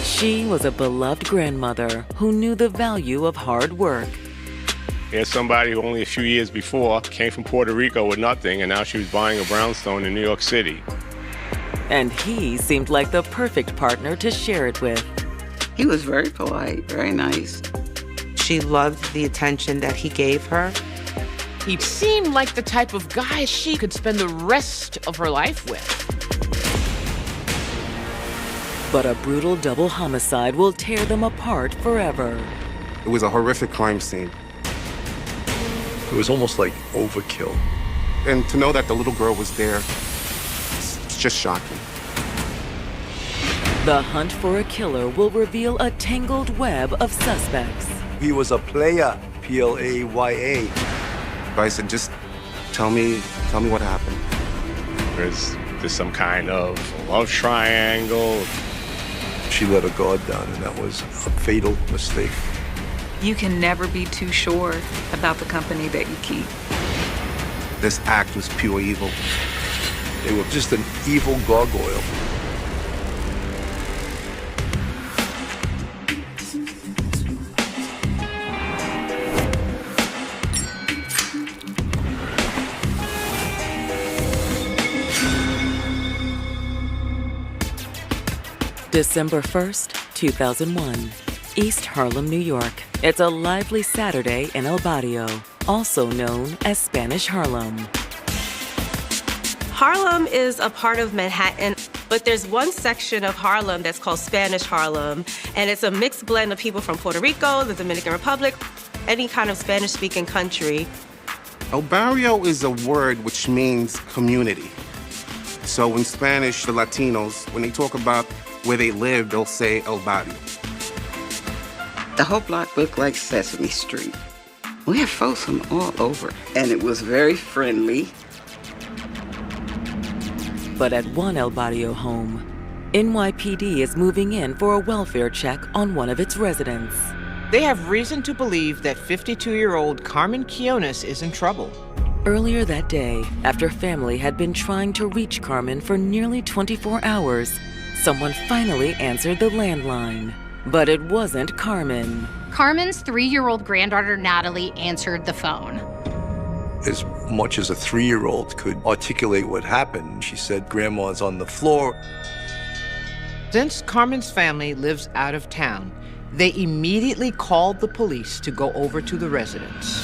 She was a beloved grandmother who knew the value of hard work. Here's somebody who only a few years before came from Puerto Rico with nothing, and now she was buying a brownstone in New York City. And he seemed like the perfect partner to share it with. He was very polite, very nice. She loved the attention that he gave her. He seemed like the type of guy she could spend the rest of her life with. But a brutal double homicide will tear them apart forever. It was a horrific crime scene. It was almost like overkill. And to know that the little girl was there, it's just shocking. The hunt for a killer will reveal a tangled web of suspects. He was a player, Playa. But I said, just tell me what happened. There's some kind of love triangle. She let her guard down, and that was a fatal mistake. You can never be too sure about the company that you keep. This act was pure evil. They were just an evil gargoyle. December 1st, 2001, East Harlem, New York. It's a lively Saturday in El Barrio, also known as Spanish Harlem. Harlem is a part of Manhattan, but there's one section of Harlem that's called Spanish Harlem, and it's a mixed blend of people from Puerto Rico, the Dominican Republic, any kind of Spanish-speaking country. El barrio is a word which means community. So in Spanish, the Latinos, when they talk about where they live, they'll say El barrio. The whole block looked like Sesame Street. We had folks from all over, and it was very friendly. But at one El Barrio home, NYPD is moving in for a welfare check on one of its residents. They have reason to believe that 52-year-old Carmen Quinones is in trouble. Earlier that day, after family had been trying to reach Carmen for nearly 24 hours, someone finally answered the landline. But it wasn't Carmen. Carmen's 3-year-old granddaughter, Natalie, answered the phone. As much as a 3-year-old could articulate what happened, she said, "Grandma's on the floor." Since Carmen's family lives out of town, they immediately called the police to go over to the residence.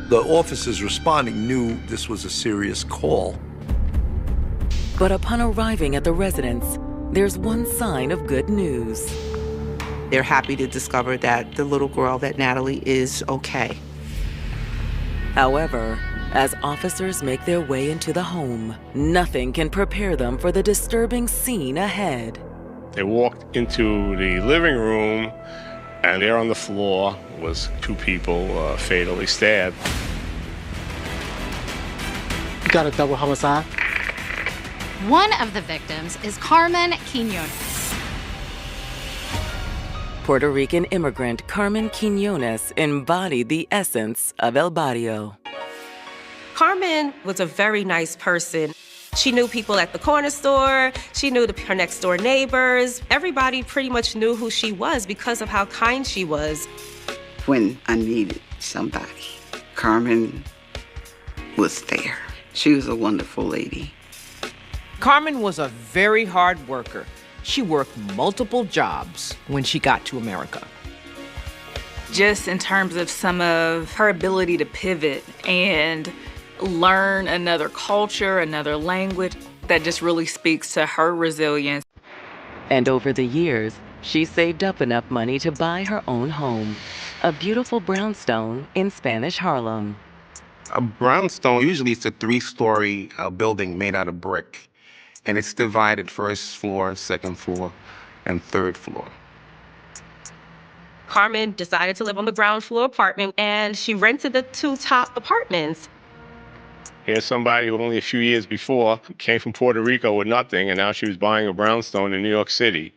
The officers responding knew this was a serious call. But upon arriving at the residence, there's one sign of good news. They're happy to discover that the little girl, that Natalie, is okay. However, as officers make their way into the home, nothing can prepare them for the disturbing scene ahead. They walked into the living room, and there on the floor was 2 people fatally stabbed. You got a double homicide? One of the victims is Carmen Quinones. Puerto Rican immigrant Carmen Quinones embodied the essence of El Barrio. Carmen was a very nice person. She knew people at the corner store. She knew her next door neighbors. Everybody pretty much knew who she was because of how kind she was. When I needed somebody, Carmen was there. She was a wonderful lady. Carmen was a very hard worker. She worked multiple jobs when she got to America. Just in terms of some of her ability to pivot and learn another culture, another language, that just really speaks to her resilience. And over the years, she saved up enough money to buy her own home, a beautiful brownstone in Spanish Harlem. A brownstone, usually it's a 3-story building made out of brick. And it's divided first floor, second floor, and third floor. Carmen decided to live on the ground floor apartment, and she rented the 2 top apartments. Here's somebody who only a few years before came from Puerto Rico with nothing, and now she was buying a brownstone in New York City.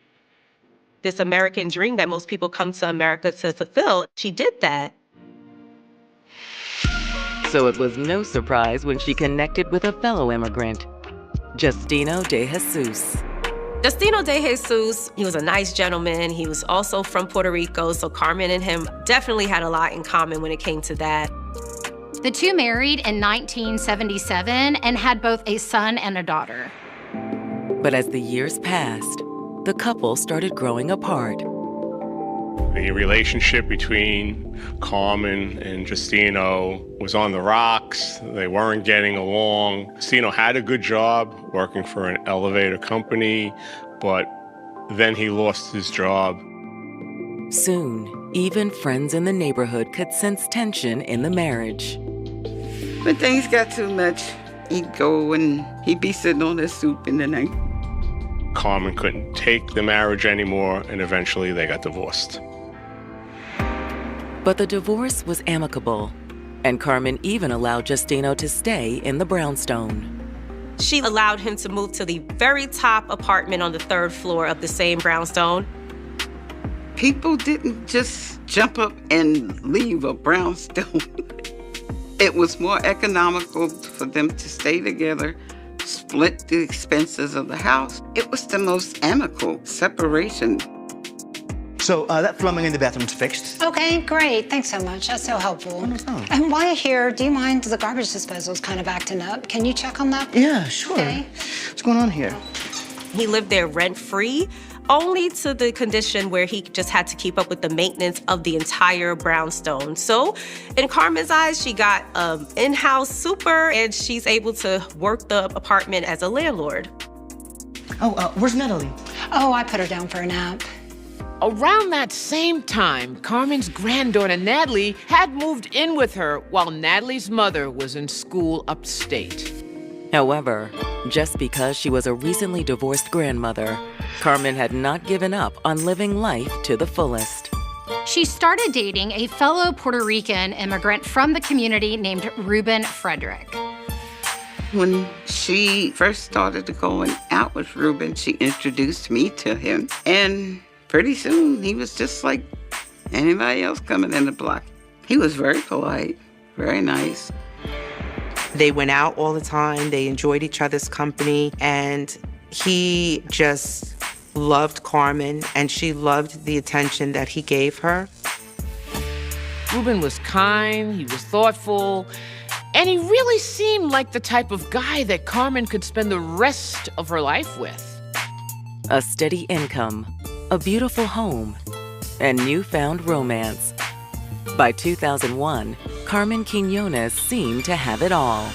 This American dream that most people come to America to fulfill, she did that. So it was no surprise when she connected with a fellow immigrant, Justino de Jesus. Justino De Jesus, he was a nice gentleman. He was also from Puerto Rico, so Carmen and him definitely had a lot in common when it came to that. The two married in 1977 and had both a son and a daughter. But as the years passed, the couple started growing apart. The relationship between Carmen and Justino was on the rocks. They weren't getting along. Justino had a good job working for an elevator company, but then he lost his job. Soon, even friends in the neighborhood could sense tension in the marriage. When things got too much, he'd go and he'd be sitting on his soup in the night. Carmen couldn't take the marriage anymore, and eventually they got divorced. But the divorce was amicable, and Carmen even allowed Justino to stay in the brownstone. She allowed him to move to the very top apartment on the 3rd floor of the same brownstone. People didn't just jump up and leave a brownstone. It was more economical for them to stay together, split the expenses of the house. It was the most amicable separation. So that plumbing in the bathroom's fixed. Okay, great. Thanks so much. That's so helpful. Oh. And while you're here, do you mind the garbage disposal's kind of acting up? Can you check on that? Yeah, sure. Okay. What's going on here? He lived there rent-free, only to the condition where he just had to keep up with the maintenance of the entire brownstone. So in Carmen's eyes, she got an in-house super, and she's able to work the apartment as a landlord. Oh, where's Natalie? Oh, I put her down for a nap. Around that same time, Carmen's granddaughter, Natalie, had moved in with her while Natalie's mother was in school upstate. However, just because she was a recently divorced grandmother, Carmen had not given up on living life to the fullest. She started dating a fellow Puerto Rican immigrant from the community named Ruben Frederick. When she first started going out with Ruben, she introduced me to him. And pretty soon, he was just like anybody else coming in the block. He was very polite, very nice. They went out all the time. They enjoyed each other's company. And he just loved Carmen, and she loved the attention that he gave her. Ruben was kind, he was thoughtful, and he really seemed like the type of guy that Carmen could spend the rest of her life with. A steady income, a beautiful home, and newfound romance. By 2001, Carmen Quiñones seemed to have it all.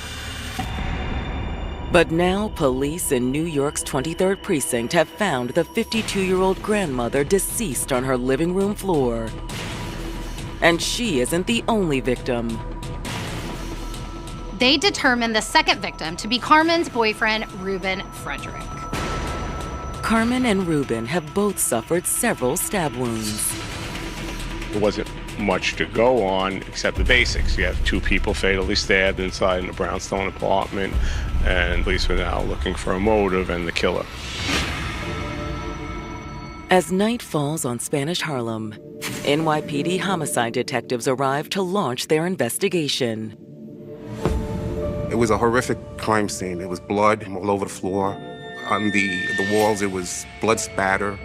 But now police in New York's 23rd precinct have found the 52-year-old grandmother deceased on her living room floor. And she isn't the only victim. They determined the second victim to be Carmen's boyfriend, Ruben Frederick. Carmen and Ruben have both suffered several stab wounds. There wasn't much to go on except the basics. You have 2 people fatally stabbed inside in a brownstone apartment, and police are now looking for a motive and the killer. As night falls on Spanish Harlem, NYPD homicide detectives arrive to launch their investigation. It was a horrific crime scene. There was blood all over the floor. On the walls, it was blood spatter.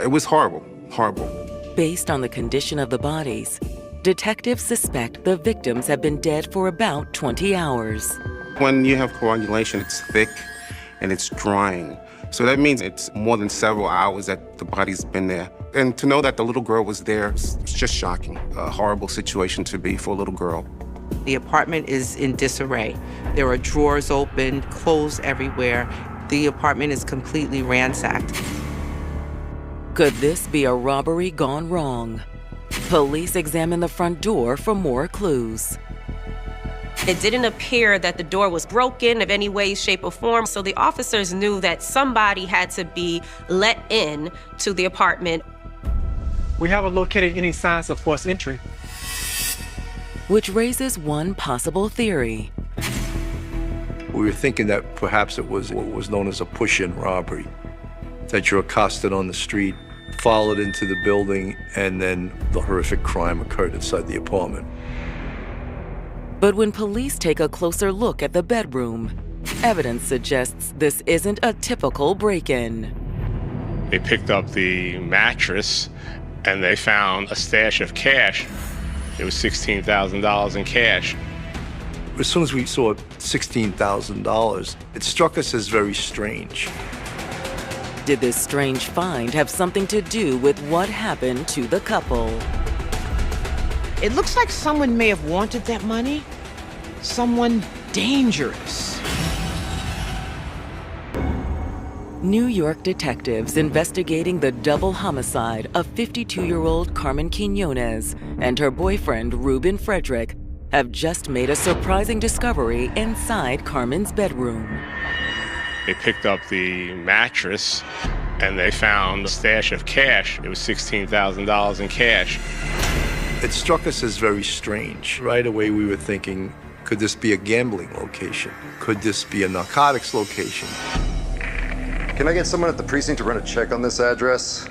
It was horrible, horrible. Based on the condition of the bodies, detectives suspect the victims have been dead for about 20 hours. When you have coagulation, it's thick and it's drying. So that means it's more than several hours that the body's been there. And to know that the little girl was there, it's just shocking. A horrible situation to be for a little girl. The apartment is in disarray. There are drawers open, clothes everywhere. The apartment is completely ransacked. Could this be a robbery gone wrong? Police examine the front door for more clues. It didn't appear that the door was broken in any way, shape, or form, so the officers knew that somebody had to be let in to the apartment. We haven't located any signs of forced entry. Which raises one possible theory. We were thinking that perhaps it was what was known as a push-in robbery, that you're accosted on the street, followed into the building, and then the horrific crime occurred inside the apartment. But when police take a closer look at the bedroom, evidence suggests this isn't a typical break-in. They picked up the mattress and they found a stash of cash. It was $16,000 in cash. As soon as we saw $16,000, it struck us as very strange. Did this strange find have something to do with what happened to the couple? It looks like someone may have wanted that money. Someone dangerous. New York detectives investigating the double homicide of 52-year-old Carmen Quiñones and her boyfriend Ruben Frederick have just made a surprising discovery inside Carmen's bedroom. They picked up the mattress and they found a stash of cash. It was $16,000 in cash. It struck us as very strange. Right away we were thinking, could this be a gambling location? Could this be a narcotics location? Can I get someone at the precinct to run a check on this address?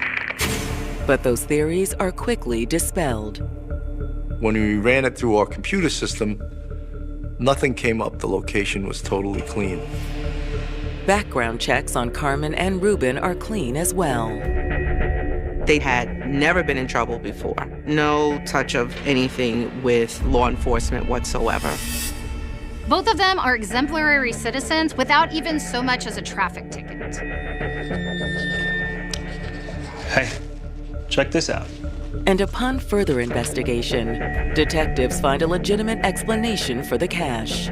But those theories are quickly dispelled. When we ran it through our computer system, nothing came up. The location was totally clean. Background checks on Carmen and Ruben are clean as well. They had never been in trouble before. No touch of anything with law enforcement whatsoever. Both of them are exemplary citizens without even so much as a traffic ticket. Hey, check this out. And upon further investigation, detectives find a legitimate explanation for the cash.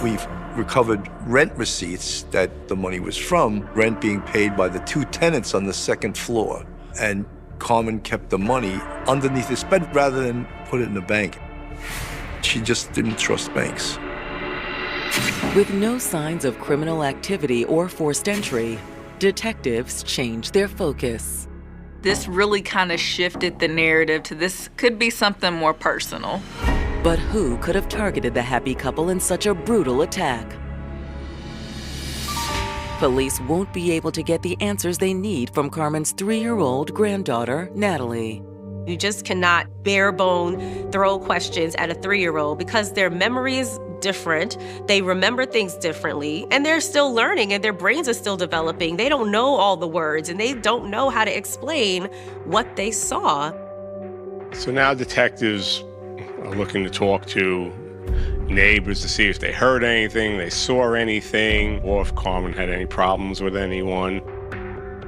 We've recovered rent receipts that the money was from, rent being paid by the two tenants on the second floor. And Carmen kept the money underneath his bed rather than put it in the bank. She just didn't trust banks. With no signs of criminal activity or forced entry, detectives changed their focus. This really kind of shifted the narrative to this could be something more personal. But who could have targeted the happy couple in such a brutal attack? Police won't be able to get the answers they need from Carmen's 3-year-old granddaughter, Natalie. You just cannot bare bone throw questions at a 3-year-old because their memory is different. They remember things differently, and they're still learning, and their brains are still developing. They don't know all the words, and they don't know how to explain what they saw. So now detectives are looking to talk to neighbors to see if they heard anything, they saw anything, or if Carmen had any problems with anyone.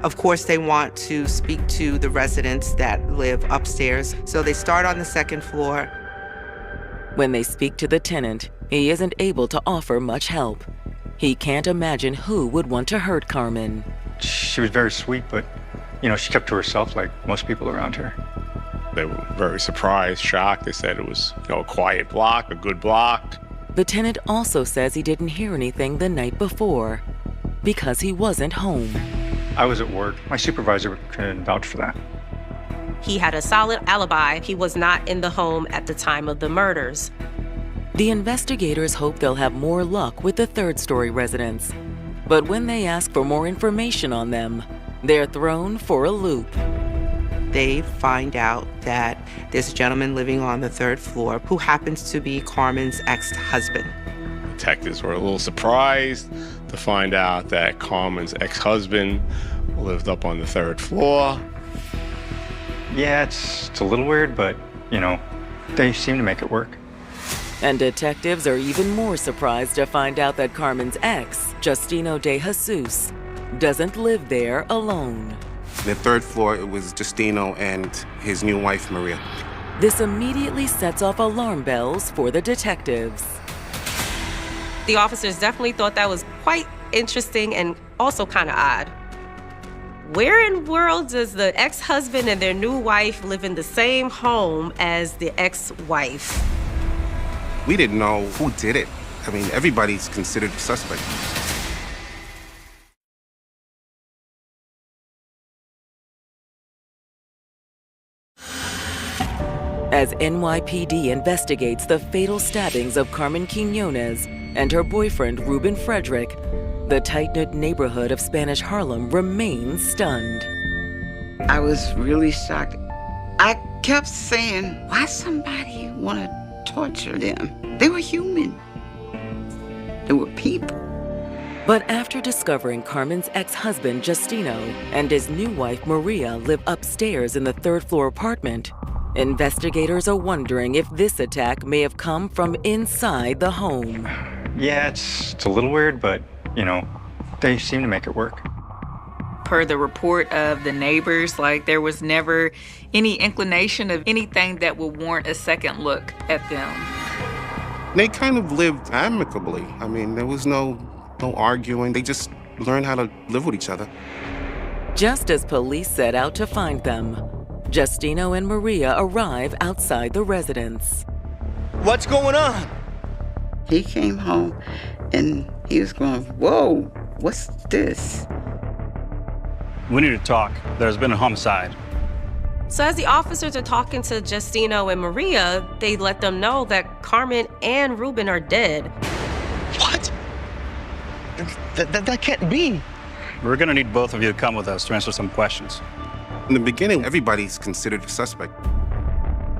Of course, they want to speak to the residents that live upstairs, so they start on the second floor. When they speak to the tenant, he isn't able to offer much help. He can't imagine who would want to hurt Carmen. She was very sweet, but, she kept to herself like most people around her. They were very surprised, shocked. They said it was, a quiet block, a good block. The tenant also says he didn't hear anything the night before because he wasn't home. I was at work. My supervisor can vouch for that. He had a solid alibi. He was not in the home at the time of the murders. The investigators hope they'll have more luck with the third-story residents. But when they ask for more information on them, they're thrown for a loop. They find out that there's a gentleman living on the third floor who happens to be Carmen's ex-husband. Detectives were a little surprised to find out that Carmen's ex-husband lived up on the third floor. Yeah, it's a little weird, but, they seem to make it work. And detectives are even more surprised to find out that Carmen's ex, Justino de Jesus, doesn't live there alone. The third floor, it was Justino and his new wife, Maria. This immediately sets off alarm bells for the detectives. The officers definitely thought that was quite interesting and also kind of odd. Where in the world does the ex-husband and their new wife live in the same home as the ex-wife? We didn't know who did it. Everybody's considered a suspect. As NYPD investigates the fatal stabbings of Carmen Quiñones and her boyfriend Ruben Frederick, the tight-knit neighborhood of Spanish Harlem remains stunned. I was really shocked. I kept saying, why somebody want to torture them? They were human. They were people. But after discovering Carmen's ex-husband, Justino, and his new wife, Maria, live upstairs in the third-floor apartment, investigators are wondering if this attack may have come from inside the home. Yeah, it's a little weird, but, they seem to make it work. Per the report of the neighbors, there was never any inclination of anything that would warrant a second look at them. They kind of lived amicably. I mean, there was no arguing. They just learned how to live with each other. Just as police set out to find them, Justino and Maria arrive outside the residence. What's going on? He came home and he was going, whoa, what's this? We need to talk. There's been a homicide. So as the officers are talking to Justino and Maria, they let them know that Carmen and Ruben are dead. What? That can't be. We're gonna need both of you to come with us to answer some questions. In the beginning, everybody's considered a suspect.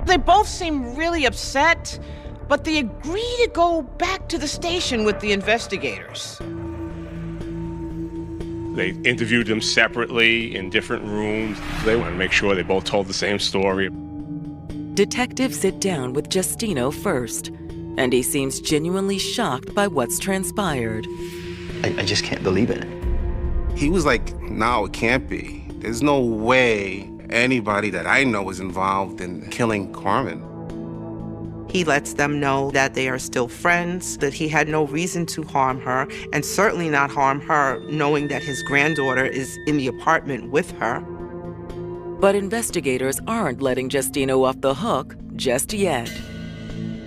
They both seem really upset, but they agree to go back to the station with the investigators. They interviewed them separately in different rooms. They want to make sure they both told the same story. Detectives sit down with Justino first, and he seems genuinely shocked by what's transpired. I just can't believe it. He was like, no, it can't be. There's no way anybody that I know is involved in killing Carmen. He lets them know that they are still friends, that he had no reason to harm her, and certainly not harm her knowing that his granddaughter is in the apartment with her. But investigators aren't letting Justino off the hook just yet.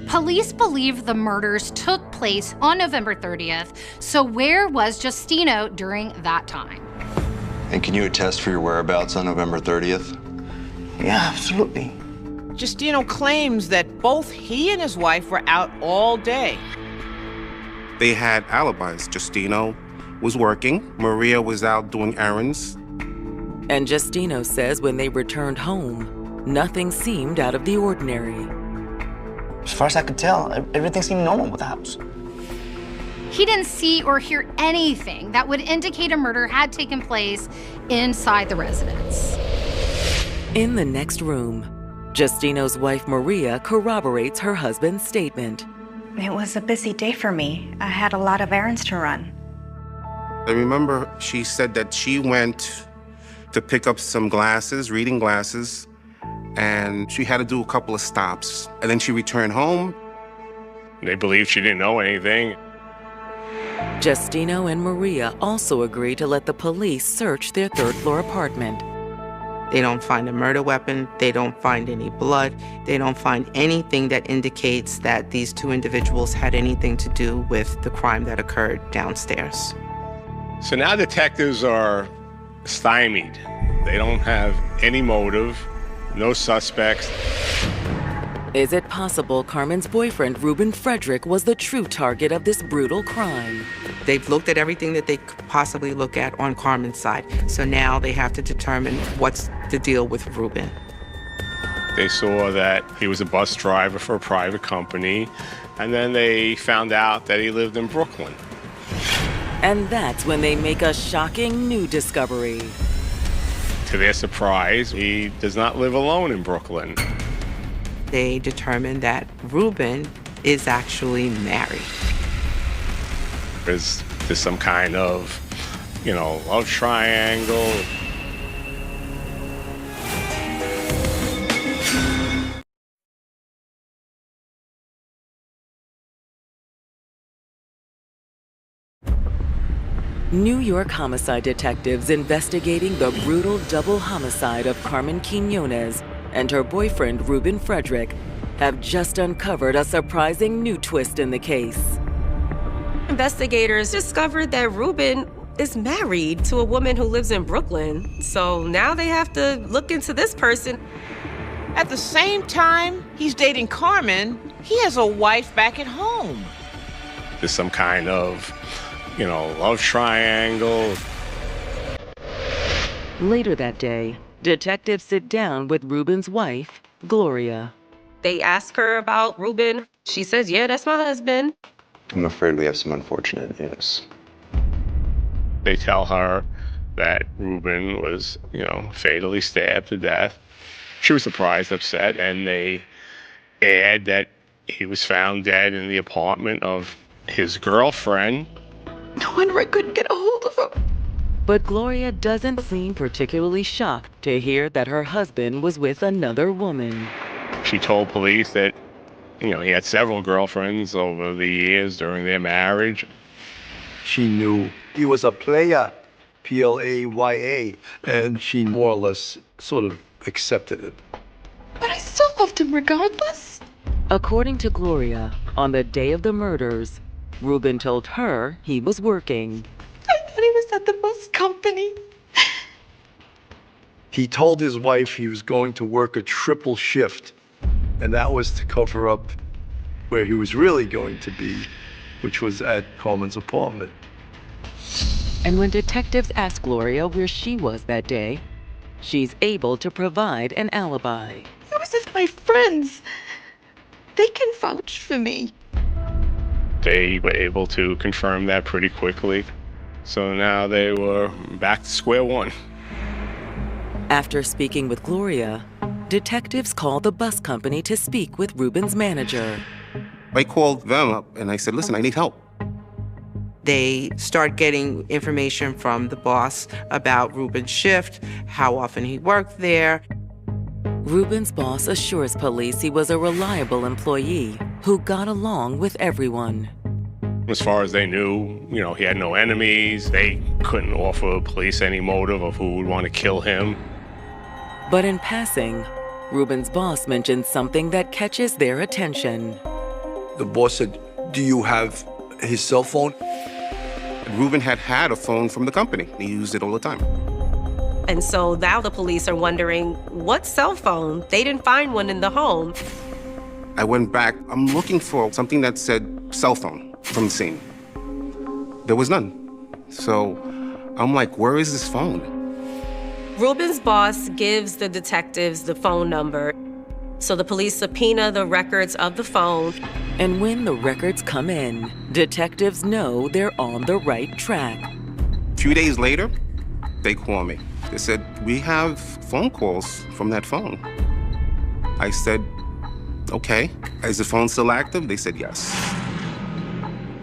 Police believe the murders took place on November 30th, so where was Justino during that time? And can you attest for your whereabouts on November 30th? Yeah, absolutely. Justino claims that both he and his wife were out all day. They had alibis. Justino was working. Maria was out doing errands. And Justino says when they returned home, nothing seemed out of the ordinary. As far as I could tell, everything seemed normal with the house. He didn't see or hear anything that would indicate a murder had taken place inside the residence. In the next room, Justino's wife Maria corroborates her husband's statement. It was a busy day for me. I had a lot of errands to run. I remember she said that she went to pick up some glasses, reading glasses, and she had to do a couple of stops. And then she returned home. They believed she didn't know anything. Justino and Maria also agree to let the police search their third-floor apartment. They don't find a murder weapon. They don't find any blood. They don't find anything that indicates that these two individuals had anything to do with the crime that occurred downstairs. So now detectives are stymied. They don't have any motive, no suspects. Is it possible Carmen's boyfriend, Ruben Frederick, was the true target of this brutal crime? They've looked at everything that they could possibly look at on Carmen's side. So now they have to determine what's the deal with Ruben. They saw that he was a bus driver for a private company, and then they found out that he lived in Brooklyn. And that's when they make a shocking new discovery. To their surprise, he does not live alone in Brooklyn. They determined that Ruben is actually married. There's some kind of, love triangle. New York homicide detectives investigating the brutal double homicide of Carmen Quiñones and her boyfriend, Ruben Frederick, have just uncovered a surprising new twist in the case. Investigators discovered that Ruben is married to a woman who lives in Brooklyn. So now they have to look into this person. At the same time he's dating Carmen, he has a wife back at home. There's some kind of, love triangle. Later that day, detectives sit down with Ruben's wife, Gloria. They ask her about Ruben. She says, yeah, that's my husband. I'm afraid we have some unfortunate news. They tell her that Ruben was, fatally stabbed to death. She was surprised, upset, and they add that he was found dead in the apartment of his girlfriend. No wonder I couldn't get a hold of him. But Gloria doesn't seem particularly shocked to hear that her husband was with another woman. She told police that, he had several girlfriends over the years during their marriage. She knew he was a player, Playa, and she more or less sort of accepted it. But I still loved him regardless. According to Gloria, on the day of the murders, Ruben told her he was working. I thought he was at the bus company. He told his wife he was going to work a triple shift, and that was to cover up where he was really going to be, which was at Carmen's apartment. And when detectives ask Gloria where she was that day, she's able to provide an alibi. I was with my friends. They can vouch for me. They were able to confirm that pretty quickly. So now they were back to square one. After speaking with Gloria, detectives called the bus company to speak with Ruben's manager. I called them up and I said, listen, I need help. They start getting information from the boss about Ruben's shift, how often he worked there. Ruben's boss assures police he was a reliable employee who got along with everyone. As far as they knew, he had no enemies. They couldn't offer police any motive of who would want to kill him. But in passing, Ruben's boss mentioned something that catches their attention. The boss said, do you have his cell phone? Ruben had a phone from the company. He used it all the time. And so now the police are wondering, what cell phone? They didn't find one in the home. I went back. I'm looking for something that said cell phone from the scene. There was none. So I'm like, where is this phone? Ruben's boss gives the detectives the phone number. So the police subpoena the records of the phone. And when the records come in, detectives know they're on the right track. A few days later, they call me. They said, we have phone calls from that phone. I said, okay. Is the phone still active? They said yes.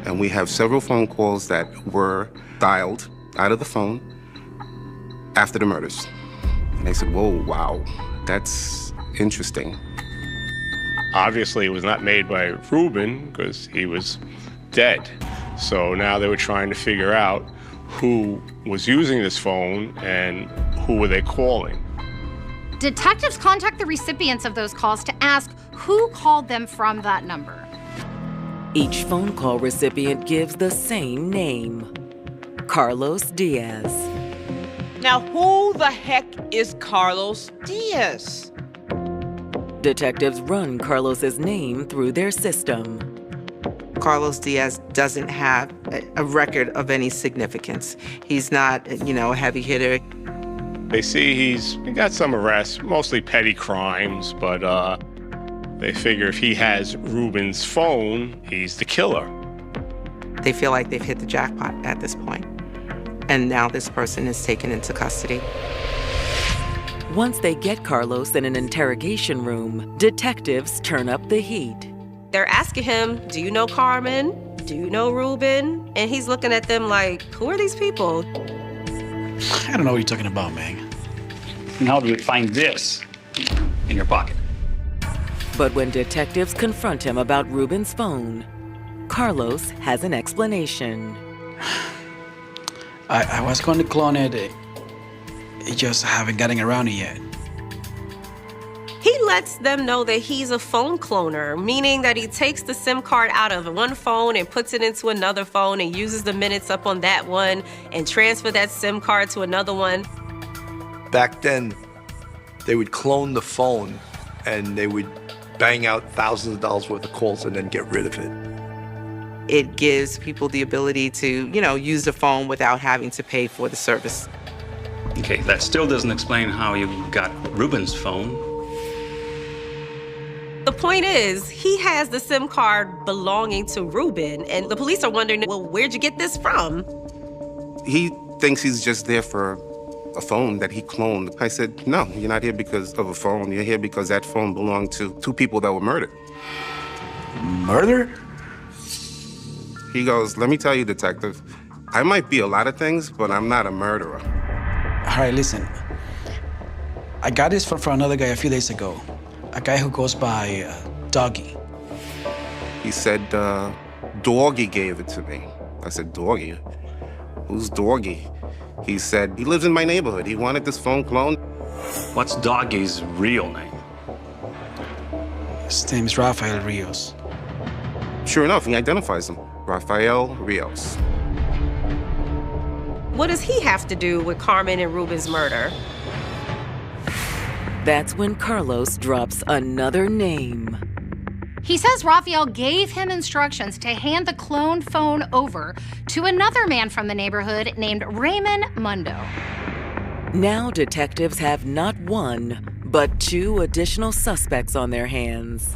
And we have several phone calls that were dialed out of the phone after the murders. And they said, whoa, wow, that's interesting. Obviously, it was not made by Ruben because he was dead. So now they were trying to figure out who was using this phone and who were they calling. Detectives contact the recipients of those calls to ask who called them from that number. Each phone call recipient gives the same name, Carlos Diaz. Now, who the heck is Carlos Diaz? Detectives run Carlos's name through their system. Carlos Diaz doesn't have a record of any significance. He's not, a heavy hitter. They see he got some arrests, mostly petty crimes, but they figure if he has Ruben's phone, he's the killer. They feel like they've hit the jackpot at this point. And now this person is taken into custody. Once they get Carlos in an interrogation room, detectives turn up the heat. They're asking him, do you know Carmen? Do you know Ruben? And he's looking at them like, who are these people? I don't know what you're talking about, Meg. And how did we find this in your pocket? But when detectives confront him about Ruben's phone, Carlos has an explanation. I was going to clone it. I just haven't gotten around it yet. He lets them know that he's a phone cloner, meaning that he takes the SIM card out of one phone and puts it into another phone and uses the minutes up on that one and transfer that SIM card to another one. Back then, they would clone the phone and they would bang out thousands of dollars worth of calls and then get rid of it. It gives people the ability to, use the phone without having to pay for the service. Okay, that still doesn't explain how you got Ruben's phone. The point is, he has the SIM card belonging to Ruben, and the police are wondering, well, where'd you get this from? He thinks he's just there for a phone that he cloned. I said, no, you're not here because of a phone. You're here because that phone belonged to 2 people that were murdered. Murder? He goes, let me tell you, detective, I might be a lot of things, but I'm not a murderer. All right, listen. I got this from another guy a few days ago. A guy who goes by Doggy. He said, Doggy gave it to me. I said, Doggy? Who's Doggy? He said, he lives in my neighborhood. He wanted this phone cloned. What's Doggy's real name? His name is Rafael Rios. Sure enough, he identifies him. Rafael Rios. What does he have to do with Carmen and Ruben's murder? That's when Carlos drops another name. He says Rafael gave him instructions to hand the cloned phone over to another man from the neighborhood named Raymond Mundo. Now detectives have not 1, but 2 additional suspects on their hands.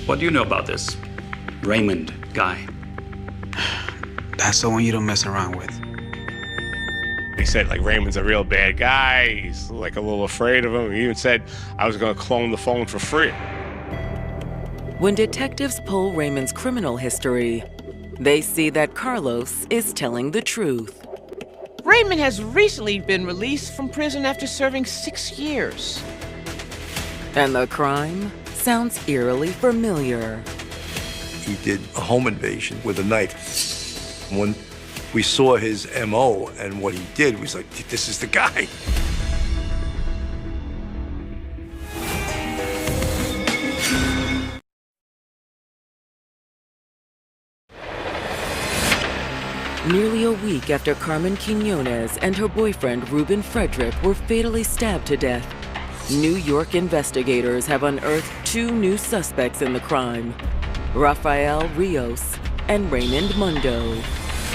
What do you know about this Raymond guy? That's the one you don't mess around with. He said, like, Raymond's a real bad guy. He's, like, a little afraid of him. He even said, I was going to clone the phone for free. When detectives pull Raymond's criminal history, they see that Carlos is telling the truth. Raymond has recently been released from prison after serving 6 years. And the crime sounds eerily familiar. He did a home invasion with a knife. When we saw his MO and what he did, we was like, this is the guy. Nearly a week after Carmen Quinones and her boyfriend Ruben Frederick were fatally stabbed to death, New York investigators have unearthed 2 new suspects in the crime, Rafael Rios and Raymond Mundo.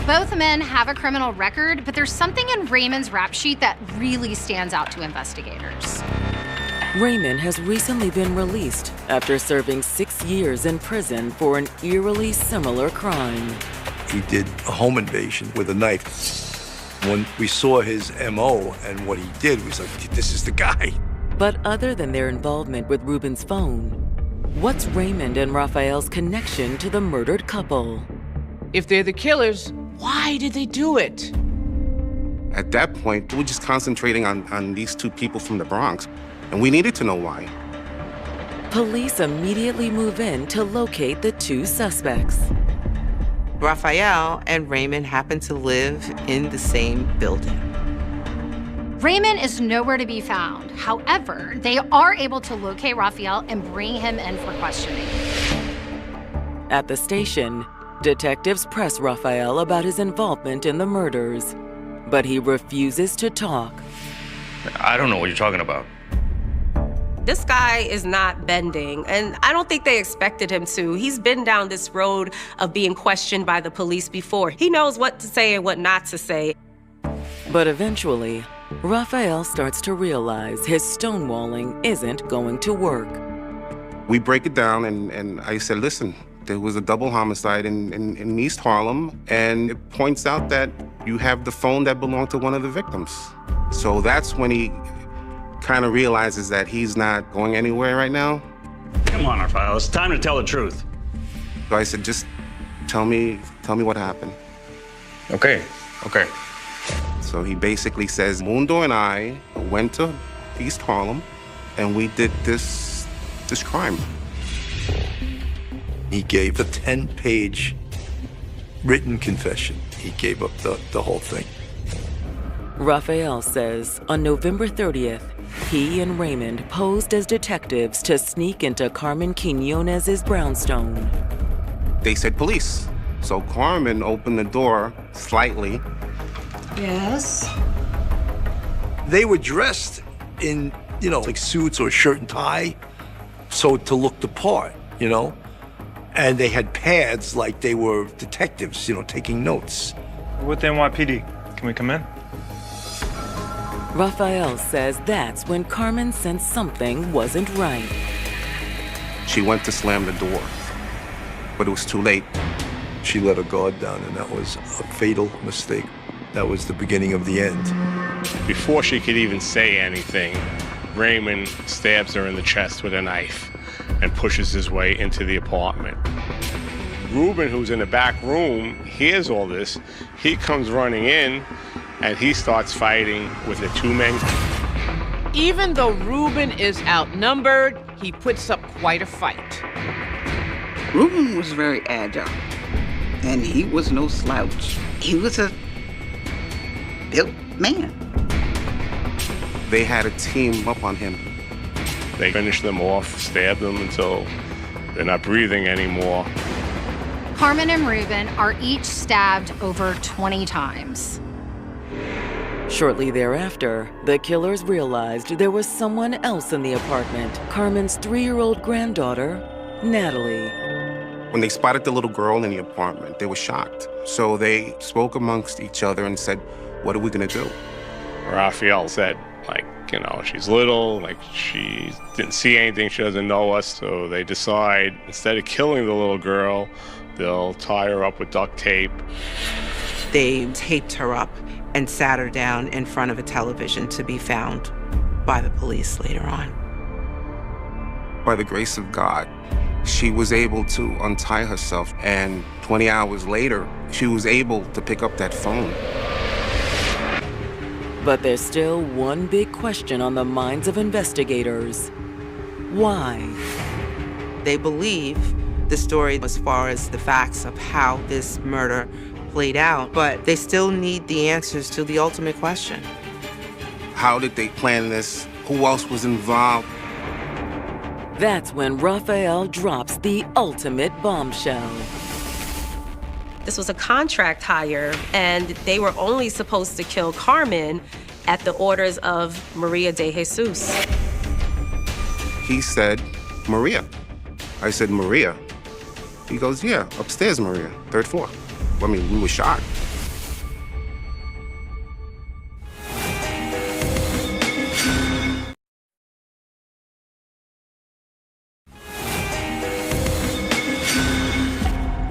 Both men have a criminal record, but there's something in Raymond's rap sheet that really stands out to investigators. Raymond has recently been released after serving 6 years in prison for an eerily similar crime. He did a home invasion with a knife. When we saw his MO and what he did, we was like, this is the guy. But other than their involvement with Ruben's phone, what's Raymond and Rafael's connection to the murdered couple? If they're the killers, why did they do it? At that point, we were just concentrating on these 2 people from the Bronx, and we needed to know why. Police immediately move in to locate the 2 suspects. Rafael and Raymond happen to live in the same building. Raymond is nowhere to be found. However, they are able to locate Rafael and bring him in for questioning. At the station, detectives press Rafael about his involvement in the murders, but he refuses to talk. I don't know what you're talking about. This guy is not bending, and I don't think they expected him to. He's been down this road of being questioned by the police before. He knows what to say and what not to say. But eventually, Rafael starts to realize his stonewalling isn't going to work. We break it down, and I said, listen, there was a double homicide in East Harlem, and it points out that you have the phone that belonged to one of the victims. So that's when he kind of realizes that he's not going anywhere right now. Come on, Rafael, it's time to tell the truth. So I said, just tell me what happened. Okay. So he basically says, Mundo and I went to East Harlem, and we did this crime. He gave a 10-page written confession. He gave up the whole thing. Rafael says on November 30th, he and Raymond posed as detectives to sneak into Carmen Quinones' brownstone. They said police. So Carmen opened the door slightly. Yes? They were dressed in, like suits or shirt and tie, so to look the part, And they had pads like they were detectives, taking notes. With the NYPD, can we come in? Rafael says that's when Carmen sensed something wasn't right. She went to slam the door, but it was too late. She let her guard down, and that was a fatal mistake. That was the beginning of the end. Before she could even say anything, Raymond stabs her in the chest with a knife and pushes his way into the apartment. Ruben, who's in the back room, hears all this. He comes running in, and he starts fighting with the two men. Even though Ruben is outnumbered, he puts up quite a fight. Ruben was very agile, and he was no slouch. He was a built man. They had a team up on him. They finish them off, stab them until they're not breathing anymore. Carmen and Ruben are each stabbed over 20 times. Shortly thereafter, the killers realized there was someone else in the apartment, Carmen's 3-year-old granddaughter, Natalie. When they spotted the little girl in the apartment, they were shocked. So they spoke amongst each other and said, what are we gonna do? Raphael said, she's little, she didn't see anything, she doesn't know us, so they decide, instead of killing the little girl, they'll tie her up with duct tape. They taped her up and sat her down in front of a television to be found by the police later on. By the grace of God, she was able to untie herself, and 20 hours later, she was able to pick up that phone. But there's still one big question on the minds of investigators. Why? They believe the story as far as the facts of how this murder played out, but they still need the answers to the ultimate question. How did they plan this? Who else was involved? That's when Raphael drops the ultimate bombshell. This was a contract hire, and they were only supposed to kill Carmen at the orders of Maria de Jesus. He said, Maria. I said, Maria. He goes, yeah, upstairs, Maria, 3rd floor. I mean, we were shocked.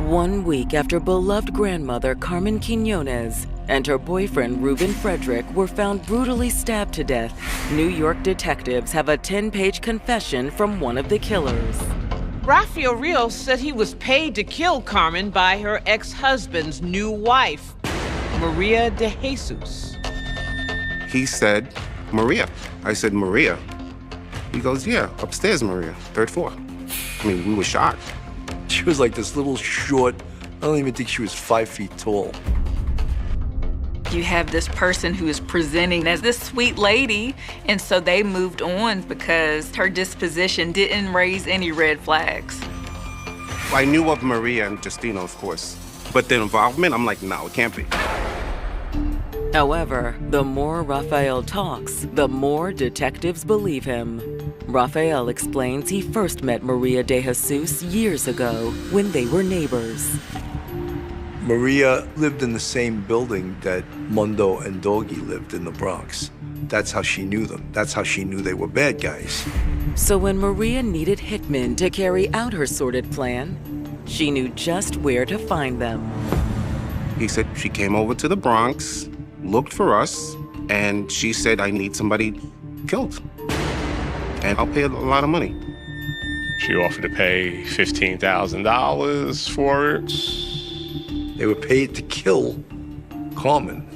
One week after beloved grandmother Carmen Quinones and her boyfriend Ruben Frederick were found brutally stabbed to death, New York detectives have a 10-page confession from one of the killers. Raphael Rios said he was paid to kill Carmen by her ex-husband's new wife, Maria de Jesus. He said, Maria. I said, Maria. He goes, yeah, upstairs, Maria, 3rd floor. I mean, we were shocked. She was like this little short, I don't even think she was 5 feet tall. You have this person who is presenting as this sweet lady, and so they moved on because her disposition didn't raise any red flags. I knew of Maria and Justino, of course, but their involvement, I'm like, no, it can't be. However, the more Raphael talks, the more detectives believe him. Raphael explains he first met Maria de Jesus years ago when they were neighbors. Maria lived in the same building that Mundo and Doggy lived in the Bronx. That's how she knew them. That's how she knew they were bad guys. So when Maria needed hitmen to carry out her sordid plan, she knew just where to find them. He said she came over to the Bronx, looked for us, and she said, I need somebody killed. And I'll pay a lot of money. She offered to pay $15,000 for it. They were paid to kill Carmen.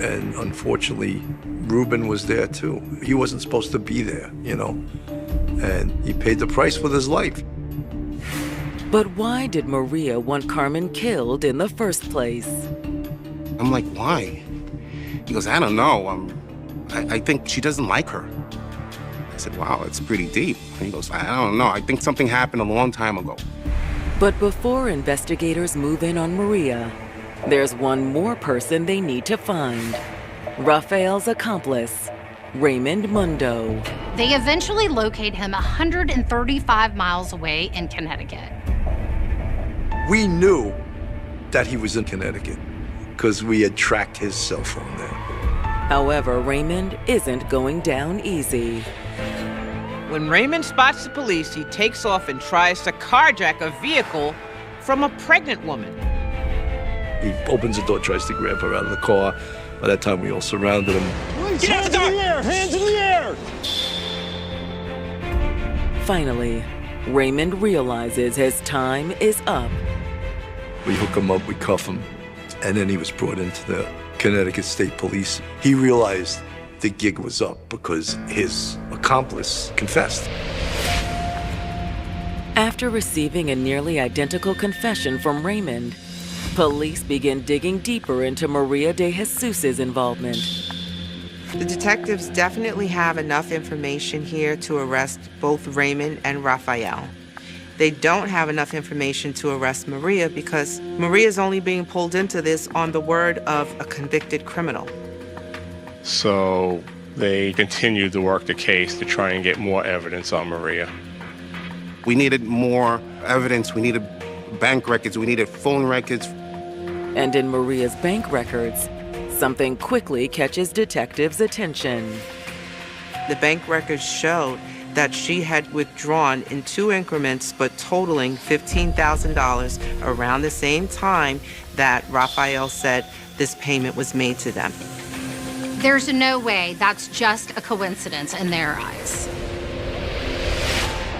And unfortunately, Ruben was there too. He wasn't supposed to be there, And he paid the price with his life. But why did Maria want Carmen killed in the first place? I'm like, why? He goes, I don't know. I think she doesn't like her. I said, wow, it's pretty deep. And he goes, I don't know. I think something happened a long time ago. But before investigators move in on Maria, there's one more person they need to find. Raphael's accomplice, Raymond Mundo. They eventually locate him 135 miles away in Connecticut. We knew that he was in Connecticut because we had tracked his cell phone there. However, Raymond isn't going down easy. When Raymond spots the police, he takes off and tries to carjack a vehicle from a pregnant woman. He opens the door, tries to grab her out of the car. By that time, we all surrounded him. Get hands in the air! Hands in the air! Finally, Raymond realizes his time is up. We hook him up, we cuff him, and then he was brought into the Connecticut State Police. He realized the gig was up because his accomplice confessed. After receiving a nearly identical confession from Raymond, police begin digging deeper into Maria de Jesus's involvement. The detectives definitely have enough information here to arrest both Raymond and Raphael. They don't have enough information to arrest Maria because Maria's only being pulled into this on the word of a convicted criminal. So they continued to work the case to try and get more evidence on Maria. We needed more evidence. We needed bank records. We needed phone records. And in Maria's bank records, something quickly catches detectives' attention. The bank records showed that she had withdrawn in 2 increments, but totaling $15,000 around the same time that Raphael said this payment was made to them. There's no way that's just a coincidence in their eyes.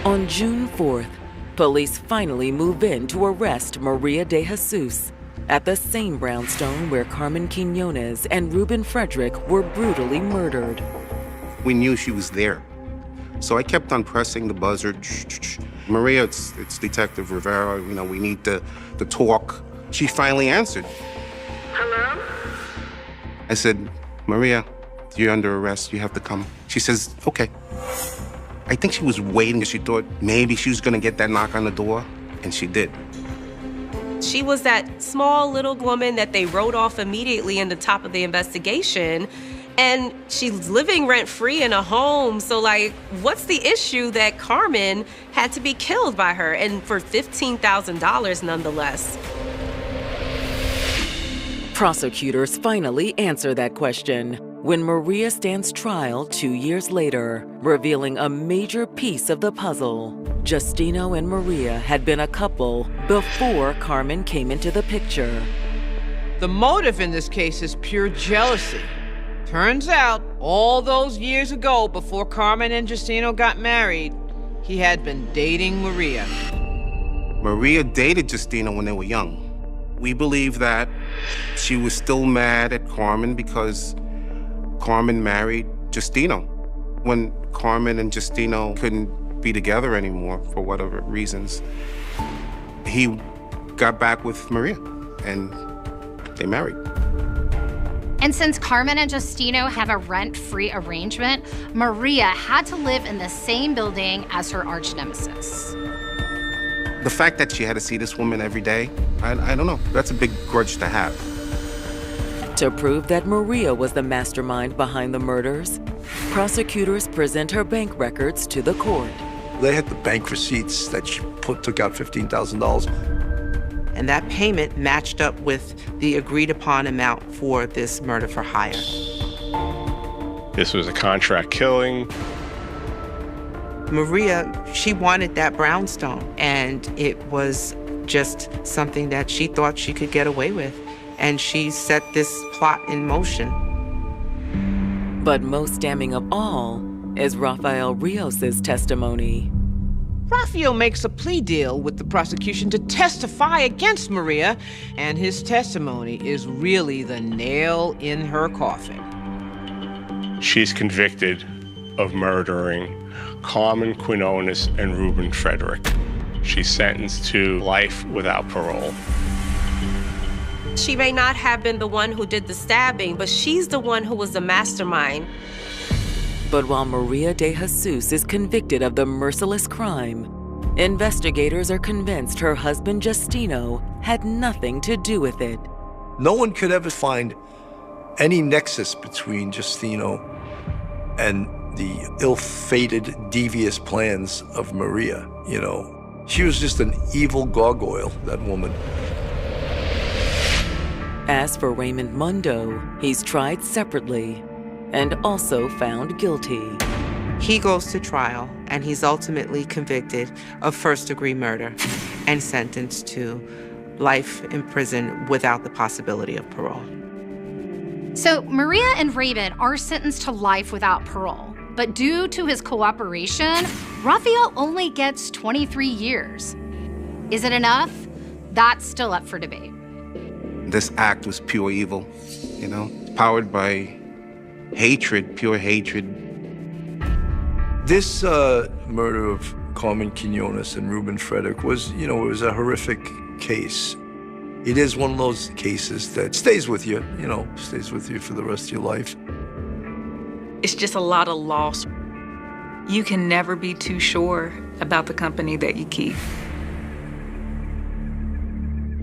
On June 4th, police finally move in to arrest Maria de Jesus at the same brownstone where Carmen Quinones and Ruben Frederick were brutally murdered. We knew she was there. So I kept on pressing the buzzer. Maria, it's Detective Rivera. You know, we need to talk. She finally answered. Hello? I said, Maria, you're under arrest. You have to come. She says, okay. I think she was waiting because she thought maybe she was going to get that knock on the door, and she did. She was that small little woman that they wrote off immediately in the top of the investigation, and she's living rent-free in a home. So, like, what's the issue that Carmen had to be killed by her, and for $15,000 nonetheless? Prosecutors finally answer that question when Maria stands trial 2 years later, revealing a major piece of the puzzle. Justino and Maria had been a couple before Carmen came into the picture. The motive in this case is pure jealousy. Turns out, all those years ago, before Carmen and Justino got married, he had been dating Maria. Maria dated Justino when they were young. We believe that she was still mad at Carmen because Carmen married Justino. When Carmen and Justino couldn't be together anymore for whatever reasons, he got back with Maria and they married. And since Carmen and Justino have a rent-free arrangement, Maria had to live in the same building as her arch nemesis. The fact that she had to see this woman every day, I don't know. That's a big grudge to have. To prove that Maria was the mastermind behind the murders, prosecutors present her bank records to the court. They had the bank receipts that she took out $15,000. And that payment matched up with the agreed-upon amount for this murder for hire. This was a contract killing. Maria, she wanted that brownstone, and it was just something that she thought she could get away with. And she set this plot in motion. But most damning of all is Rafael Rios's testimony. Raphael makes a plea deal with the prosecution to testify against Maria, and his testimony is really the nail in her coffin. She's convicted of murdering Carmen Quinones and Ruben Frederick. She's sentenced to life without parole. She may not have been the one who did the stabbing, but she's the one who was the mastermind. But while Maria de Jesus is convicted of the merciless crime, investigators are convinced her husband Justino had nothing to do with it. No one could ever find any nexus between Justino and the ill-fated, devious plans of Maria, you know. She was just an evil gargoyle, that woman. As for Raymond Mundo, he's tried separately and also found guilty. He goes to trial, and he's ultimately convicted of first-degree murder and sentenced to life in prison without the possibility of parole. So Maria and Raven are sentenced to life without parole. But due to his cooperation, Raphael only gets 23 years. Is it enough? That's still up for debate. This act was pure evil, powered by hatred, pure hatred. This murder of Carmen Quinones and Ruben Frederick was, it was a horrific case. It is one of those cases that stays with you, stays with you for the rest of your life. It's just a lot of loss. You can never be too sure about the company that you keep.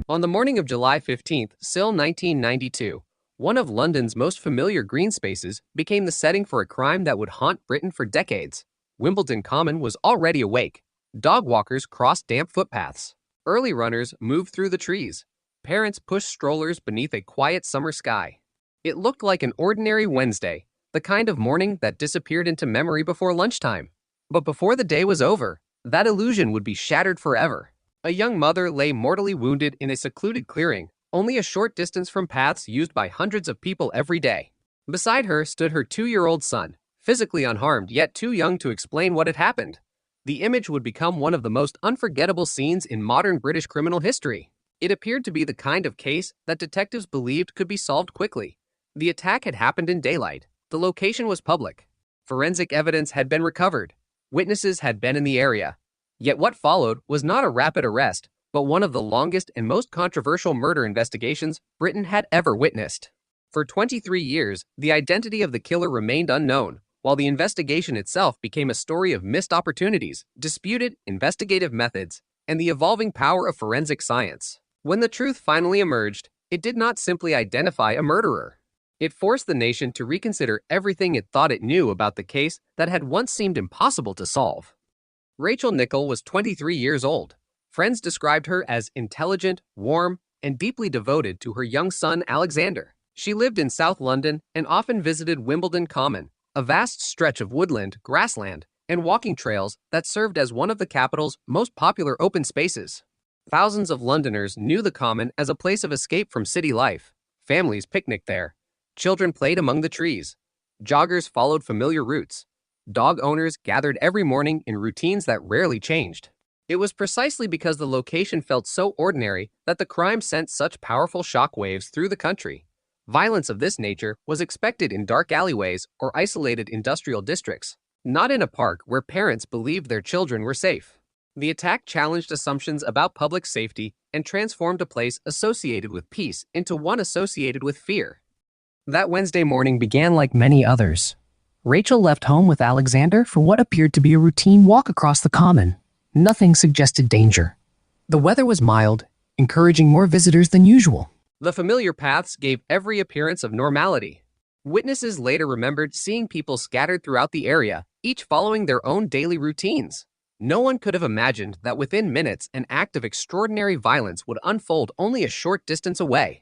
On the morning of July 15th, still 1992, one of London's most familiar green spaces became the setting for a crime that would haunt Britain for decades. Wimbledon Common was already awake. Dog walkers crossed damp footpaths. Early runners moved through the trees. Parents pushed strollers beneath a quiet summer sky. It looked like an ordinary Wednesday, the kind of morning that disappeared into memory before lunchtime. But before the day was over, that illusion would be shattered forever. A young mother lay mortally wounded in a secluded clearing, only a short distance from paths used by hundreds of people every day. Beside her stood her 2-year-old son, physically unharmed yet too young to explain what had happened. The image would become one of the most unforgettable scenes in modern British criminal history. It appeared to be the kind of case that detectives believed could be solved quickly. The attack had happened in daylight. The location was public. Forensic evidence had been recovered. Witnesses had been in the area. Yet what followed was not a rapid arrest, but one of the longest and most controversial murder investigations Britain had ever witnessed. For 23 years, the identity of the killer remained unknown, while the investigation itself became a story of missed opportunities, disputed investigative methods, and the evolving power of forensic science. When the truth finally emerged, it did not simply identify a murderer. It forced the nation to reconsider everything it thought it knew about the case that had once seemed impossible to solve. Rachel Nichol was 23 years old. Friends described her as intelligent, warm, and deeply devoted to her young son, Alexander. She lived in South London and often visited Wimbledon Common, a vast stretch of woodland, grassland, and walking trails that served as one of the capital's most popular open spaces. Thousands of Londoners knew the Common as a place of escape from city life. Families picnicked there. Children played among the trees. Joggers followed familiar routes. Dog owners gathered every morning in routines that rarely changed. It was precisely because the location felt so ordinary that the crime sent such powerful shockwaves through the country. Violence of this nature was expected in dark alleyways or isolated industrial districts, not in a park where parents believed their children were safe. The attack challenged assumptions about public safety and transformed a place associated with peace into one associated with fear. That Wednesday morning began like many others. Rachel left home with Alexander for what appeared to be a routine walk across the Common. Nothing suggested danger. The weather was mild, encouraging more visitors than usual. The familiar paths gave every appearance of normality. Witnesses later remembered seeing people scattered throughout the area, each following their own daily routines. No one could have imagined that within minutes an act of extraordinary violence would unfold only a short distance away.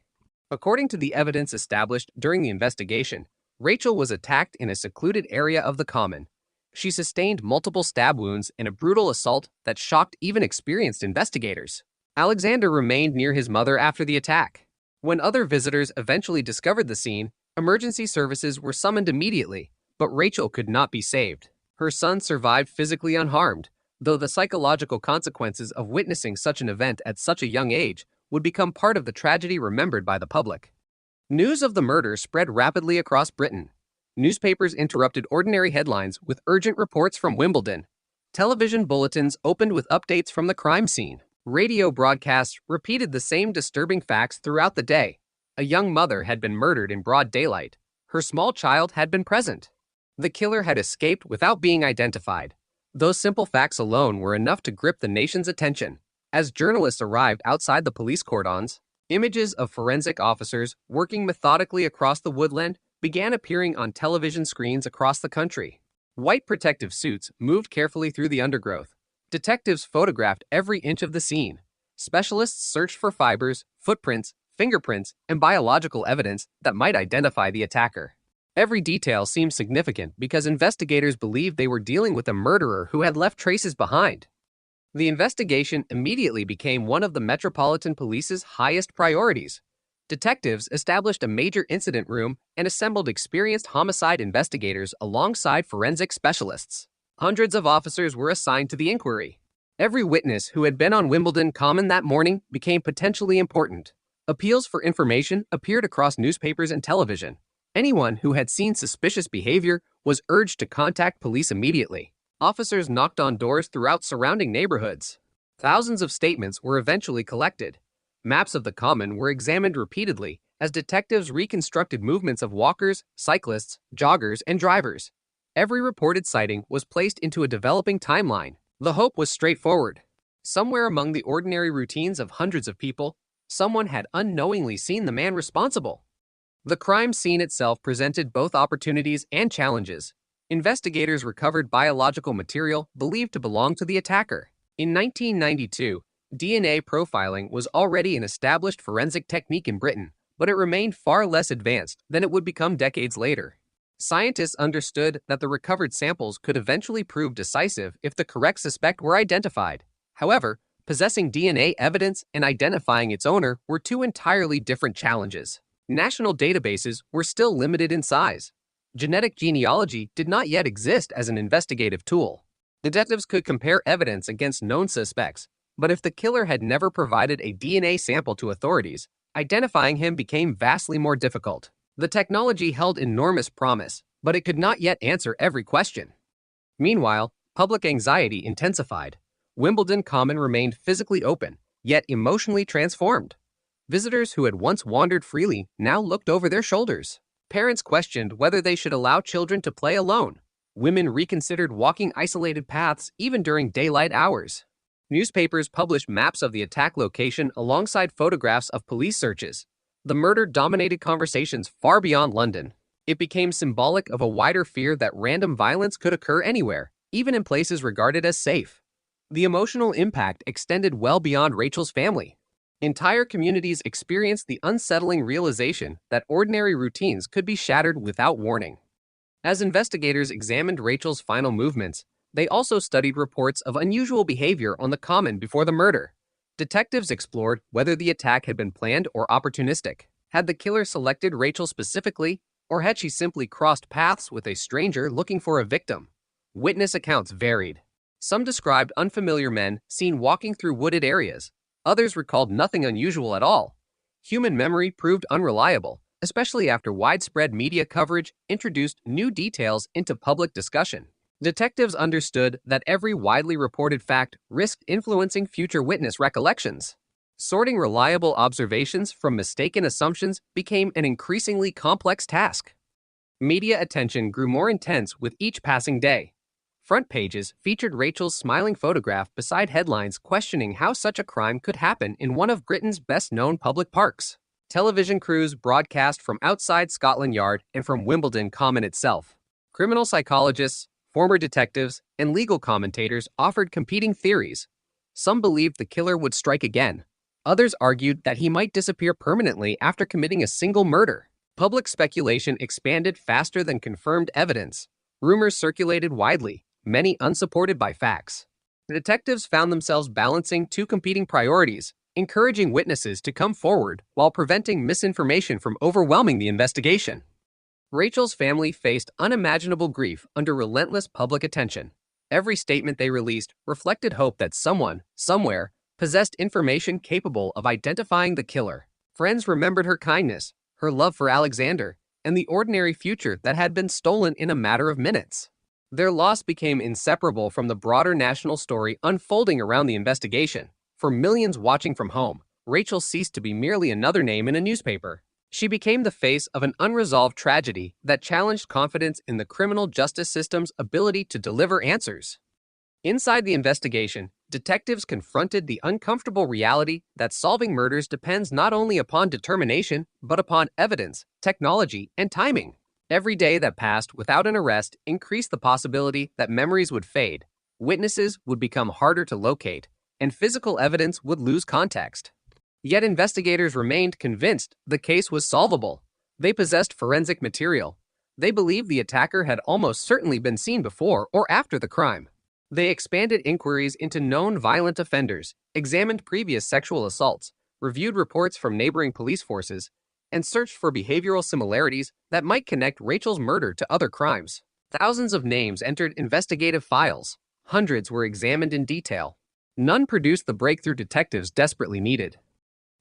According to the evidence established during the investigation, Rachel was attacked in a secluded area of the Common. She sustained multiple stab wounds in a brutal assault that shocked even experienced investigators. Alexander remained near his mother after the attack. When other visitors eventually discovered the scene, emergency services were summoned immediately, but Rachel could not be saved. Her son survived physically unharmed, though the psychological consequences of witnessing such an event at such a young age would become part of the tragedy remembered by the public. News of the murder spread rapidly across Britain. Newspapers interrupted ordinary headlines with urgent reports from Wimbledon. Television bulletins opened with updates from the crime scene. Radio broadcasts repeated the same disturbing facts throughout the day. A young mother had been murdered in broad daylight. Her small child had been present. The killer had escaped without being identified. Those simple facts alone were enough to grip the nation's attention. As journalists arrived outside the police cordons, images of forensic officers working methodically across the woodland began appearing on television screens across the country. White protective suits moved carefully through the undergrowth. Detectives photographed every inch of the scene. Specialists searched for fibers, footprints, fingerprints, and biological evidence that might identify the attacker. Every detail seemed significant because investigators believed they were dealing with a murderer who had left traces behind. The investigation immediately became one of the Metropolitan Police's highest priorities. Detectives established a major incident room and assembled experienced homicide investigators alongside forensic specialists. Hundreds of officers were assigned to the inquiry. Every witness who had been on Wimbledon Common that morning became potentially important. Appeals for information appeared across newspapers and television. Anyone who had seen suspicious behavior was urged to contact police immediately. Officers knocked on doors throughout surrounding neighborhoods. Thousands of statements were eventually collected. Maps of the Common were examined repeatedly as detectives reconstructed movements of walkers, cyclists, joggers, and drivers. Every reported sighting was placed into a developing timeline. The hope was straightforward. Somewhere among the ordinary routines of hundreds of people, someone had unknowingly seen the man responsible. The crime scene itself presented both opportunities and challenges. Investigators recovered biological material believed to belong to the attacker. In 1992, DNA profiling was already an established forensic technique in Britain, but it remained far less advanced than it would become decades later. Scientists understood that the recovered samples could eventually prove decisive if the correct suspect were identified. However, possessing DNA evidence and identifying its owner were two entirely different challenges. National databases were still limited in size. Genetic genealogy did not yet exist as an investigative tool. Detectives could compare evidence against known suspects, but if the killer had never provided a DNA sample to authorities, identifying him became vastly more difficult. The technology held enormous promise, but it could not yet answer every question. Meanwhile, public anxiety intensified. Wimbledon Common remained physically open, yet emotionally transformed. Visitors who had once wandered freely now looked over their shoulders. Parents questioned whether they should allow children to play alone. Women reconsidered walking isolated paths even during daylight hours. Newspapers published maps of the attack location alongside photographs of police searches. The murder dominated conversations far beyond London. It became symbolic of a wider fear that random violence could occur anywhere, even in places regarded as safe. The emotional impact extended well beyond Rachel's family. Entire communities experienced the unsettling realization that ordinary routines could be shattered without warning. As investigators examined Rachel's final movements, they also studied reports of unusual behavior on the Common before the murder. Detectives explored whether the attack had been planned or opportunistic. Had the killer selected Rachel specifically, or had she simply crossed paths with a stranger looking for a victim? Witness accounts varied. Some described unfamiliar men seen walking through wooded areas. Others recalled nothing unusual at all. Human memory proved unreliable, especially after widespread media coverage introduced new details into public discussion. Detectives understood that every widely reported fact risked influencing future witness recollections. Sorting reliable observations from mistaken assumptions became an increasingly complex task. Media attention grew more intense with each passing day. Front pages featured Rachel's smiling photograph beside headlines questioning how such a crime could happen in one of Britain's best-known public parks. Television crews broadcast from outside Scotland Yard and from Wimbledon Common itself. Criminal psychologists, former detectives, and legal commentators offered competing theories. Some believed the killer would strike again. Others argued that he might disappear permanently after committing a single murder. Public speculation expanded faster than confirmed evidence. Rumors circulated widely, many unsupported by facts. The detectives found themselves balancing two competing priorities, encouraging witnesses to come forward while preventing misinformation from overwhelming the investigation. Rachel's family faced unimaginable grief under relentless public attention. Every statement they released reflected hope that someone, somewhere, possessed information capable of identifying the killer. Friends remembered her kindness, her love for Alexander, and the ordinary future that had been stolen in a matter of minutes. Their loss became inseparable from the broader national story unfolding around the investigation. For millions watching from home, Rachel ceased to be merely another name in a newspaper. She became the face of an unresolved tragedy that challenged confidence in the criminal justice system's ability to deliver answers. Inside the investigation, detectives confronted the uncomfortable reality that solving murders depends not only upon determination, but upon evidence, technology, and timing. Every day that passed without an arrest increased the possibility that memories would fade, witnesses would become harder to locate, and physical evidence would lose context. Yet investigators remained convinced the case was solvable. They possessed forensic material. They believed the attacker had almost certainly been seen before or after the crime. They expanded inquiries into known violent offenders, examined previous sexual assaults, reviewed reports from neighboring police forces, and searched for behavioral similarities that might connect Rachel's murder to other crimes. Thousands of names entered investigative files. Hundreds were examined in detail. None produced the breakthrough detectives desperately needed.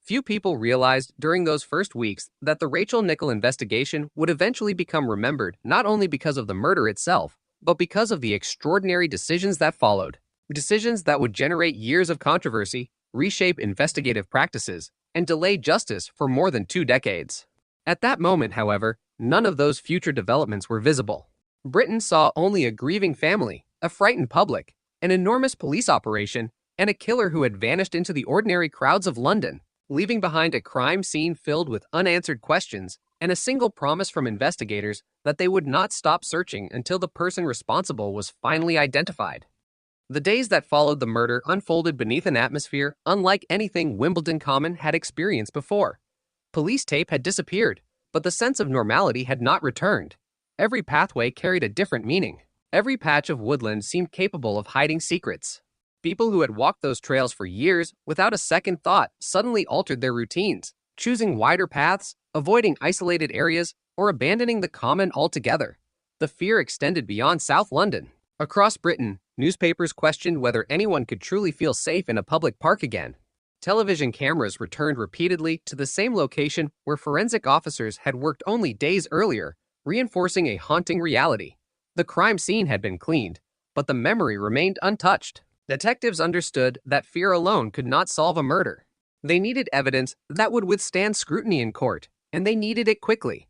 Few people realized during those first weeks that the Rachel Nichol investigation would eventually become remembered not only because of the murder itself, but because of the extraordinary decisions that followed. Decisions that would generate years of controversy, reshape investigative practices, and delay justice for more than 2 decades. At that moment, however, none of those future developments were visible. Britain saw only a grieving family, a frightened public, an enormous police operation, and a killer who had vanished into the ordinary crowds of London, leaving behind a crime scene filled with unanswered questions and a single promise from investigators that they would not stop searching until the person responsible was finally identified. The days that followed the murder unfolded beneath an atmosphere unlike anything Wimbledon Common had experienced before. Police tape had disappeared, but the sense of normality had not returned. Every pathway carried a different meaning. Every patch of woodland seemed capable of hiding secrets. People who had walked those trails for years without a second thought suddenly altered their routines, choosing wider paths, avoiding isolated areas, or abandoning the common altogether. The fear extended beyond South London. Across Britain, newspapers questioned whether anyone could truly feel safe in a public park again. Television cameras returned repeatedly to the same location where forensic officers had worked only days earlier, reinforcing a haunting reality. The crime scene had been cleaned, but the memory remained untouched. Detectives understood that fear alone could not solve a murder. They needed evidence that would withstand scrutiny in court, and they needed it quickly.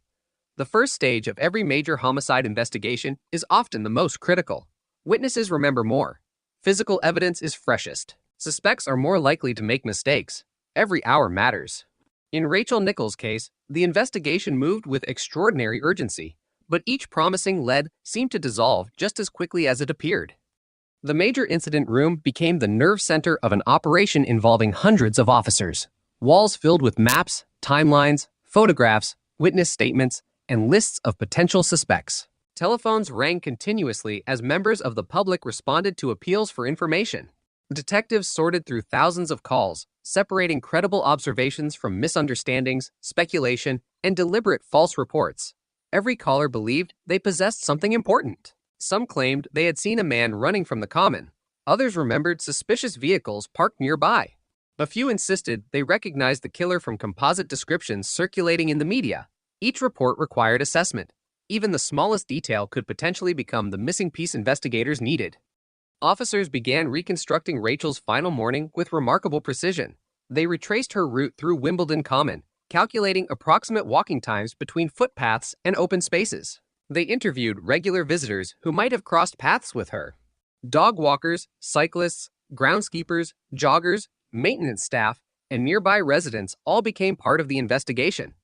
The first stage of every major homicide investigation is often the most critical. Witnesses remember more. Physical evidence is freshest. Suspects are more likely to make mistakes. Every hour matters. In Rachel Nichol's case, the investigation moved with extraordinary urgency, but each promising lead seemed to dissolve just as quickly as it appeared. The major incident room became the nerve center of an operation involving hundreds of officers. Walls filled with maps, timelines, photographs, witness statements, and lists of potential suspects. Telephones rang continuously as members of the public responded to appeals for information. Detectives sorted through thousands of calls, separating credible observations from misunderstandings, speculation, and deliberate false reports. Every caller believed they possessed something important. Some claimed they had seen a man running from the common. Others remembered suspicious vehicles parked nearby. A few insisted they recognized the killer from composite descriptions circulating in the media. Each report required assessment. Even the smallest detail could potentially become the missing piece investigators needed. Officers began reconstructing Rachel's final morning with remarkable precision. They retraced her route through Wimbledon Common, calculating approximate walking times between footpaths and open spaces. They interviewed regular visitors who might have crossed paths with her. Dog walkers, cyclists, groundskeepers, joggers, maintenance staff, and nearby residents all became part of the investigation.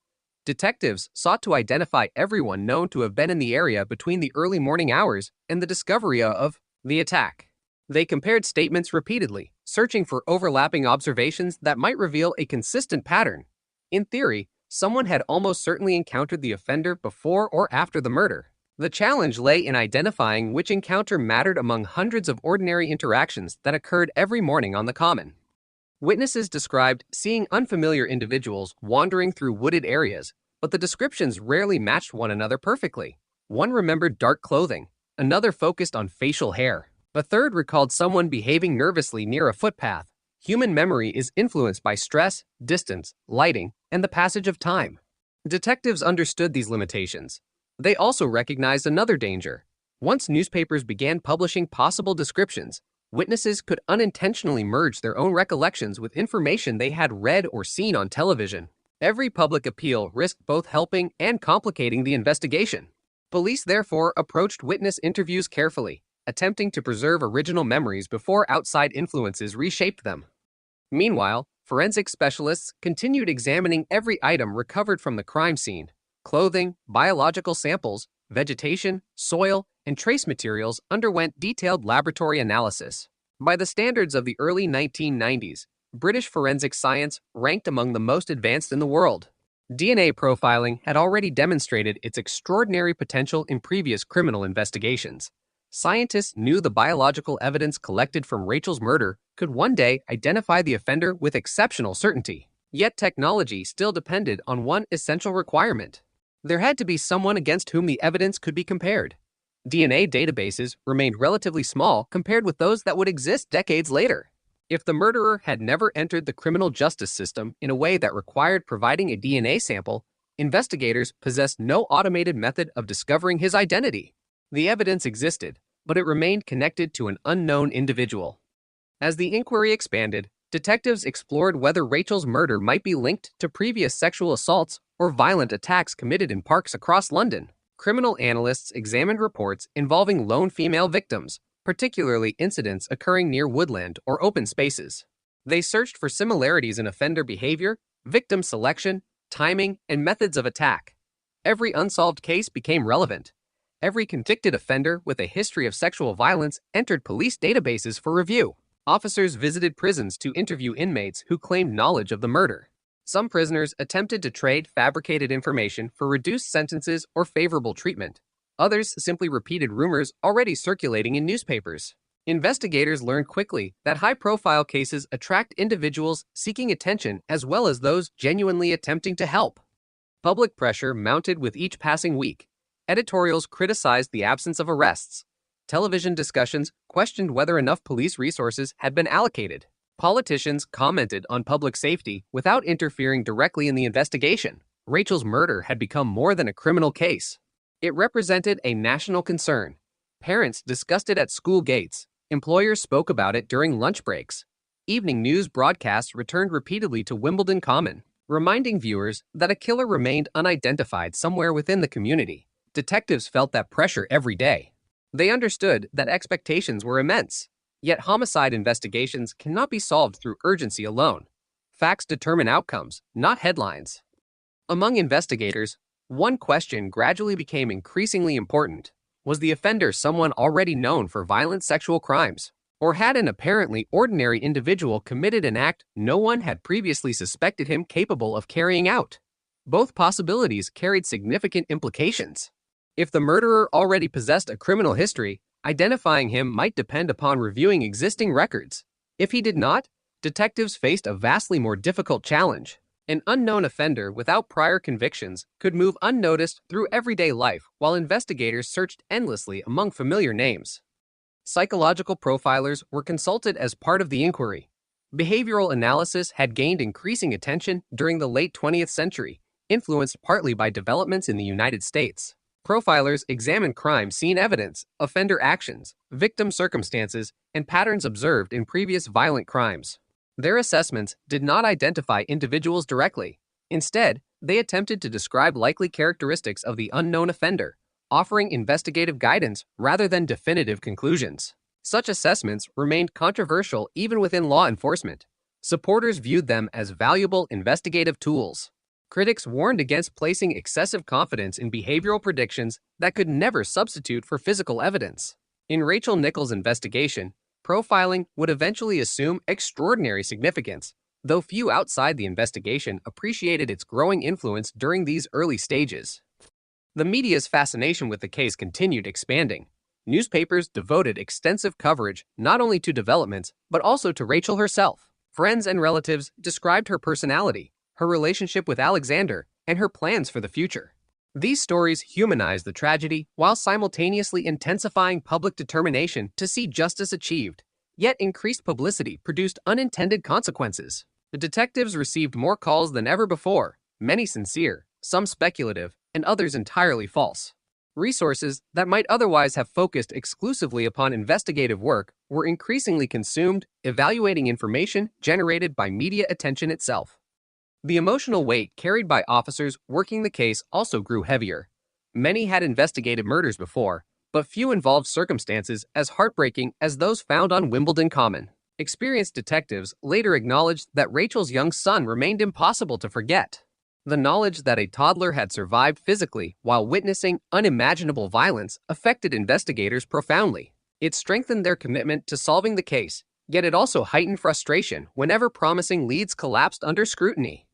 Detectives sought to identify everyone known to have been in the area between the early morning hours and the discovery of the attack. They compared statements repeatedly, searching for overlapping observations that might reveal a consistent pattern. In theory, someone had almost certainly encountered the offender before or after the murder. The challenge lay in identifying which encounter mattered among hundreds of ordinary interactions that occurred every morning on the common. Witnesses described seeing unfamiliar individuals wandering through wooded areas, but the descriptions rarely matched one another perfectly. One remembered dark clothing, another focused on facial hair. A third recalled someone behaving nervously near a footpath. Human memory is influenced by stress, distance, lighting, and the passage of time. Detectives understood these limitations. They also recognized another danger. Once newspapers began publishing possible descriptions, witnesses could unintentionally merge their own recollections with information they had read or seen on television. Every public appeal risked both helping and complicating the investigation. Police therefore approached witness interviews carefully, attempting to preserve original memories before outside influences reshaped them. Meanwhile, forensic specialists continued examining every item recovered from the crime scene. Clothing, biological samples, vegetation, soil, and trace materials underwent detailed laboratory analysis. By the standards of the early 1990s, British forensic science ranked among the most advanced in the world. DNA profiling had already demonstrated its extraordinary potential in previous criminal investigations. Scientists knew the biological evidence collected from Rachel's murder could one day identify the offender with exceptional certainty. Yet technology still depended on one essential requirement. There had to be someone against whom the evidence could be compared. DNA databases remained relatively small compared with those that would exist decades later. If the murderer had never entered the criminal justice system in a way that required providing a DNA sample, investigators possessed no automated method of discovering his identity. The evidence existed, but it remained connected to an unknown individual. As the inquiry expanded, detectives explored whether Rachel's murder might be linked to previous sexual assaults or violent attacks committed in parks across London. Criminal analysts examined reports involving lone female victims, particularly incidents occurring near woodland or open spaces. They searched for similarities in offender behavior, victim selection, timing, and methods of attack. Every unsolved case became relevant. Every convicted offender with a history of sexual violence entered police databases for review. Officers visited prisons to interview inmates who claimed knowledge of the murder. Some prisoners attempted to trade fabricated information for reduced sentences or favorable treatment. Others simply repeated rumors already circulating in newspapers. Investigators learned quickly that high-profile cases attract individuals seeking attention as well as those genuinely attempting to help. Public pressure mounted with each passing week. Editorials criticized the absence of arrests. Television discussions questioned whether enough police resources had been allocated. Politicians commented on public safety without interfering directly in the investigation. Rachel's murder had become more than a criminal case. It represented a national concern. Parents discussed it at school gates. Employers spoke about it during lunch breaks. Evening news broadcasts returned repeatedly to Wimbledon Common, reminding viewers that a killer remained unidentified somewhere within the community. Detectives felt that pressure every day. They understood that expectations were immense. Yet homicide investigations cannot be solved through urgency alone. Facts determine outcomes, not headlines. Among investigators, one question gradually became increasingly important. Was the offender someone already known for violent sexual crimes? Or had an apparently ordinary individual committed an act no one had previously suspected him capable of carrying out? Both possibilities carried significant implications. If the murderer already possessed a criminal history, identifying him might depend upon reviewing existing records. If he did not, detectives faced a vastly more difficult challenge. An unknown offender without prior convictions could move unnoticed through everyday life while investigators searched endlessly among familiar names. Psychological profilers were consulted as part of the inquiry. Behavioral analysis had gained increasing attention during the late 20th century, influenced partly by developments in the United States. Profilers examined crime scene evidence, offender actions, victim circumstances, and patterns observed in previous violent crimes. Their assessments did not identify individuals directly. Instead, they attempted to describe likely characteristics of the unknown offender, offering investigative guidance rather than definitive conclusions. Such assessments remained controversial even within law enforcement. Supporters viewed them as valuable investigative tools. Critics warned against placing excessive confidence in behavioral predictions that could never substitute for physical evidence. In Rachel Nichols' investigation, profiling would eventually assume extraordinary significance, though few outside the investigation appreciated its growing influence during these early stages. The media's fascination with the case continued expanding. Newspapers devoted extensive coverage not only to developments, but also to Rachel herself. Friends and relatives described her personality, her relationship with Alexander, and her plans for the future. These stories humanized the tragedy while simultaneously intensifying public determination to see justice achieved. Yet increased publicity produced unintended consequences. The detectives received more calls than ever before, many sincere, some speculative, and others entirely false. Resources that might otherwise have focused exclusively upon investigative work were increasingly consumed evaluating information generated by media attention itself. The emotional weight carried by officers working the case also grew heavier. Many had investigated murders before, but few involved circumstances as heartbreaking as those found on Wimbledon Common. Experienced detectives later acknowledged that Rachel's young son remained impossible to forget. The knowledge that a toddler had survived physically while witnessing unimaginable violence affected investigators profoundly. It strengthened their commitment to solving the case, yet it also heightened frustration whenever promising leads collapsed under scrutiny.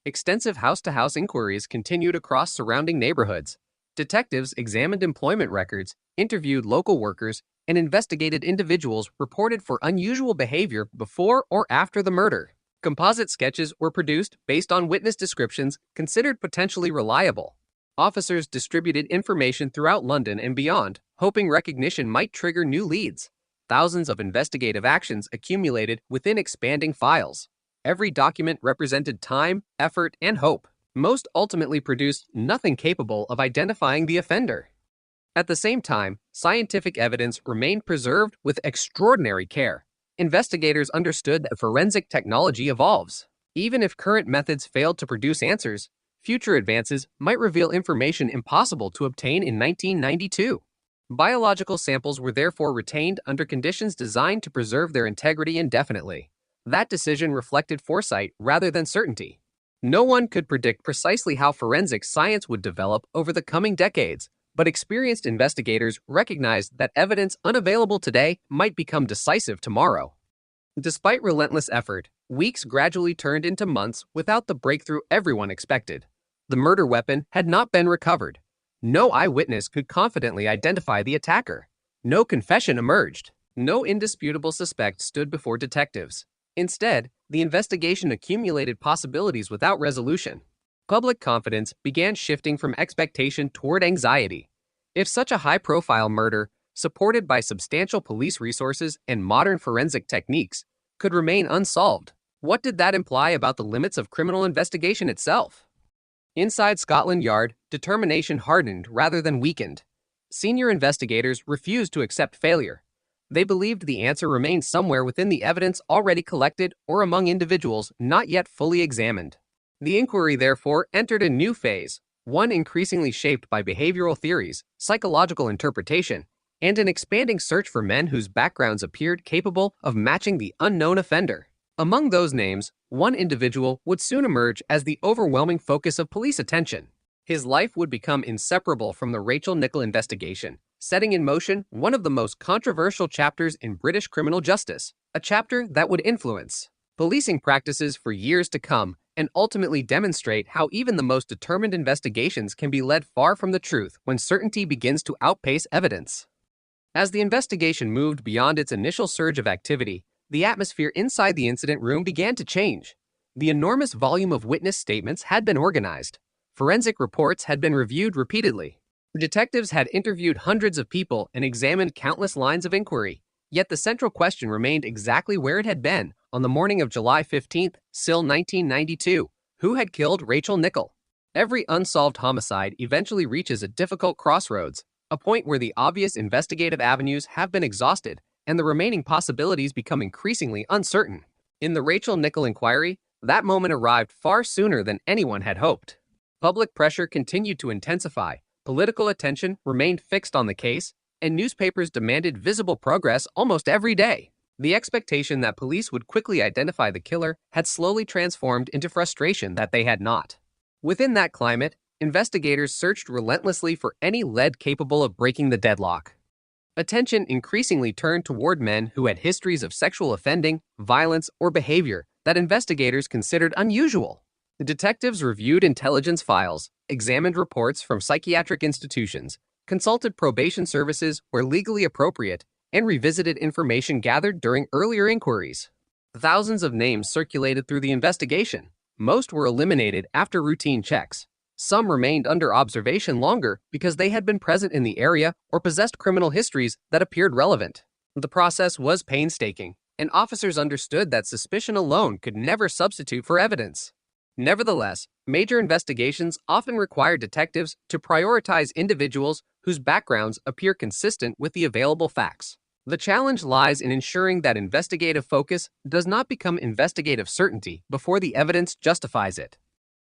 Extensive house-to-house inquiries continued across surrounding neighborhoods. Detectives examined employment records, interviewed local workers, and investigated individuals reported for unusual behavior before or after the murder. Composite sketches were produced based on witness descriptions considered potentially reliable. Officers distributed information throughout London and beyond, hoping recognition might trigger new leads. Thousands of investigative actions accumulated within expanding files. Every document represented time, effort, and hope. Most ultimately produced nothing capable of identifying the offender. At the same time, scientific evidence remained preserved with extraordinary care. Investigators understood that forensic technology evolves. Even if current methods failed to produce answers, future advances might reveal information impossible to obtain in 1992. Biological samples were therefore retained under conditions designed to preserve their integrity indefinitely. That decision reflected foresight rather than certainty. No one could predict precisely how forensic science would develop over the coming decades, but experienced investigators recognized that evidence unavailable today might become decisive tomorrow. Despite relentless effort, weeks gradually turned into months without the breakthrough everyone expected. The murder weapon had not been recovered. No eyewitness could confidently identify the attacker. No confession emerged. No indisputable suspect stood before detectives. Instead, the investigation accumulated possibilities without resolution. Public confidence began shifting from expectation toward anxiety. If such a high-profile murder, supported by substantial police resources and modern forensic techniques, could remain unsolved, what did that imply about the limits of criminal investigation itself? Inside Scotland Yard, determination hardened rather than weakened. Senior investigators refused to accept failure. They believed the answer remained somewhere within the evidence already collected or among individuals not yet fully examined. The inquiry, therefore, entered a new phase, one increasingly shaped by behavioral theories, psychological interpretation, and an expanding search for men whose backgrounds appeared capable of matching the unknown offender. Among those names, one individual would soon emerge as the overwhelming focus of police attention. His life would become inseparable from the Rachel Nicholl investigation, setting in motion one of the most controversial chapters in British criminal justice, a chapter that would influence policing practices for years to come and ultimately demonstrate how even the most determined investigations can be led far from the truth when certainty begins to outpace evidence. As the investigation moved beyond its initial surge of activity, the atmosphere inside the incident room began to change. The enormous volume of witness statements had been organized. Forensic reports had been reviewed repeatedly. Detectives had interviewed hundreds of people and examined countless lines of inquiry. Yet the central question remained exactly where it had been on the morning of July 15th, SIL 1992. Who had killed Rachel Nicholl? Every unsolved homicide eventually reaches a difficult crossroads, a point where the obvious investigative avenues have been exhausted and the remaining possibilities become increasingly uncertain. In the Rachel Nicholl inquiry, that moment arrived far sooner than anyone had hoped. Public pressure continued to intensify, political attention remained fixed on the case, and newspapers demanded visible progress almost every day. The expectation that police would quickly identify the killer had slowly transformed into frustration that they had not. Within that climate, investigators searched relentlessly for any lead capable of breaking the deadlock. Attention increasingly turned toward men who had histories of sexual offending, violence, or behavior that investigators considered unusual. The detectives reviewed intelligence files, examined reports from psychiatric institutions, consulted probation services where legally appropriate, and revisited information gathered during earlier inquiries. Thousands of names circulated through the investigation. Most were eliminated after routine checks. Some remained under observation longer because they had been present in the area or possessed criminal histories that appeared relevant. The process was painstaking, and officers understood that suspicion alone could never substitute for evidence. Nevertheless, major investigations often require detectives to prioritize individuals whose backgrounds appear consistent with the available facts. The challenge lies in ensuring that investigative focus does not become investigative certainty before the evidence justifies it.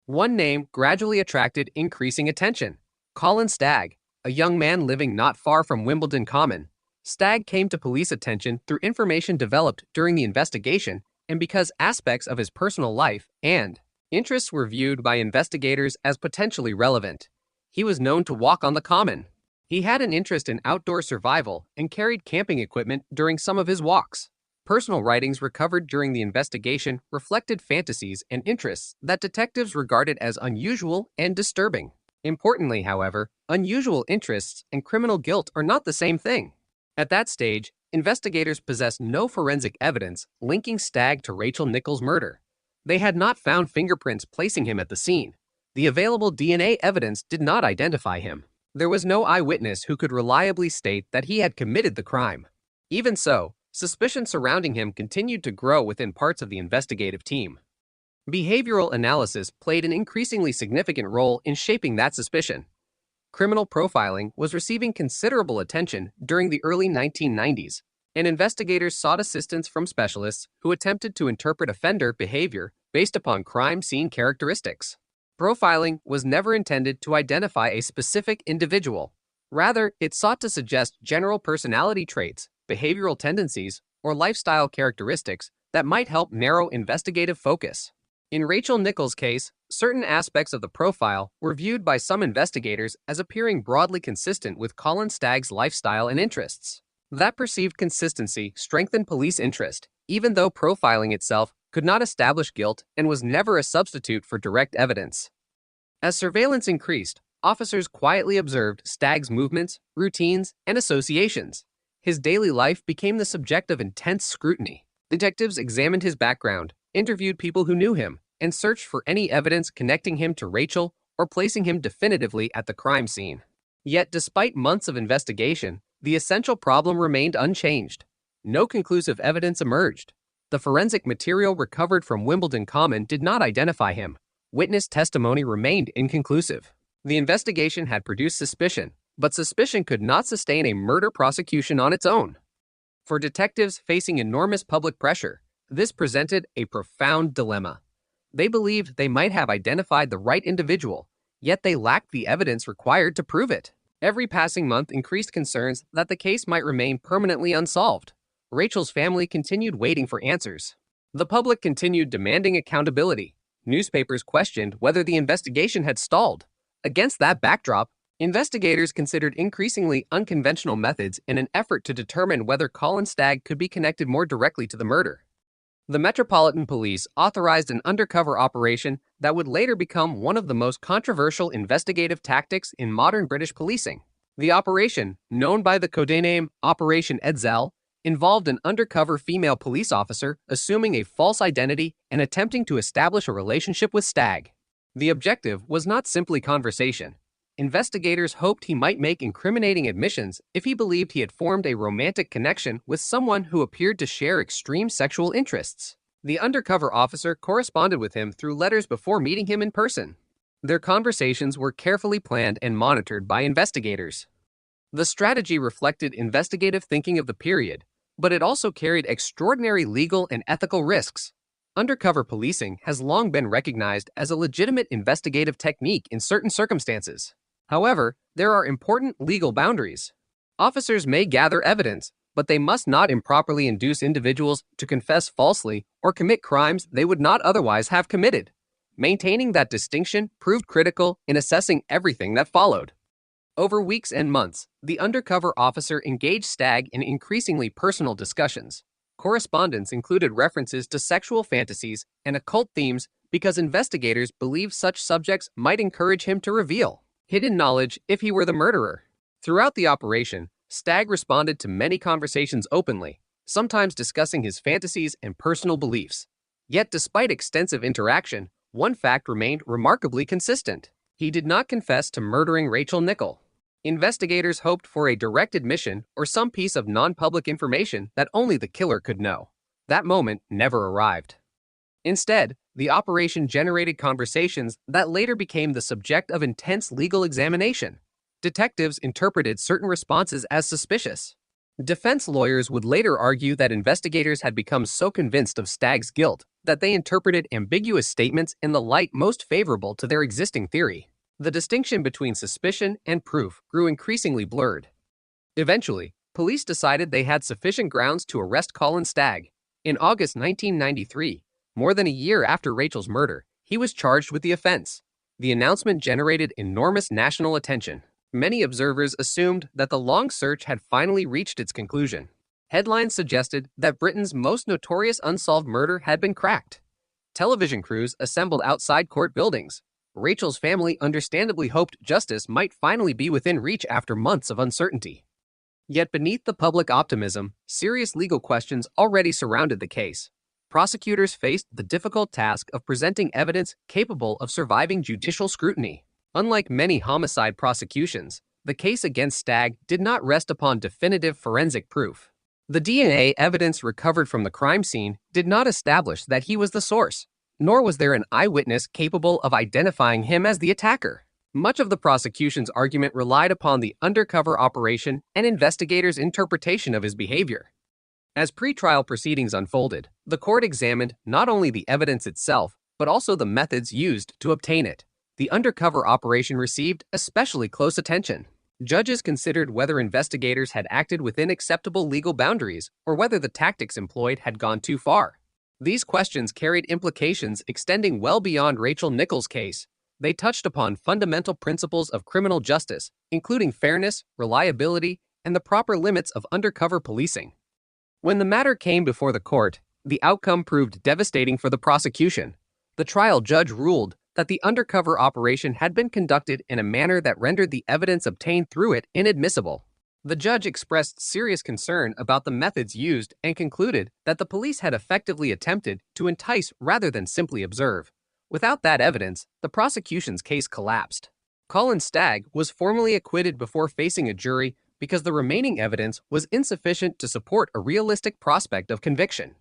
One name gradually attracted increasing attention: Colin Stagg, a young man living not far from Wimbledon Common. Stagg came to police attention through information developed during the investigation and because aspects of his personal life and interests were viewed by investigators as potentially relevant. He was known to walk on the common. He had an interest in outdoor survival and carried camping equipment during some of his walks. Personal writings recovered during the investigation reflected fantasies and interests that detectives regarded as unusual and disturbing. Importantly, however, unusual interests and criminal guilt are not the same thing. At that stage, investigators possessed no forensic evidence linking Stagg to Rachel Nicholl's murder. They had not found fingerprints placing him at the scene. The available DNA evidence did not identify him. There was no eyewitness who could reliably state that he had committed the crime. Even so, suspicion surrounding him continued to grow within parts of the investigative team. Behavioral analysis played an increasingly significant role in shaping that suspicion. Criminal profiling was receiving considerable attention during the early 1990s, and investigators sought assistance from specialists who attempted to interpret offender behavior based upon crime scene characteristics. Profiling was never intended to identify a specific individual. Rather, it sought to suggest general personality traits, behavioral tendencies, or lifestyle characteristics that might help narrow investigative focus. In Rachel Nichols' case, certain aspects of the profile were viewed by some investigators as appearing broadly consistent with Colin Stagg's lifestyle and interests. That perceived consistency strengthened police interest, even though profiling itself could not establish guilt and was never a substitute for direct evidence. As surveillance increased, officers quietly observed Stagg's movements, routines, and associations. His daily life became the subject of intense scrutiny. Detectives examined his background, interviewed people who knew him, and searched for any evidence connecting him to Rachel or placing him definitively at the crime scene. Yet, despite months of investigation, the essential problem remained unchanged. No conclusive evidence emerged. The forensic material recovered from Wimbledon Common did not identify him. Witness testimony remained inconclusive. The investigation had produced suspicion, but suspicion could not sustain a murder prosecution on its own. For detectives facing enormous public pressure, this presented a profound dilemma. They believed they might have identified the right individual, yet they lacked the evidence required to prove it. Every passing month increased concerns that the case might remain permanently unsolved. Rachel's family continued waiting for answers. The public continued demanding accountability. Newspapers questioned whether the investigation had stalled. Against that backdrop, investigators considered increasingly unconventional methods in an effort to determine whether Colin Stagg could be connected more directly to the murder. The Metropolitan Police authorized an undercover operation that would later become one of the most controversial investigative tactics in modern British policing. The operation, known by the codename Operation Edzell, involved an undercover female police officer assuming a false identity and attempting to establish a relationship with Stagg. The objective was not simply conversation. Investigators hoped he might make incriminating admissions if he believed he had formed a romantic connection with someone who appeared to share extreme sexual interests. The undercover officer corresponded with him through letters before meeting him in person. Their conversations were carefully planned and monitored by investigators. The strategy reflected investigative thinking of the period, but it also carried extraordinary legal and ethical risks. Undercover policing has long been recognized as a legitimate investigative technique in certain circumstances. However, there are important legal boundaries. Officers may gather evidence, but they must not improperly induce individuals to confess falsely or commit crimes they would not otherwise have committed. Maintaining that distinction proved critical in assessing everything that followed. Over weeks and months, the undercover officer engaged Stagg in increasingly personal discussions. Correspondence included references to sexual fantasies and occult themes because investigators believed such subjects might encourage him to reveal hidden knowledge if he were the murderer. Throughout the operation, Stagg responded to many conversations openly, sometimes discussing his fantasies and personal beliefs. Yet despite extensive interaction, one fact remained remarkably consistent. He did not confess to murdering Rachel Nichols. Investigators hoped for a direct admission or some piece of non-public information that only the killer could know. That moment never arrived. Instead, the operation generated conversations that later became the subject of intense legal examination. Detectives interpreted certain responses as suspicious. Defense lawyers would later argue that investigators had become so convinced of Stagg's guilt that they interpreted ambiguous statements in the light most favorable to their existing theory. The distinction between suspicion and proof grew increasingly blurred. Eventually, police decided they had sufficient grounds to arrest Colin Stagg. In August 1993, more than a year after Rachel's murder, he was charged with the offense. The announcement generated enormous national attention. Many observers assumed that the long search had finally reached its conclusion. Headlines suggested that Britain's most notorious unsolved murder had been cracked. Television crews assembled outside court buildings. Rachel's family understandably hoped justice might finally be within reach after months of uncertainty. Yet beneath the public optimism, serious legal questions already surrounded the case. prosecutors faced the difficult task of presenting evidence capable of surviving judicial scrutiny. Unlike many homicide prosecutions, the case against Stagg did not rest upon definitive forensic proof. The DNA evidence recovered from the crime scene did not establish that he was the source, nor was there an eyewitness capable of identifying him as the attacker. Much of the prosecution's argument relied upon the undercover operation and investigators' interpretation of his behavior. As pretrial proceedings unfolded, the court examined not only the evidence itself, but also the methods used to obtain it. The undercover operation received especially close attention. Judges considered whether investigators had acted within acceptable legal boundaries or whether the tactics employed had gone too far. These questions carried implications extending well beyond Rachel Nichols' case. They touched upon fundamental principles of criminal justice, including fairness, reliability, and the proper limits of undercover policing. When the matter came before the court, the outcome proved devastating for the prosecution. The trial judge ruled that the undercover operation had been conducted in a manner that rendered the evidence obtained through it inadmissible. The judge expressed serious concern about the methods used and concluded that the police had effectively attempted to entice rather than simply observe. Without that evidence, the prosecution's case collapsed. Colin Stagg was formally acquitted before facing a jury because the remaining evidence was insufficient to support a realistic prospect of conviction.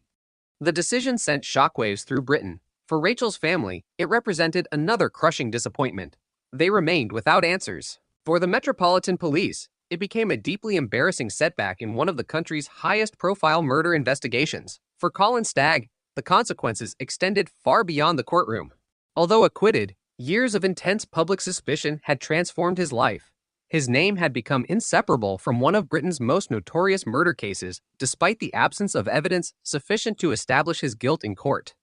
The decision sent shockwaves through Britain. For Rachel's family, it represented another crushing disappointment. They remained without answers. For the Metropolitan Police, it became a deeply embarrassing setback in one of the country's highest-profile murder investigations. For Colin Stagg, the consequences extended far beyond the courtroom. Although acquitted, years of intense public suspicion had transformed his life. His name had become inseparable from one of Britain's most notorious murder cases, despite the absence of evidence sufficient to establish his guilt in court.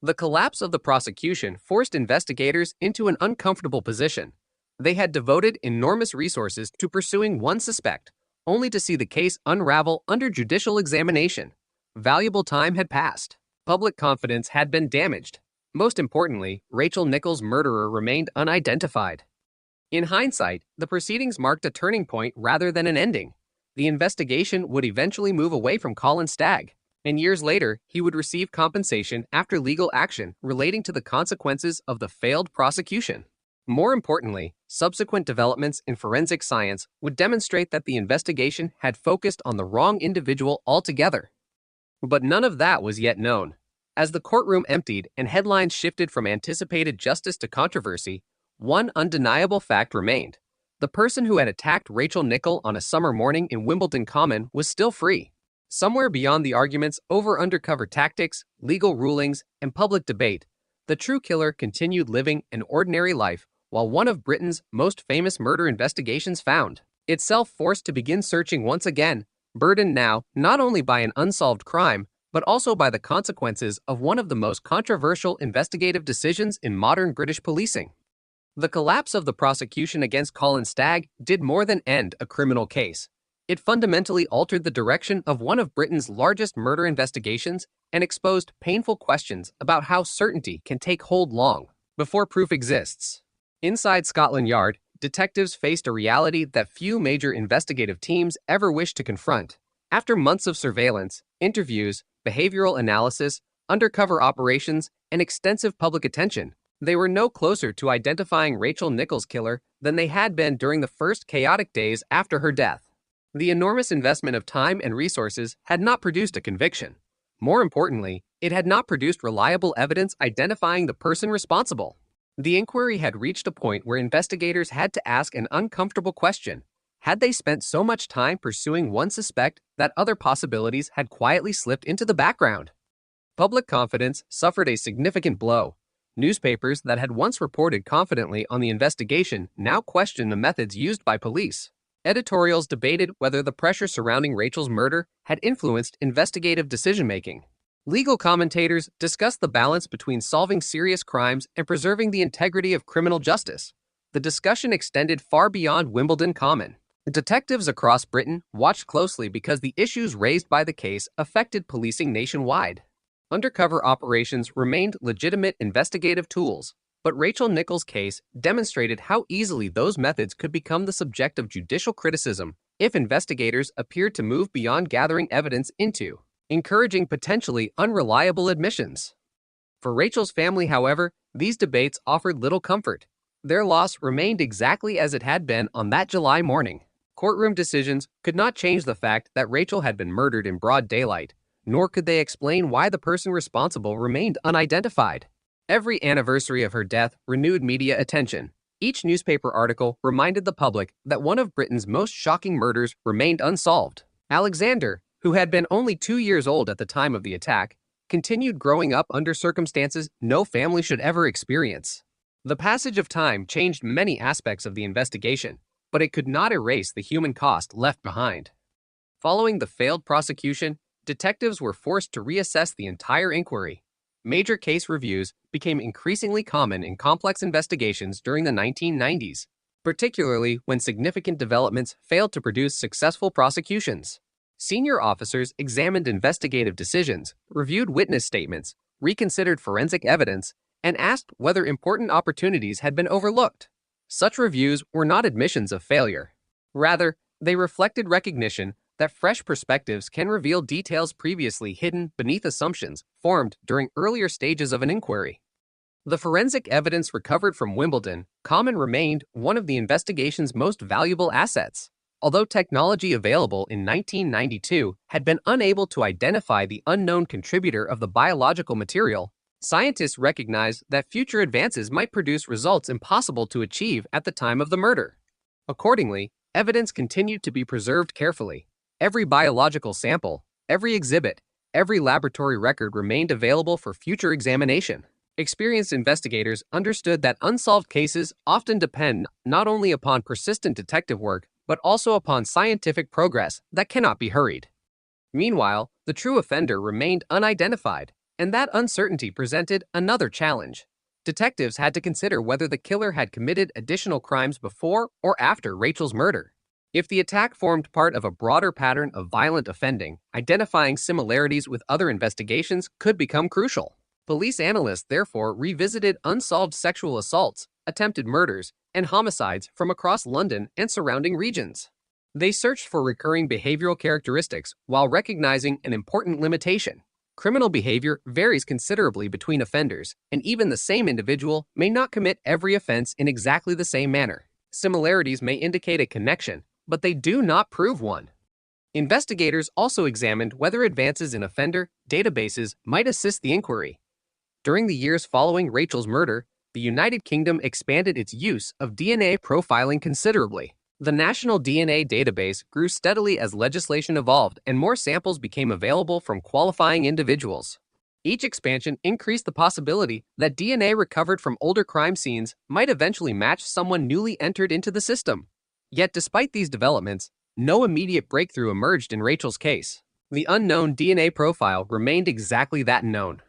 The collapse of the prosecution forced investigators into an uncomfortable position. They had devoted enormous resources to pursuing one suspect, only to see the case unravel under judicial examination. Valuable time had passed. Public confidence had been damaged. Most importantly, Rachel Nichols' murderer remained unidentified. In hindsight, the proceedings marked a turning point rather than an ending. The investigation would eventually move away from Colin Stagg, and years later, he would receive compensation after legal action relating to the consequences of the failed prosecution. More importantly, subsequent developments in forensic science would demonstrate that the investigation had focused on the wrong individual altogether. But none of that was yet known. As the courtroom emptied and headlines shifted from anticipated justice to controversy, one undeniable fact remained. The person who had attacked Rachel Nichols on a summer morning in Wimbledon Common was still free. Somewhere beyond the arguments over undercover tactics, legal rulings, and public debate, the true killer continued living an ordinary life while one of Britain's most famous murder investigations found itself forced to begin searching once again, burdened now not only by an unsolved crime, but also by the consequences of one of the most controversial investigative decisions in modern British policing. The collapse of the prosecution against Colin Stagg did more than end a criminal case. It fundamentally altered the direction of one of Britain's largest murder investigations and exposed painful questions about how certainty can take hold long before proof exists. Inside Scotland Yard, detectives faced a reality that few major investigative teams ever wished to confront. After months of surveillance, interviews, behavioral analysis, undercover operations, and extensive public attention, they were no closer to identifying Rachel Nichols' killer than they had been during the first chaotic days after her death. The enormous investment of time and resources had not produced a conviction. More importantly, it had not produced reliable evidence identifying the person responsible. The inquiry had reached a point where investigators had to ask an uncomfortable question. Had they spent so much time pursuing one suspect that other possibilities had quietly slipped into the background? Public confidence suffered a significant blow. Newspapers that had once reported confidently on the investigation now questioned the methods used by police. Editorials debated whether the pressure surrounding Rachel's murder had influenced investigative decision-making. Legal commentators discussed the balance between solving serious crimes and preserving the integrity of criminal justice. The discussion extended far beyond Wimbledon Common. Detectives across Britain watched closely because the issues raised by the case affected policing nationwide. Undercover operations remained legitimate investigative tools, but Rachel Nichols' case demonstrated how easily those methods could become the subject of judicial criticism if investigators appeared to move beyond gathering evidence into encouraging potentially unreliable admissions. For Rachel's family, however, these debates offered little comfort. Their loss remained exactly as it had been on that July morning. Courtroom decisions could not change the fact that Rachel had been murdered in broad daylight, nor could they explain why the person responsible remained unidentified. Every anniversary of her death renewed media attention. Each newspaper article reminded the public that one of Britain's most shocking murders remained unsolved. Alexander, who had been only 2 years old at the time of the attack, continued growing up under circumstances no family should ever experience. The passage of time changed many aspects of the investigation, but it could not erase the human cost left behind. Following the failed prosecution, detectives were forced to reassess the entire inquiry. Major case reviews became increasingly common in complex investigations during the 1990s, particularly when significant developments failed to produce successful prosecutions. Senior officers examined investigative decisions, reviewed witness statements, reconsidered forensic evidence, and asked whether important opportunities had been overlooked. Such reviews were not admissions of failure. Rather, they reflected recognition that fresh perspectives can reveal details previously hidden beneath assumptions formed during earlier stages of an inquiry. The forensic evidence recovered from Wimbledon Common remained one of the investigation's most valuable assets. Although technology available in 1992 had been unable to identify the unknown contributor of the biological material, scientists recognized that future advances might produce results impossible to achieve at the time of the murder. Accordingly, evidence continued to be preserved carefully. Every biological sample, every exhibit, every laboratory record remained available for future examination. Experienced investigators understood that unsolved cases often depend not only upon persistent detective work, but also upon scientific progress that cannot be hurried. Meanwhile, the true offender remained unidentified, and that uncertainty presented another challenge. Detectives had to consider whether the killer had committed additional crimes before or after Rachel's murder. If the attack formed part of a broader pattern of violent offending, identifying similarities with other investigations could become crucial. Police analysts therefore revisited unsolved sexual assaults, attempted murders, and homicides from across London and surrounding regions. They searched for recurring behavioral characteristics while recognizing an important limitation. Criminal behavior varies considerably between offenders, and even the same individual may not commit every offense in exactly the same manner. Similarities may indicate a connection, but they do not prove one. Investigators also examined whether advances in offender databases might assist the inquiry. During the years following Rachel's murder, the United Kingdom expanded its use of DNA profiling considerably. The national DNA database grew steadily as legislation evolved and more samples became available from qualifying individuals. Each expansion increased the possibility that DNA recovered from older crime scenes might eventually match someone newly entered into the system. Yet despite these developments, no immediate breakthrough emerged in Rachel's case. The unknown DNA profile remained exactly that known.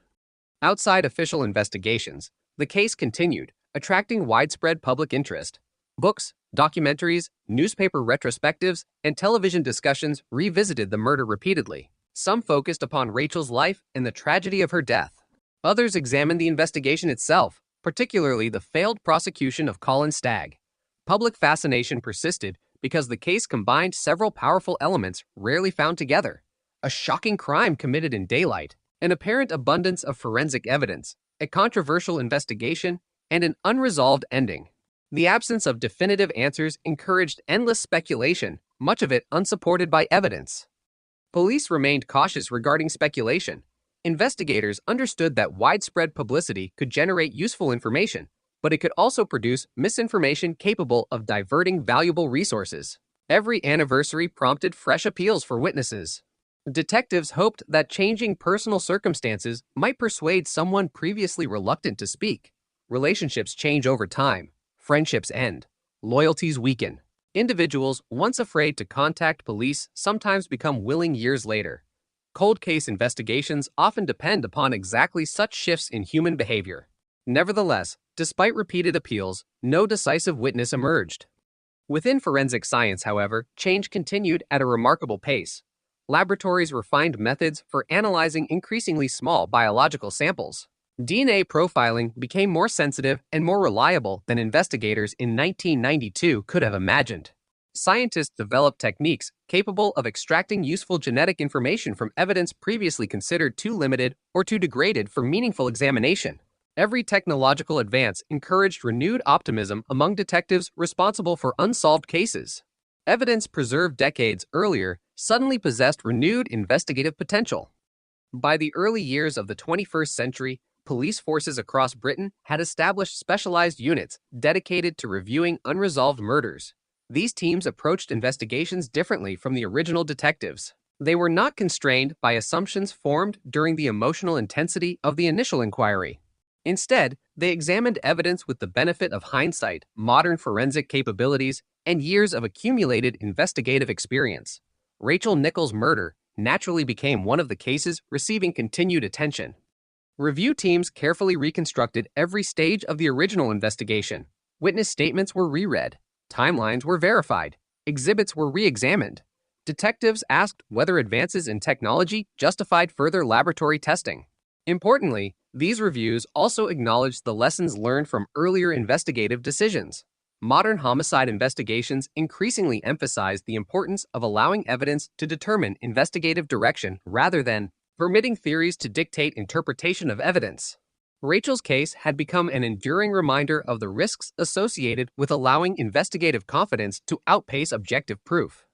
Outside official investigations, the case continued, attracting widespread public interest. Books, documentaries, newspaper retrospectives, and television discussions revisited the murder repeatedly. Some focused upon Rachel's life and the tragedy of her death. Others examined the investigation itself, particularly the failed prosecution of Colin Stagg. Public fascination persisted because the case combined several powerful elements rarely found together: a shocking crime committed in daylight, an apparent abundance of forensic evidence, a controversial investigation, and an unresolved ending. The absence of definitive answers encouraged endless speculation, much of it unsupported by evidence. Police remained cautious regarding speculation. Investigators understood that widespread publicity could generate useful information, but it could also produce misinformation capable of diverting valuable resources. Every anniversary prompted fresh appeals for witnesses. Detectives hoped that changing personal circumstances might persuade someone previously reluctant to speak. Relationships change over time. Friendships end. Loyalties weaken. Individuals once afraid to contact police sometimes become willing years later. Cold case investigations often depend upon exactly such shifts in human behavior. Nevertheless, despite repeated appeals, no decisive witness emerged. Within forensic science, however, change continued at a remarkable pace. Laboratories refined methods for analyzing increasingly small biological samples. DNA profiling became more sensitive and more reliable than investigators in 1992 could have imagined. scientists developed techniques capable of extracting useful genetic information from evidence previously considered too limited or too degraded for meaningful examination. Every technological advance encouraged renewed optimism among detectives responsible for unsolved cases. Evidence preserved decades earlier suddenly possessed renewed investigative potential. By the early years of the 21st century, police forces across Britain had established specialized units dedicated to reviewing unresolved murders. These teams approached investigations differently from the original detectives. They were not constrained by assumptions formed during the emotional intensity of the initial inquiry. Instead, they examined evidence with the benefit of hindsight, modern forensic capabilities, and years of accumulated investigative experience. Rachel Nichols' murder naturally became one of the cases receiving continued attention. Review teams carefully reconstructed every stage of the original investigation. Witness statements were reread, timelines were verified, exhibits were re-examined. Detectives asked whether advances in technology justified further laboratory testing. Importantly, these reviews also acknowledged the lessons learned from earlier investigative decisions. Modern homicide investigations increasingly emphasize the importance of allowing evidence to determine investigative direction rather than permitting theories to dictate interpretation of evidence. Rachel's case had become an enduring reminder of the risks associated with allowing investigative confidence to outpace objective proof.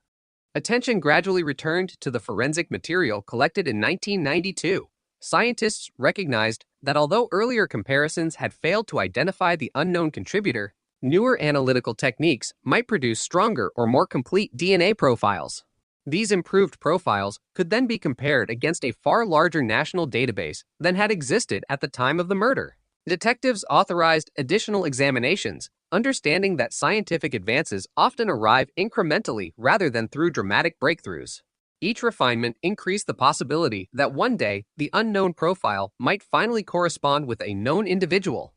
Attention gradually returned to the forensic material collected in 1992. Scientists recognized that although earlier comparisons had failed to identify the unknown contributor, newer analytical techniques might produce stronger or more complete DNA profiles. These improved profiles could then be compared against a far larger national database than had existed at the time of the murder. Detectives authorized additional examinations, understanding that scientific advances often arrive incrementally rather than through dramatic breakthroughs. Each refinement increased the possibility that one day the unknown profile might finally correspond with a known individual.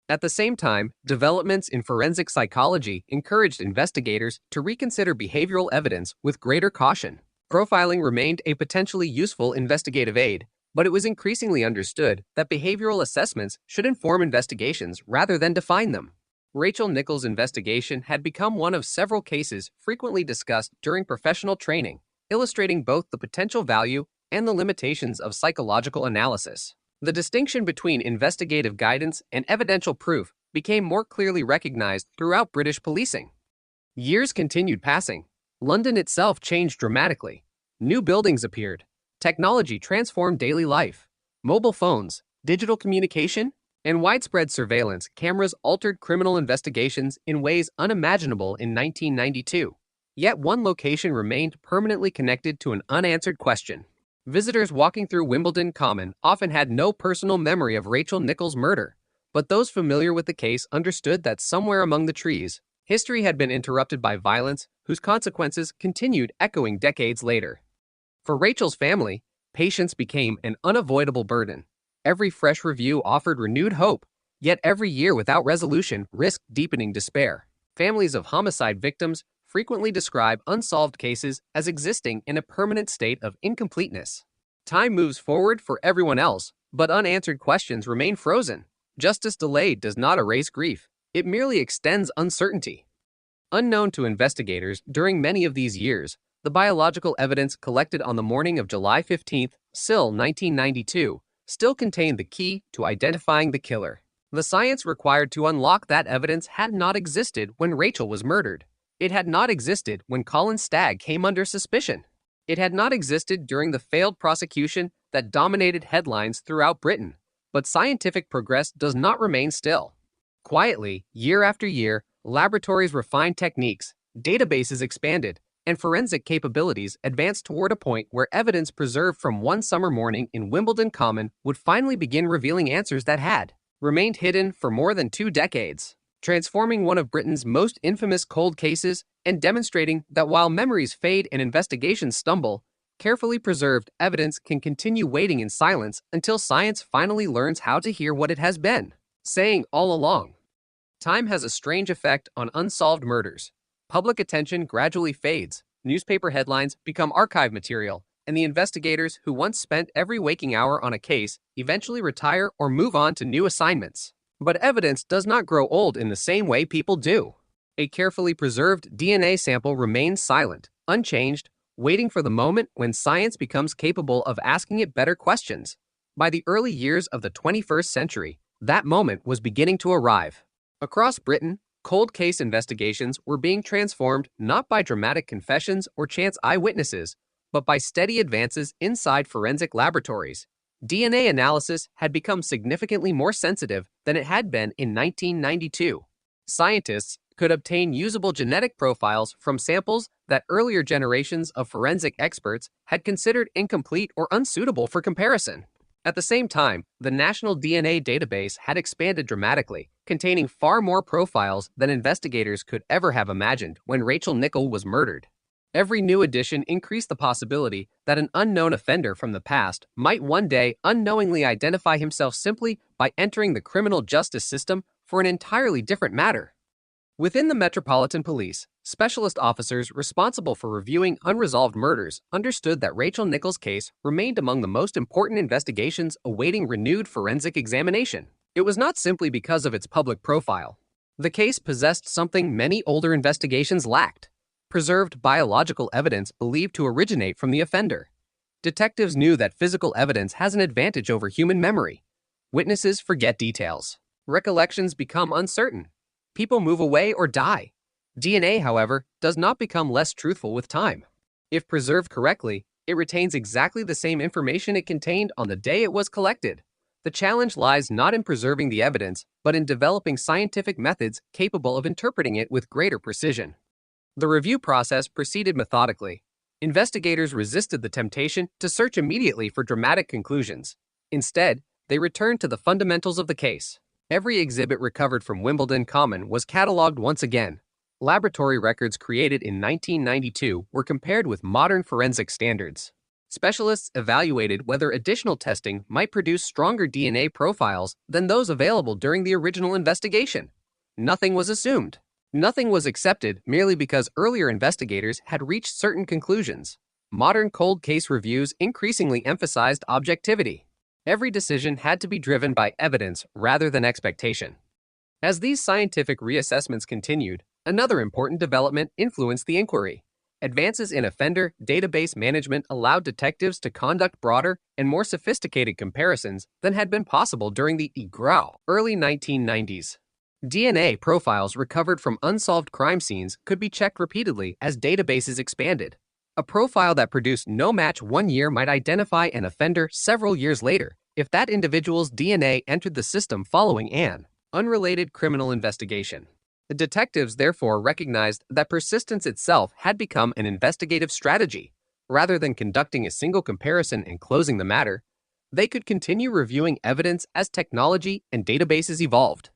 At the same time, developments in forensic psychology encouraged investigators to reconsider behavioral evidence with greater caution. Profiling remained a potentially useful investigative aid, but it was increasingly understood that behavioral assessments should inform investigations rather than define them. Rachel Nichols' investigation had become one of several cases frequently discussed during professional training, illustrating both the potential value and the limitations of psychological analysis. The distinction between investigative guidance and evidential proof became more clearly recognized throughout British policing. Years continued passing. London itself changed dramatically. New buildings appeared. Technology transformed daily life. Mobile phones, digital communication, and widespread surveillance cameras altered criminal investigations in ways unimaginable in 1992. Yet one location remained permanently connected to an unanswered question. Visitors walking through Wimbledon Common often had no personal memory of Rachel Nichols' murder, but those familiar with the case understood that somewhere among the trees, history had been interrupted by violence whose consequences continued echoing decades later. For Rachel's family, patience became an unavoidable burden. Every fresh review offered renewed hope, yet every year without resolution risked deepening despair. Families of homicide victims frequently describe unsolved cases as existing in a permanent state of incompleteness. Time moves forward for everyone else, but unanswered questions remain frozen. Justice delayed does not erase grief. It merely extends uncertainty. Unknown to investigators during many of these years, the biological evidence collected on the morning of July 15, SIL 1992, still contained the key to identifying the killer. The science required to unlock that evidence had not existed when Rachel was murdered. It had not existed when Colin Stagg came under suspicion. It had not existed during the failed prosecution that dominated headlines throughout Britain. But scientific progress does not remain still. Quietly, year after year, laboratories refined techniques, databases expanded, and forensic capabilities advanced toward a point where evidence preserved from one summer morning in Wimbledon Common would finally begin revealing answers that had remained hidden for more than 2 decades, transforming one of Britain's most infamous cold cases and demonstrating that while memories fade and investigations stumble, carefully preserved evidence can continue waiting in silence until science finally learns how to hear what it has been saying all along. Time has a strange effect on unsolved murders. Public attention gradually fades, newspaper headlines become archive material, and the investigators who once spent every waking hour on a case eventually retire or move on to new assignments. But evidence does not grow old in the same way people do. A carefully preserved DNA sample remains silent, unchanged, waiting for the moment when science becomes capable of asking it better questions. By the early years of the 21st century, that moment was beginning to arrive. Across Britain, cold case investigations were being transformed not by dramatic confessions or chance eyewitnesses, but by steady advances inside forensic laboratories. DNA analysis had become significantly more sensitive than it had been in 1992. Scientists could obtain usable genetic profiles from samples that earlier generations of forensic experts had considered incomplete or unsuitable for comparison. At the same time, the National DNA Database had expanded dramatically, containing far more profiles than investigators could ever have imagined when Rachel Nichols was murdered. Every new addition increased the possibility that an unknown offender from the past might one day unknowingly identify himself simply by entering the criminal justice system for an entirely different matter. Within the Metropolitan Police, specialist officers responsible for reviewing unresolved murders understood that Rachel Nichols' case remained among the most important investigations awaiting renewed forensic examination. It was not simply because of its public profile. The case possessed something many older investigations lacked: preserved biological evidence believed to originate from the offender. Detectives knew that physical evidence has an advantage over human memory. Witnesses forget details. Recollections become uncertain. People move away or die. DNA, however, does not become less truthful with time. If preserved correctly, it retains exactly the same information it contained on the day it was collected. The challenge lies not in preserving the evidence, but in developing scientific methods capable of interpreting it with greater precision. The review process proceeded methodically. Investigators resisted the temptation to search immediately for dramatic conclusions. Instead, they returned to the fundamentals of the case. Every exhibit recovered from Wimbledon Common was cataloged once again. Laboratory records created in 1992 were compared with modern forensic standards. Specialists evaluated whether additional testing might produce stronger DNA profiles than those available during the original investigation. Nothing was assumed. Nothing was accepted merely because earlier investigators had reached certain conclusions. Modern cold case reviews increasingly emphasized objectivity. Every decision had to be driven by evidence rather than expectation. As these scientific reassessments continued, another important development influenced the inquiry. Advances in offender database management allowed detectives to conduct broader and more sophisticated comparisons than had been possible during the early 1990s. DNA profiles recovered from unsolved crime scenes could be checked repeatedly as databases expanded. A profile that produced no match 1 year might identify an offender several years later if that individual's DNA entered the system following an unrelated criminal investigation. The detectives therefore recognized that persistence itself had become an investigative strategy. Rather than conducting a single comparison and closing the matter, they could continue reviewing evidence as technology and databases evolved.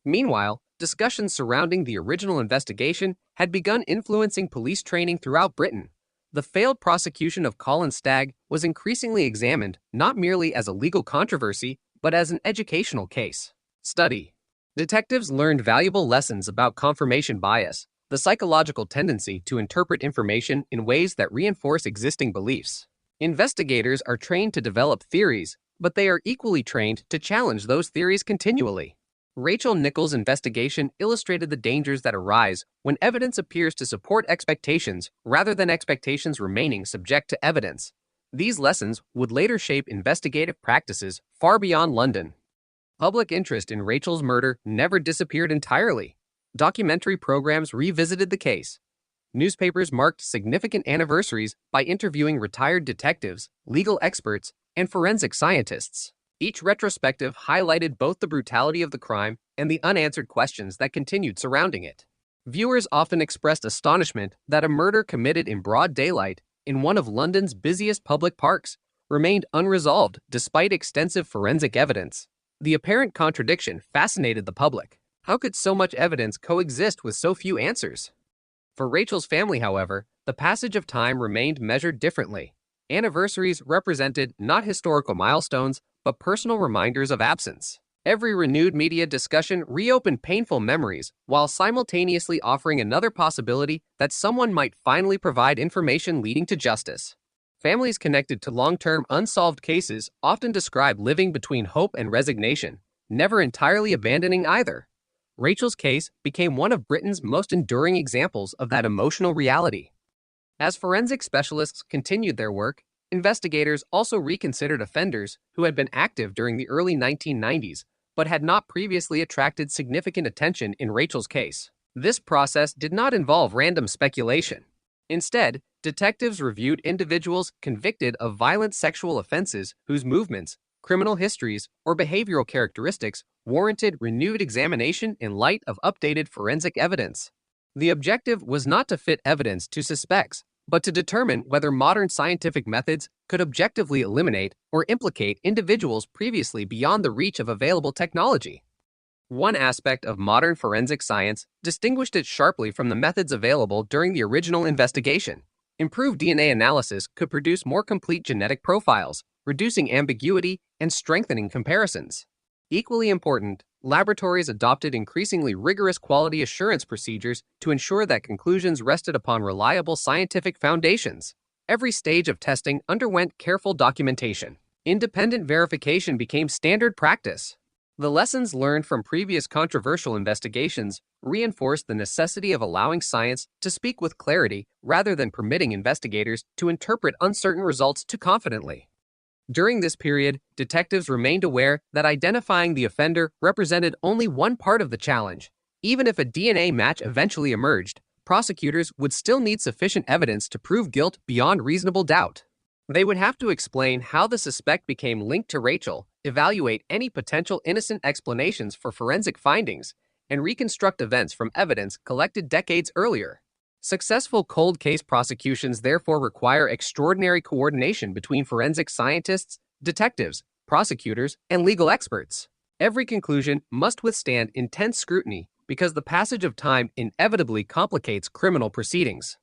Meanwhile, discussions surrounding the original investigation had begun influencing police training throughout Britain. The failed prosecution of Colin Stagg was increasingly examined not merely as a legal controversy, but as an educational case study. Detectives learned valuable lessons about confirmation bias, the psychological tendency to interpret information in ways that reinforce existing beliefs. Investigators are trained to develop theories, but they are equally trained to challenge those theories continually. Rachel Nichols' investigation illustrated the dangers that arise when evidence appears to support expectations rather than expectations remaining subject to evidence. These lessons would later shape investigative practices far beyond London. Public interest in Rachel's murder never disappeared entirely. Documentary programs revisited the case. Newspapers marked significant anniversaries by interviewing retired detectives, legal experts, and forensic scientists. Each retrospective highlighted both the brutality of the crime and the unanswered questions that continued surrounding it. Viewers often expressed astonishment that a murder committed in broad daylight in one of London's busiest public parks remained unresolved despite extensive forensic evidence. The apparent contradiction fascinated the public. How could so much evidence coexist with so few answers? For Rachel's family, however, the passage of time remained measured differently. Anniversaries represented not historical milestones, but personal reminders of absence. Every renewed media discussion reopened painful memories while simultaneously offering another possibility that someone might finally provide information leading to justice. Families connected to long-term unsolved cases often describe living between hope and resignation, never entirely abandoning either. Rachel's case became one of Britain's most enduring examples of that emotional reality. As forensic specialists continued their work, investigators also reconsidered offenders who had been active during the early 1990s but had not previously attracted significant attention in Rachel's case. This process did not involve random speculation. Instead, detectives reviewed individuals convicted of violent sexual offenses whose movements, criminal histories, or behavioral characteristics warranted renewed examination in light of updated forensic evidence. The objective was not to fit evidence to suspects, but to determine whether modern scientific methods could objectively eliminate or implicate individuals previously beyond the reach of available technology. One aspect of modern forensic science distinguished it sharply from the methods available during the original investigation. Improved DNA analysis could produce more complete genetic profiles, reducing ambiguity and strengthening comparisons. Equally important, laboratories adopted increasingly rigorous quality assurance procedures to ensure that conclusions rested upon reliable scientific foundations. Every stage of testing underwent careful documentation. Independent verification became standard practice. The lessons learned from previous controversial investigations reinforced the necessity of allowing science to speak with clarity rather than permitting investigators to interpret uncertain results too confidently. During this period, detectives remained aware that identifying the offender represented only one part of the challenge. Even if a DNA match eventually emerged, prosecutors would still need sufficient evidence to prove guilt beyond reasonable doubt. They would have to explain how the suspect became linked to Rachel, evaluate any potential innocent explanations for forensic findings, and reconstruct events from evidence collected decades earlier. Successful cold case prosecutions therefore require extraordinary coordination between forensic scientists, detectives, prosecutors, and legal experts. Every conclusion must withstand intense scrutiny because the passage of time inevitably complicates criminal proceedings.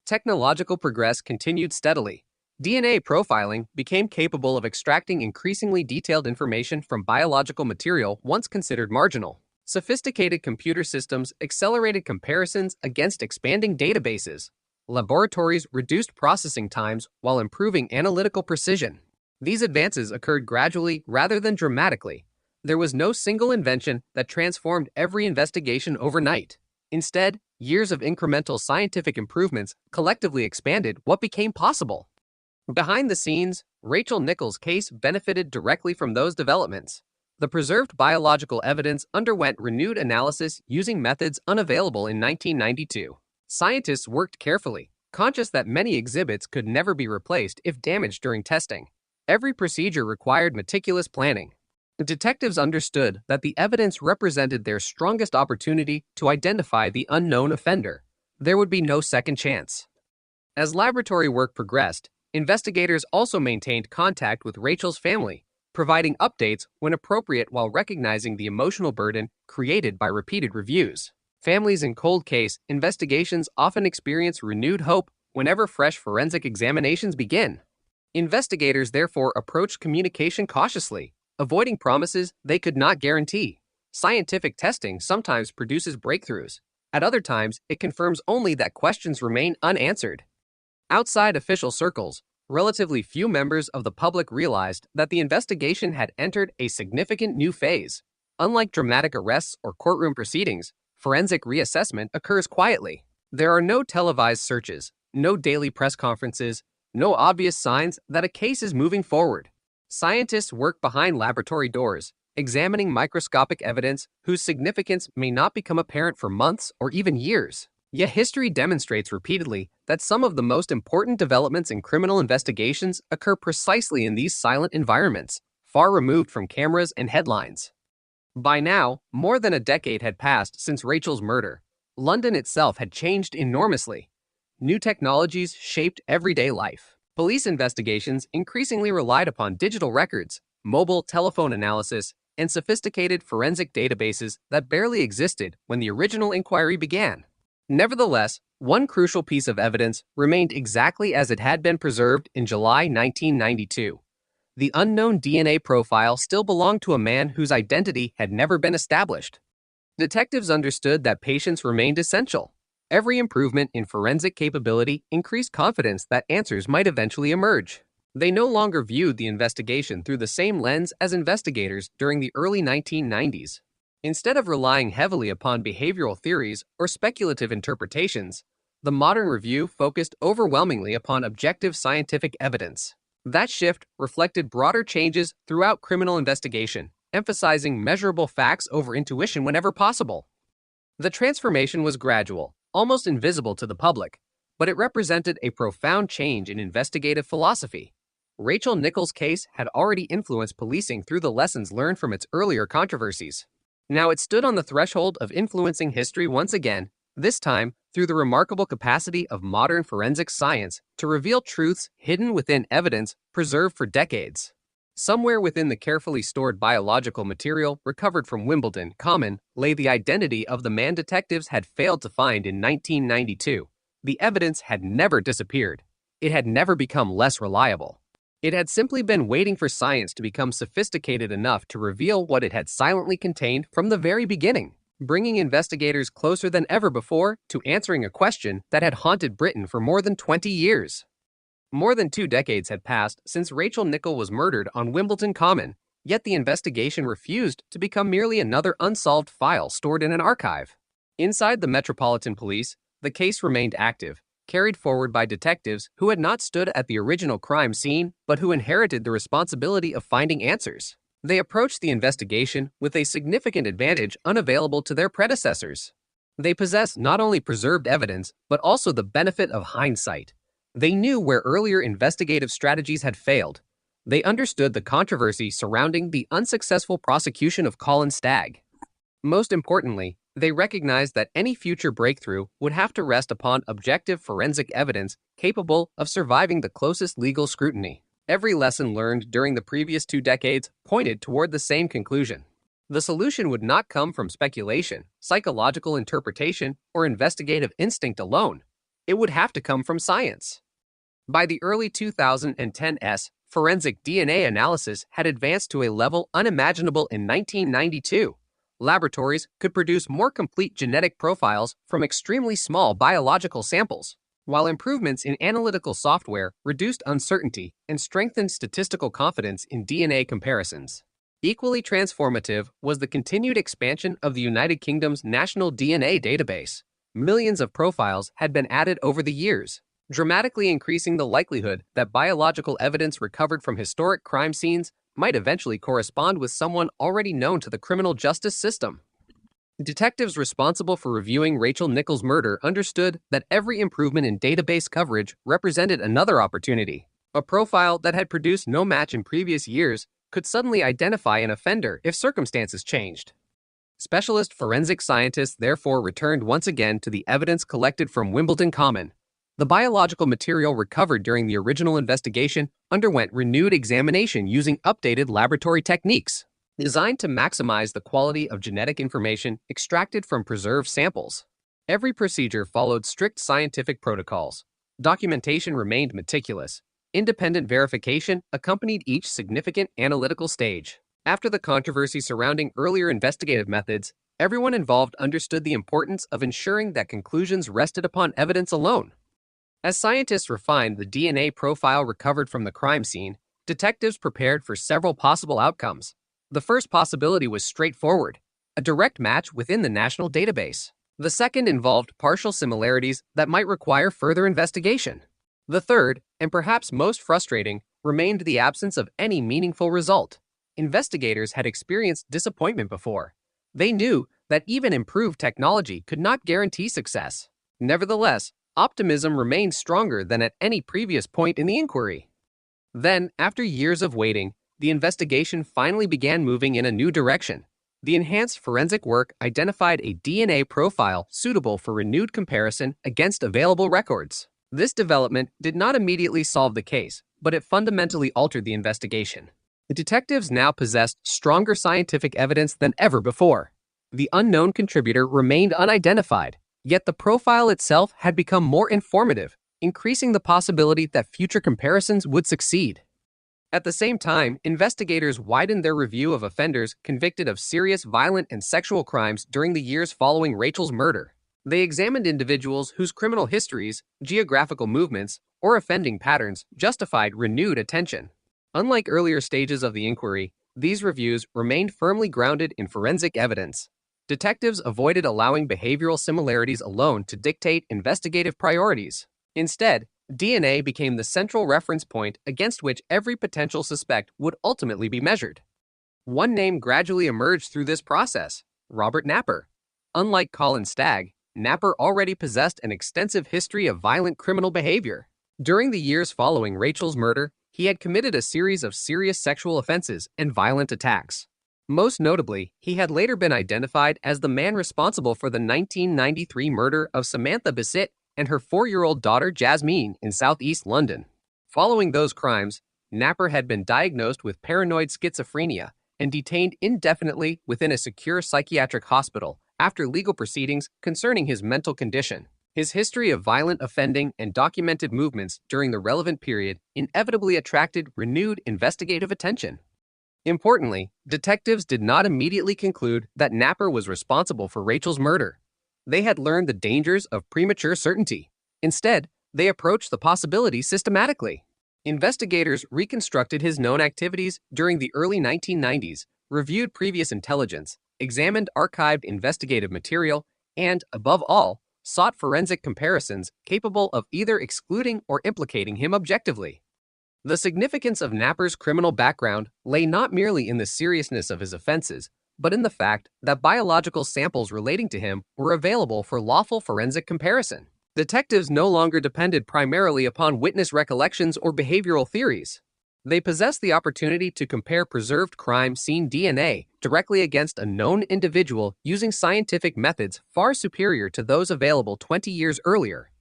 Technological progress continued steadily. DNA profiling became capable of extracting increasingly detailed information from biological material once considered marginal. Sophisticated computer systems accelerated comparisons against expanding databases. Laboratories reduced processing times while improving analytical precision. These advances occurred gradually rather than dramatically. There was no single invention that transformed every investigation overnight. Instead, years of incremental scientific improvements collectively expanded what became possible. Behind the scenes, Rachel Nichols' case benefited directly from those developments. The preserved biological evidence underwent renewed analysis using methods unavailable in 1992. Scientists worked carefully, conscious that many exhibits could never be replaced if damaged during testing. Every procedure required meticulous planning. Detectives understood that the evidence represented their strongest opportunity to identify the unknown offender. There would be no second chance. As laboratory work progressed, investigators also maintained contact with Rachel's family, providing updates when appropriate while recognizing the emotional burden created by repeated reviews. Families in cold case investigations often experience renewed hope whenever fresh forensic examinations begin. Investigators therefore approached communication cautiously, avoiding promises they could not guarantee. Scientific testing sometimes produces breakthroughs. At other times, it confirms only that questions remain unanswered. Outside official circles, relatively few members of the public realized that the investigation had entered a significant new phase. Unlike dramatic arrests or courtroom proceedings, forensic reassessment occurs quietly. There are no televised searches, no daily press conferences, no obvious signs that a case is moving forward. Scientists work behind laboratory doors, examining microscopic evidence whose significance may not become apparent for months or even years. Yet history demonstrates repeatedly that some of the most important developments in criminal investigations occur precisely in these silent environments, far removed from cameras and headlines. By now, more than a decade had passed since Rachel's murder. London itself had changed enormously. New technologies shaped everyday life. Police investigations increasingly relied upon digital records, mobile telephone analysis, and sophisticated forensic databases that barely existed when the original inquiry began. Nevertheless, one crucial piece of evidence remained exactly as it had been preserved in July 1992. The unknown DNA profile still belonged to a man whose identity had never been established. Detectives understood that patience remained essential. Every improvement in forensic capability increased confidence that answers might eventually emerge. They no longer viewed the investigation through the same lens as investigators during the early 1990s. Instead of relying heavily upon behavioral theories or speculative interpretations, the modern review focused overwhelmingly upon objective scientific evidence. That shift reflected broader changes throughout criminal investigation, emphasizing measurable facts over intuition whenever possible. The transformation was gradual, almost invisible to the public, but it represented a profound change in investigative philosophy. Rachel Nichols' case had already influenced policing through the lessons learned from its earlier controversies. Now it stood on the threshold of influencing history once again, this time through the remarkable capacity of modern forensic science to reveal truths hidden within evidence preserved for decades. Somewhere within the carefully stored biological material recovered from Wimbledon Common lay the identity of the man detectives had failed to find in 1992. The evidence had never disappeared. It had never become less reliable. It had simply been waiting for science to become sophisticated enough to reveal what it had silently contained from the very beginning, bringing investigators closer than ever before to answering a question that had haunted Britain for more than 20 years. More than 2 decades had passed since Rachel Nichols was murdered on Wimbledon Common, yet the investigation refused to become merely another unsolved file stored in an archive. Inside the Metropolitan Police, the case remained active, carried forward by detectives who had not stood at the original crime scene, but who inherited the responsibility of finding answers. They approached the investigation with a significant advantage unavailable to their predecessors. They possessed not only preserved evidence, but also the benefit of hindsight. They knew where earlier investigative strategies had failed. They understood the controversy surrounding the unsuccessful prosecution of Colin Stagg. Most importantly, they recognized that any future breakthrough would have to rest upon objective forensic evidence capable of surviving the closest legal scrutiny. Every lesson learned during the previous 2 decades pointed toward the same conclusion. The solution would not come from speculation, psychological interpretation, or investigative instinct alone. It would have to come from science. By the early 2010s, forensic DNA analysis had advanced to a level unimaginable in 1992. Laboratories could produce more complete genetic profiles from extremely small biological samples, while improvements in analytical software reduced uncertainty and strengthened statistical confidence in DNA comparisons. Equally transformative was the continued expansion of the United Kingdom's national DNA database. Millions of profiles had been added over the years, dramatically increasing the likelihood that biological evidence recovered from historic crime scenes might eventually correspond with someone already known to the criminal justice system. Detectives responsible for reviewing Rachel Nichols' murder understood that every improvement in database coverage represented another opportunity. A profile that had produced no match in previous years could suddenly identify an offender if circumstances changed. Specialist forensic scientists therefore returned once again to the evidence collected from Wimbledon Common. The biological material recovered during the original investigation underwent renewed examination using updated laboratory techniques, designed to maximize the quality of genetic information extracted from preserved samples. Every procedure followed strict scientific protocols. Documentation remained meticulous. Independent verification accompanied each significant analytical stage. After the controversy surrounding earlier investigative methods, everyone involved understood the importance of ensuring that conclusions rested upon evidence alone. As scientists refined the DNA profile recovered from the crime scene, detectives prepared for several possible outcomes. The first possibility was straightforward, a direct match within the national database. The second involved partial similarities that might require further investigation. The third, and perhaps most frustrating, remained the absence of any meaningful result. Investigators had experienced disappointment before. They knew that even improved technology could not guarantee success. Nevertheless, optimism remained stronger than at any previous point in the inquiry. Then, after years of waiting, the investigation finally began moving in a new direction. The enhanced forensic work identified a DNA profile suitable for renewed comparison against available records. This development did not immediately solve the case, but it fundamentally altered the investigation. The detectives now possessed stronger scientific evidence than ever before. The unknown contributor remained unidentified, yet the profile itself had become more informative, increasing the possibility that future comparisons would succeed. At the same time, investigators widened their review of offenders convicted of serious violent and sexual crimes during the years following Rachel's murder. They examined individuals whose criminal histories, geographical movements, or offending patterns justified renewed attention. Unlike earlier stages of the inquiry, these reviews remained firmly grounded in forensic evidence. Detectives avoided allowing behavioral similarities alone to dictate investigative priorities. Instead, DNA became the central reference point against which every potential suspect would ultimately be measured. One name gradually emerged through this process: Robert Napper. Unlike Colin Stagg, Napper already possessed an extensive history of violent criminal behavior. During the years following Rachel's murder, he had committed a series of serious sexual offenses and violent attacks. Most notably, he had later been identified as the man responsible for the 1993 murder of Samantha Bissett and her 4-year-old daughter Jasmine in southeast London. Following those crimes, Napper had been diagnosed with paranoid schizophrenia and detained indefinitely within a secure psychiatric hospital after legal proceedings concerning his mental condition. His history of violent offending and documented movements during the relevant period inevitably attracted renewed investigative attention. Importantly, detectives did not immediately conclude that Napper was responsible for Rachel's murder. They had learned the dangers of premature certainty. Instead, they approached the possibility systematically. Investigators reconstructed his known activities during the early 1990s, reviewed previous intelligence, examined archived investigative material, and, above all, sought forensic comparisons capable of either excluding or implicating him objectively. The significance of Napper's criminal background lay not merely in the seriousness of his offenses, but in the fact that biological samples relating to him were available for lawful forensic comparison. Detectives no longer depended primarily upon witness recollections or behavioral theories. They possessed the opportunity to compare preserved crime scene DNA directly against a known individual using scientific methods far superior to those available 20 years earlier.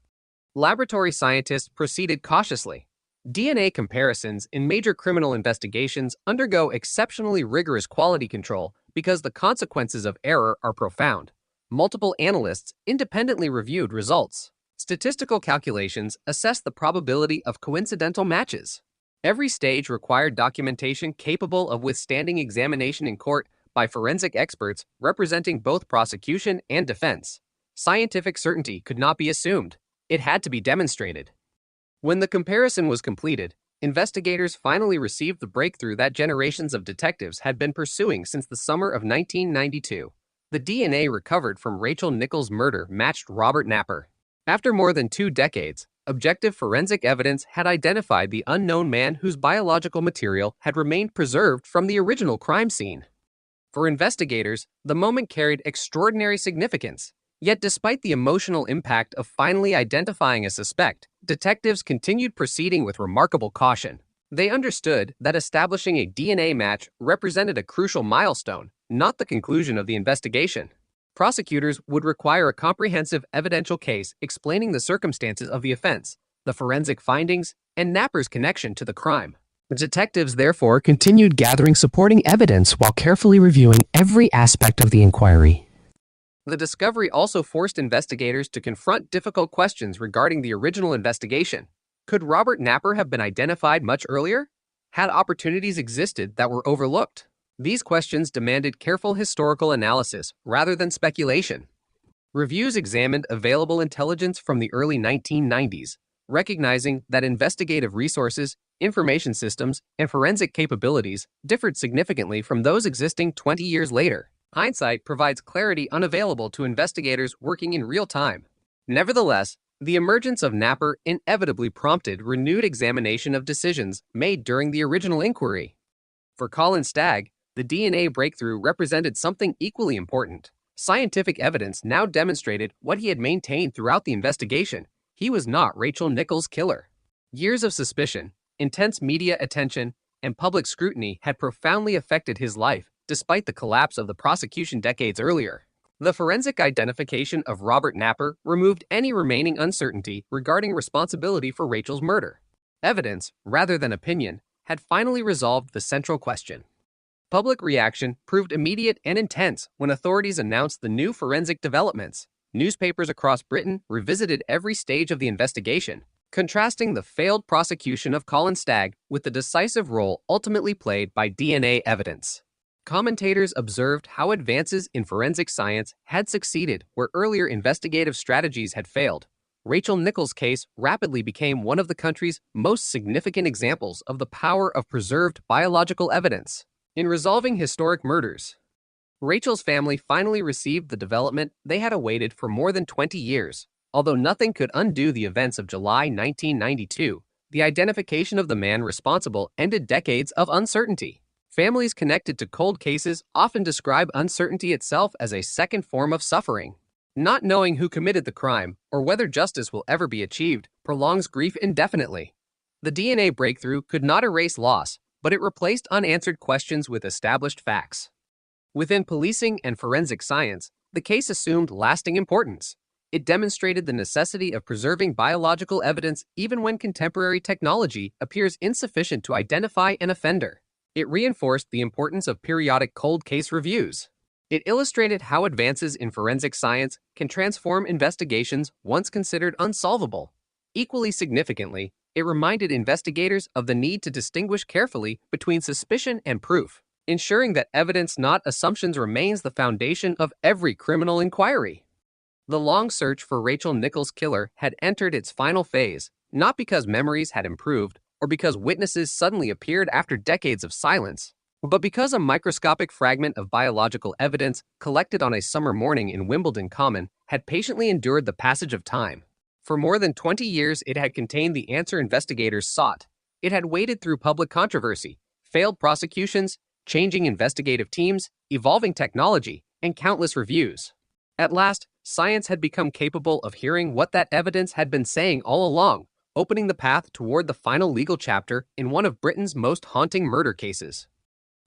Laboratory scientists proceeded cautiously. DNA comparisons in major criminal investigations undergo exceptionally rigorous quality control because the consequences of error are profound. Multiple analysts independently reviewed results. Statistical calculations assess the probability of coincidental matches. Every stage required documentation capable of withstanding examination in court by forensic experts representing both prosecution and defense. Scientific certainty could not be assumed. It had to be demonstrated. When the comparison was completed, investigators finally received the breakthrough that generations of detectives had been pursuing since the summer of 1992. The DNA recovered from Rachel Nichols' murder matched Robert Napper. After more than 2 decades, objective forensic evidence had identified the unknown man whose biological material had remained preserved from the original crime scene. For investigators, the moment carried extraordinary significance. Yet despite the emotional impact of finally identifying a suspect, detectives continued proceeding with remarkable caution. They understood that establishing a DNA match represented a crucial milestone, not the conclusion of the investigation. Prosecutors would require a comprehensive evidential case explaining the circumstances of the offense, the forensic findings, and Napper's connection to the crime. The detectives therefore continued gathering supporting evidence while carefully reviewing every aspect of the inquiry. The discovery also forced investigators to confront difficult questions regarding the original investigation. Could Robert Napper have been identified much earlier? Had opportunities existed that were overlooked? These questions demanded careful historical analysis rather than speculation. Reviews examined available intelligence from the early 1990s, recognizing that investigative resources, information systems, and forensic capabilities differed significantly from those existing 20 years later. Hindsight provides clarity unavailable to investigators working in real time. Nevertheless, the emergence of Napper inevitably prompted renewed examination of decisions made during the original inquiry. For Colin Stagg, the DNA breakthrough represented something equally important. Scientific evidence now demonstrated what he had maintained throughout the investigation. He was not Rachel Nichols' killer. Years of suspicion, intense media attention, and public scrutiny had profoundly affected his life, despite the collapse of the prosecution decades earlier. The forensic identification of Robert Napper removed any remaining uncertainty regarding responsibility for Rachel's murder. Evidence, rather than opinion, had finally resolved the central question. Public reaction proved immediate and intense when authorities announced the new forensic developments. Newspapers across Britain revisited every stage of the investigation, contrasting the failed prosecution of Colin Stagg with the decisive role ultimately played by DNA evidence. Commentators observed how advances in forensic science had succeeded where earlier investigative strategies had failed. Rachel Nichols' case rapidly became one of the country's most significant examples of the power of preserved biological evidence. In resolving historic murders, Rachel's family finally received the development they had awaited for more than 20 years. Although nothing could undo the events of July 1992, the identification of the man responsible ended decades of uncertainty. Families connected to cold cases often describe uncertainty itself as a second form of suffering. Not knowing who committed the crime or whether justice will ever be achieved prolongs grief indefinitely. The DNA breakthrough could not erase loss, but it replaced unanswered questions with established facts. Within policing and forensic science, the case assumed lasting importance. It demonstrated the necessity of preserving biological evidence even when contemporary technology appears insufficient to identify an offender. It reinforced the importance of periodic cold case reviews. It illustrated how advances in forensic science can transform investigations once considered unsolvable. Equally significantly, it reminded investigators of the need to distinguish carefully between suspicion and proof, ensuring that evidence, not assumptions, remains the foundation of every criminal inquiry. The long search for Rachel Nichols' killer had entered its final phase, not because memories had improved or because witnesses suddenly appeared after decades of silence, but because a microscopic fragment of biological evidence collected on a summer morning in Wimbledon Common had patiently endured the passage of time. For more than 20 years, it had contained the answer investigators sought. It had waded through public controversy, failed prosecutions, changing investigative teams, evolving technology, and countless reviews. At last, science had become capable of hearing what that evidence had been saying all along, opening the path toward the final legal chapter in one of Britain's most haunting murder cases.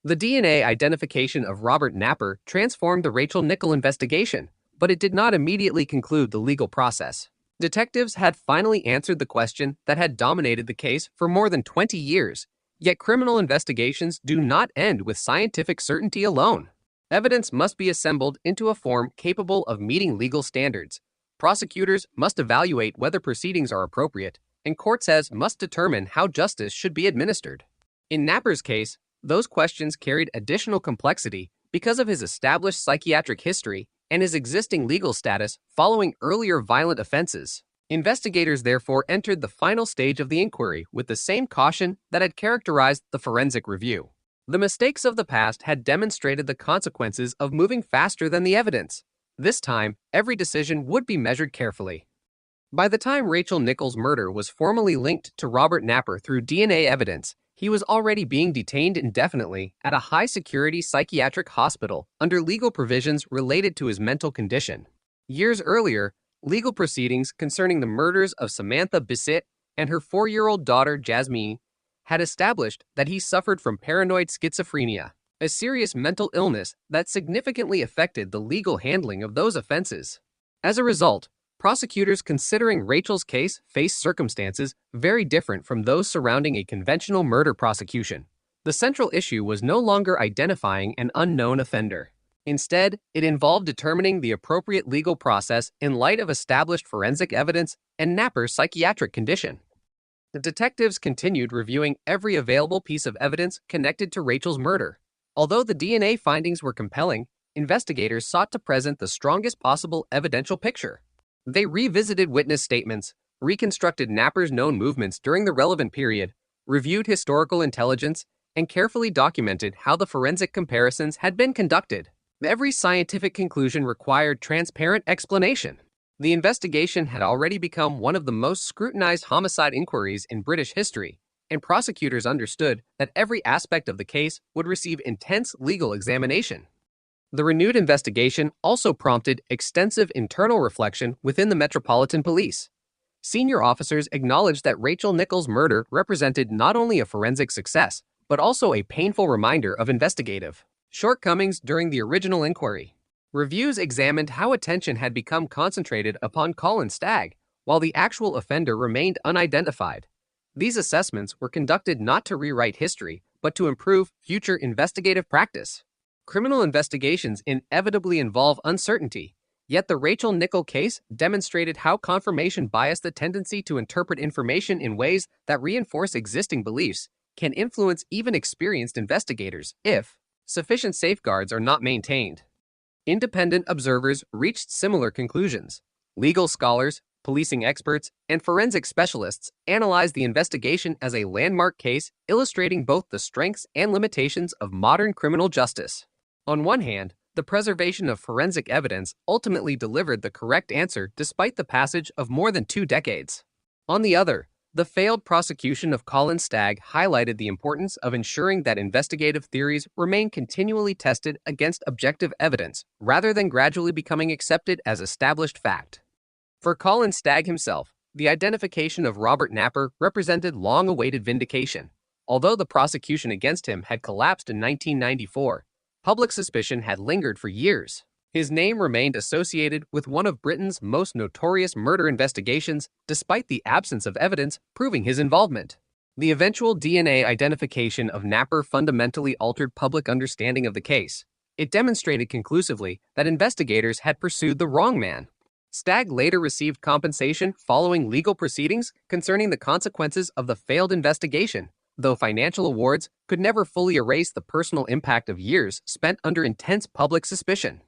The DNA identification of Robert Napper transformed the Rachel Nichols investigation, but it did not immediately conclude the legal process. Detectives had finally answered the question that had dominated the case for more than 20 years, yet criminal investigations do not end with scientific certainty alone. Evidence must be assembled into a form capable of meeting legal standards. Prosecutors must evaluate whether proceedings are appropriate, and courts must determine how justice should be administered. In Napper's case, those questions carried additional complexity because of his established psychiatric history and his existing legal status following earlier violent offenses. Investigators therefore entered the final stage of the inquiry with the same caution that had characterized the forensic review. The mistakes of the past had demonstrated the consequences of moving faster than the evidence. This time, every decision would be measured carefully. By the time Rachel Nichols' murder was formally linked to Robert Napper through DNA evidence, he was already being detained indefinitely at a high-security psychiatric hospital under legal provisions related to his mental condition. Years earlier, legal proceedings concerning the murders of Samantha Bissett and her 4-year-old daughter Jasmine had established that he suffered from paranoid schizophrenia, a serious mental illness that significantly affected the legal handling of those offenses. As a result, prosecutors considering Rachel's case faced circumstances very different from those surrounding a conventional murder prosecution. The central issue was no longer identifying an unknown offender. Instead, it involved determining the appropriate legal process in light of established forensic evidence and Napper's psychiatric condition. The detectives continued reviewing every available piece of evidence connected to Rachel's murder. Although the DNA findings were compelling, investigators sought to present the strongest possible evidential picture. They revisited witness statements, reconstructed Napper's known movements during the relevant period, reviewed historical intelligence, and carefully documented how the forensic comparisons had been conducted. Every scientific conclusion required transparent explanation. The investigation had already become one of the most scrutinized homicide inquiries in British history, and prosecutors understood that every aspect of the case would receive intense legal examination. The renewed investigation also prompted extensive internal reflection within the Metropolitan Police. Senior officers acknowledged that Rachel Nichols' murder represented not only a forensic success, but also a painful reminder of investigative shortcomings during the original inquiry. Reviews examined how attention had become concentrated upon Colin Stagg, while the actual offender remained unidentified. These assessments were conducted not to rewrite history, but to improve future investigative practice. Criminal investigations inevitably involve uncertainty, yet the Rachel Nichols case demonstrated how confirmation bias, the tendency to interpret information in ways that reinforce existing beliefs, can influence even experienced investigators if sufficient safeguards are not maintained. Independent observers reached similar conclusions. Legal scholars, policing experts, and forensic specialists analyzed the investigation as a landmark case illustrating both the strengths and limitations of modern criminal justice. On one hand, The preservation of forensic evidence ultimately delivered the correct answer despite the passage of more than 2 decades. On the other, the failed prosecution of Colin Stagg highlighted the importance of ensuring that investigative theories remain continually tested against objective evidence rather than gradually becoming accepted as established fact. For Colin Stagg himself, the identification of Robert Napper represented long-awaited vindication. Although the prosecution against him had collapsed in 1994, public suspicion had lingered for years. His name remained associated with one of Britain's most notorious murder investigations, despite the absence of evidence proving his involvement. The eventual DNA identification of Napper fundamentally altered public understanding of the case. It demonstrated conclusively that investigators had pursued the wrong man. Stagg later received compensation following legal proceedings concerning the consequences of the failed investigation, though financial awards could never fully erase the personal impact of years spent under intense public suspicion.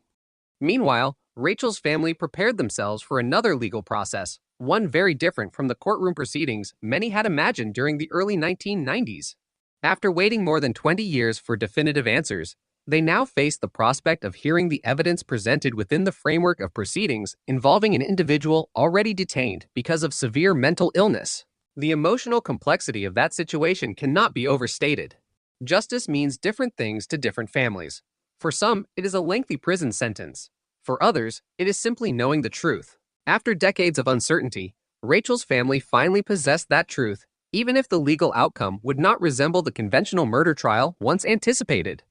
Meanwhile, Rachel's family prepared themselves for another legal process, one very different from the courtroom proceedings many had imagined during the early 1990s. After waiting more than 20 years for definitive answers, they now faced the prospect of hearing the evidence presented within the framework of proceedings involving an individual already detained because of severe mental illness. The emotional complexity of that situation cannot be overstated. Justice means different things to different families. For some, it is a lengthy prison sentence. For others, it is simply knowing the truth. After decades of uncertainty, Rachel's family finally possessed that truth, even if the legal outcome would not resemble the conventional murder trial once anticipated.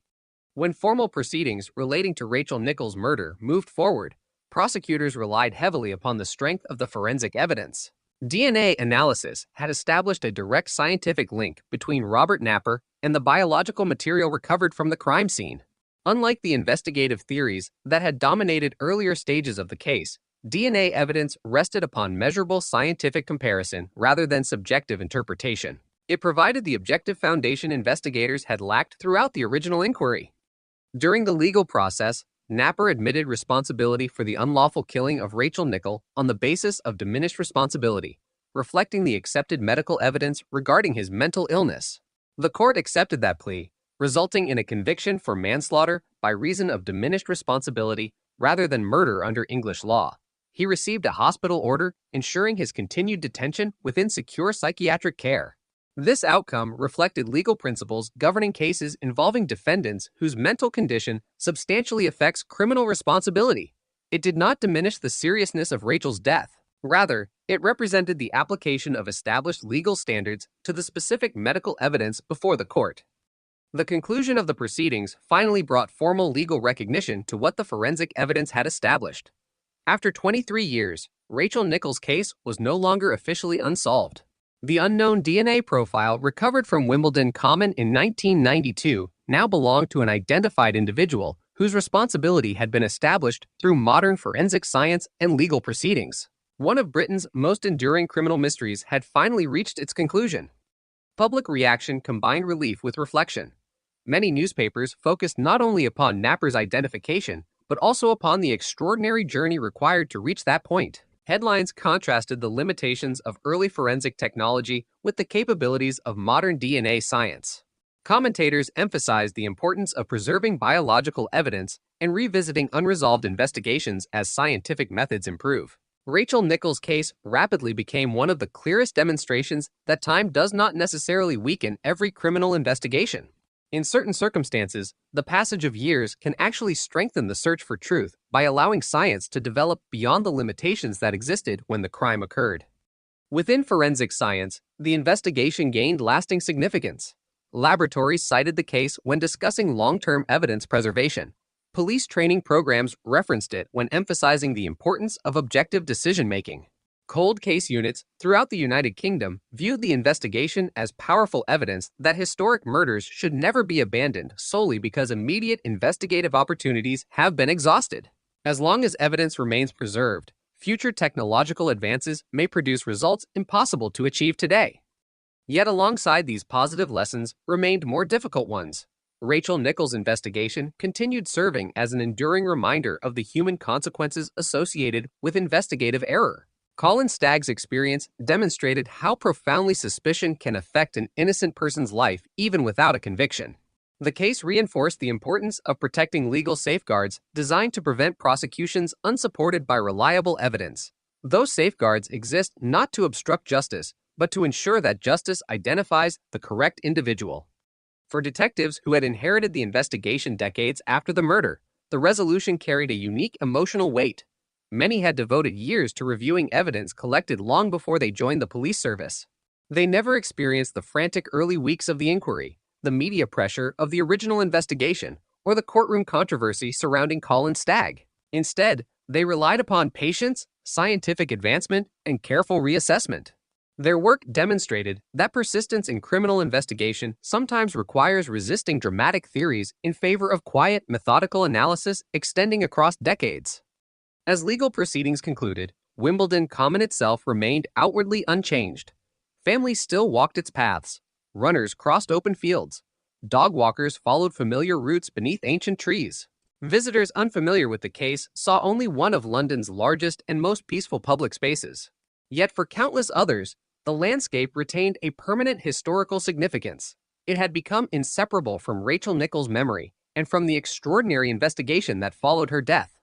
When formal proceedings relating to Rachel Nichols' murder moved forward, prosecutors relied heavily upon the strength of the forensic evidence. DNA analysis had established a direct scientific link between Robert Napper and the biological material recovered from the crime scene. Unlike the investigative theories that had dominated earlier stages of the case, DNA evidence rested upon measurable scientific comparison rather than subjective interpretation. It provided the objective foundation investigators had lacked throughout the original inquiry. During the legal process, Napper admitted responsibility for the unlawful killing of Rachel Nichols on the basis of diminished responsibility, reflecting the accepted medical evidence regarding his mental illness. The court accepted that plea, resulting in a conviction for manslaughter by reason of diminished responsibility rather than murder under English law. He received a hospital order ensuring his continued detention within secure psychiatric care. This outcome reflected legal principles governing cases involving defendants whose mental condition substantially affects criminal responsibility. It did not diminish the seriousness of Rachel's death. Rather, it represented the application of established legal standards to the specific medical evidence before the court. The conclusion of the proceedings finally brought formal legal recognition to what the forensic evidence had established. After 23 years, Rachel Nichols' case was no longer officially unsolved. The unknown DNA profile recovered from Wimbledon Common in 1992 now belonged to an identified individual whose responsibility had been established through modern forensic science and legal proceedings. One of Britain's most enduring criminal mysteries had finally reached its conclusion. Public reaction combined relief with reflection. Many newspapers focused not only upon Napper's identification, but also upon the extraordinary journey required to reach that point. Headlines contrasted the limitations of early forensic technology with the capabilities of modern DNA science. Commentators emphasized the importance of preserving biological evidence and revisiting unresolved investigations as scientific methods improve. Rachel Nichols' case rapidly became one of the clearest demonstrations that time does not necessarily weaken every criminal investigation. In certain circumstances, the passage of years can actually strengthen the search for truth by allowing science to develop beyond the limitations that existed when the crime occurred. Within forensic science, the investigation gained lasting significance. Laboratories cited the case when discussing long-term evidence preservation. Police training programs referenced it when emphasizing the importance of objective decision-making. Cold case units throughout the United Kingdom viewed the investigation as powerful evidence that historic murders should never be abandoned solely because immediate investigative opportunities have been exhausted. As long as evidence remains preserved, future technological advances may produce results impossible to achieve today. Yet alongside these positive lessons remained more difficult ones. Rachel Nichols' investigation continued serving as an enduring reminder of the human consequences associated with investigative error. Colin Stagg's experience demonstrated how profoundly suspicion can affect an innocent person's life even without a conviction. The case reinforced the importance of protecting legal safeguards designed to prevent prosecutions unsupported by reliable evidence. Those safeguards exist not to obstruct justice, but to ensure that justice identifies the correct individual. For detectives who had inherited the investigation decades after the murder, the resolution carried a unique emotional weight. Many had devoted years to reviewing evidence collected long before they joined the police service. They never experienced the frantic early weeks of the inquiry, the media pressure of the original investigation, or the courtroom controversy surrounding Colin Stagg. Instead, they relied upon patience, scientific advancement, and careful reassessment. Their work demonstrated that persistence in criminal investigation sometimes requires resisting dramatic theories in favor of quiet, methodical analysis extending across decades. As legal proceedings concluded, Wimbledon Common itself remained outwardly unchanged. Families still walked its paths. Runners crossed open fields. Dog walkers followed familiar routes beneath ancient trees. Visitors unfamiliar with the case saw only one of London's largest and most peaceful public spaces. Yet for countless others, the landscape retained a permanent historical significance. It had become inseparable from Rachel Nichols' memory and from the extraordinary investigation that followed her death.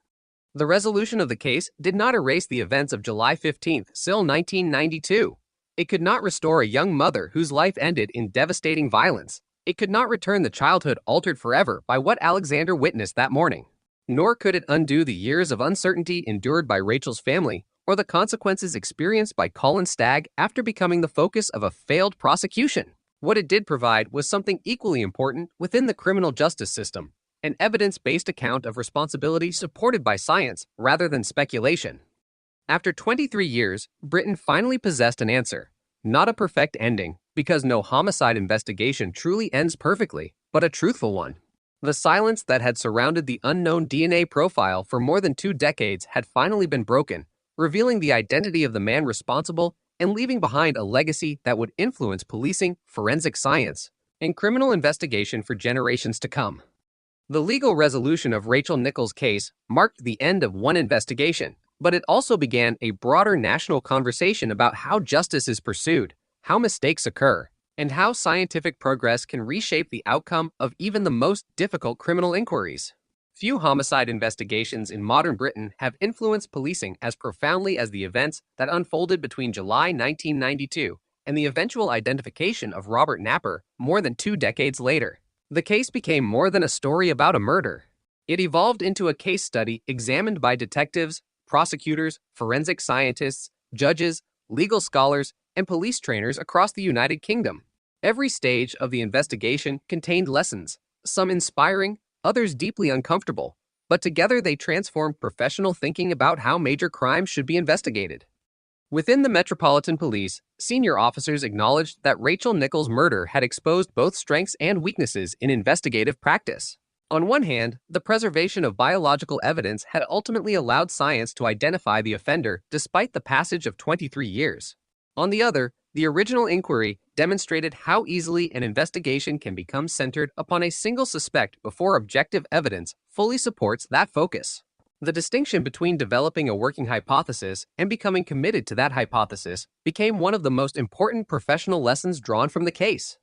The resolution of the case did not erase the events of July 15th, still 1992. It could not restore a young mother whose life ended in devastating violence. It could not return the childhood altered forever by what Alexander witnessed that morning. Nor could it undo the years of uncertainty endured by Rachel's family or the consequences experienced by Colin Stagg after becoming the focus of a failed prosecution. What it did provide was something equally important within the criminal justice system, an evidence-based account of responsibility supported by science rather than speculation. After 23 years, Britain finally possessed an answer. Not a perfect ending, because no homicide investigation truly ends perfectly, but a truthful one. The silence that had surrounded the unknown DNA profile for more than 2 decades had finally been broken, revealing the identity of the man responsible and leaving behind a legacy that would influence policing, forensic science, and criminal investigation for generations to come. The legal resolution of Rachel Nichols' case marked the end of one investigation, but it also began a broader national conversation about how justice is pursued, how mistakes occur, and how scientific progress can reshape the outcome of even the most difficult criminal inquiries. Few homicide investigations in modern Britain have influenced policing as profoundly as the events that unfolded between July 1992 and the eventual identification of Robert Napper more than 2 decades later. The case became more than a story about a murder. It evolved into a case study examined by detectives, prosecutors, forensic scientists, judges, legal scholars, and police trainers across the United Kingdom. Every stage of the investigation contained lessons, some inspiring, others deeply uncomfortable, but together they transformed professional thinking about how major crimes should be investigated. Within the Metropolitan Police, senior officers acknowledged that Rachel Nichols' murder had exposed both strengths and weaknesses in investigative practice. On one hand, the preservation of biological evidence had ultimately allowed science to identify the offender despite the passage of 23 years. On the other, the original inquiry demonstrated how easily an investigation can become centered upon a single suspect before objective evidence fully supports that focus. The distinction between developing a working hypothesis and becoming committed to that hypothesis became one of the most important professional lessons drawn from the case.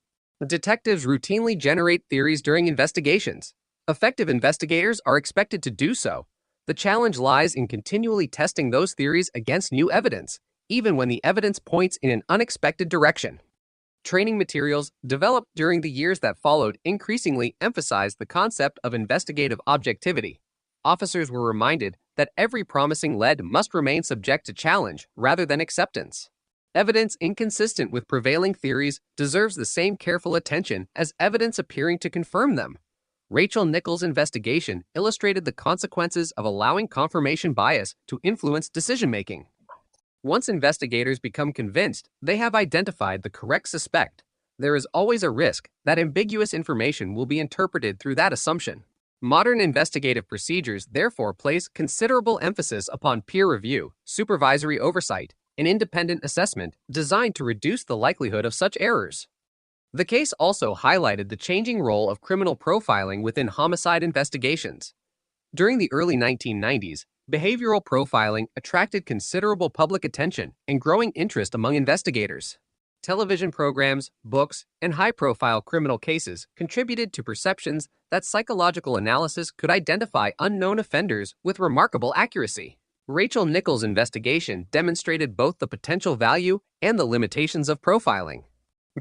Detectives routinely generate theories during investigations. Effective investigators are expected to do so. The challenge lies in continually testing those theories against new evidence, even when the evidence points in an unexpected direction. Training materials developed during the years that followed increasingly emphasized the concept of investigative objectivity. Officers were reminded that every promising lead must remain subject to challenge rather than acceptance. Evidence inconsistent with prevailing theories deserves the same careful attention as evidence appearing to confirm them. Rachel Nichols' investigation illustrated the consequences of allowing confirmation bias to influence decision-making. Once investigators become convinced they have identified the correct suspect, there is always a risk that ambiguous information will be interpreted through that assumption. Modern investigative procedures therefore place considerable emphasis upon peer review, supervisory oversight, and independent assessment designed to reduce the likelihood of such errors. The case also highlighted the changing role of criminal profiling within homicide investigations. During the early 1990s, behavioral profiling attracted considerable public attention and growing interest among investigators. Television programs, books, and high-profile criminal cases contributed to perceptions that psychological analysis could identify unknown offenders with remarkable accuracy. Rachel Nichols' investigation demonstrated both the potential value and the limitations of profiling.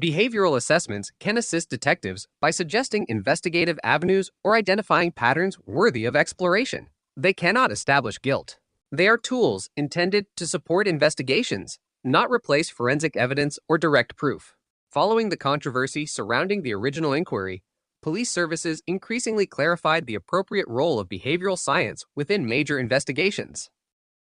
Behavioral assessments can assist detectives by suggesting investigative avenues or identifying patterns worthy of exploration. They cannot establish guilt. They are tools intended to support investigations, not replace forensic evidence or direct proof. Following the controversy surrounding the original inquiry, police services increasingly clarified the appropriate role of behavioral science within major investigations.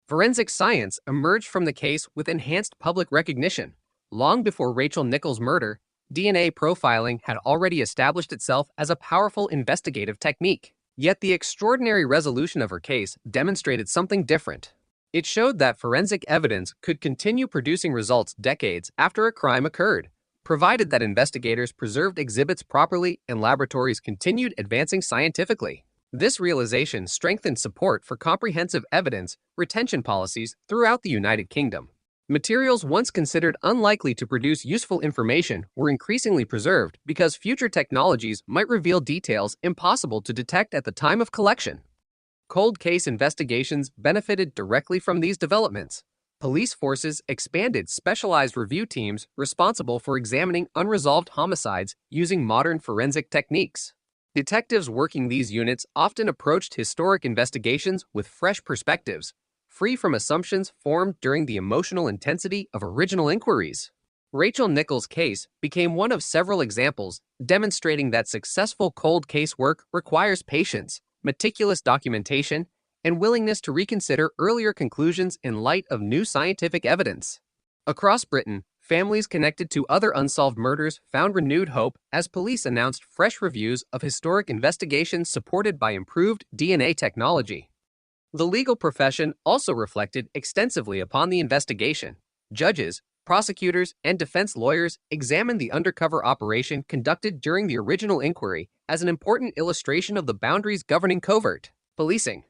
Forensic science emerged from the case with enhanced public recognition. Long before Rachel Nichols' murder, DNA profiling had already established itself as a powerful investigative technique. Yet the extraordinary resolution of her case demonstrated something different. It showed that forensic evidence could continue producing results decades after a crime occurred, provided that investigators preserved exhibits properly and laboratories continued advancing scientifically. This realization strengthened support for comprehensive evidence retention policies throughout the United Kingdom. Materials once considered unlikely to produce useful information were increasingly preserved because future technologies might reveal details impossible to detect at the time of collection. Cold case investigations benefited directly from these developments. Police forces expanded specialized review teams responsible for examining unresolved homicides using modern forensic techniques. Detectives working these units often approached historic investigations with fresh perspectives, free from assumptions formed during the emotional intensity of original inquiries. Rachel Nichols' case became one of several examples demonstrating that successful cold case work requires patience, meticulous documentation, and willingness to reconsider earlier conclusions in light of new scientific evidence. Across Britain, families connected to other unsolved murders found renewed hope as police announced fresh reviews of historic investigations supported by improved DNA technology. The legal profession also reflected extensively upon the investigation. Judges, prosecutors, and defense lawyers examined the undercover operation conducted during the original inquiry as an important illustration of the boundaries governing covert policing.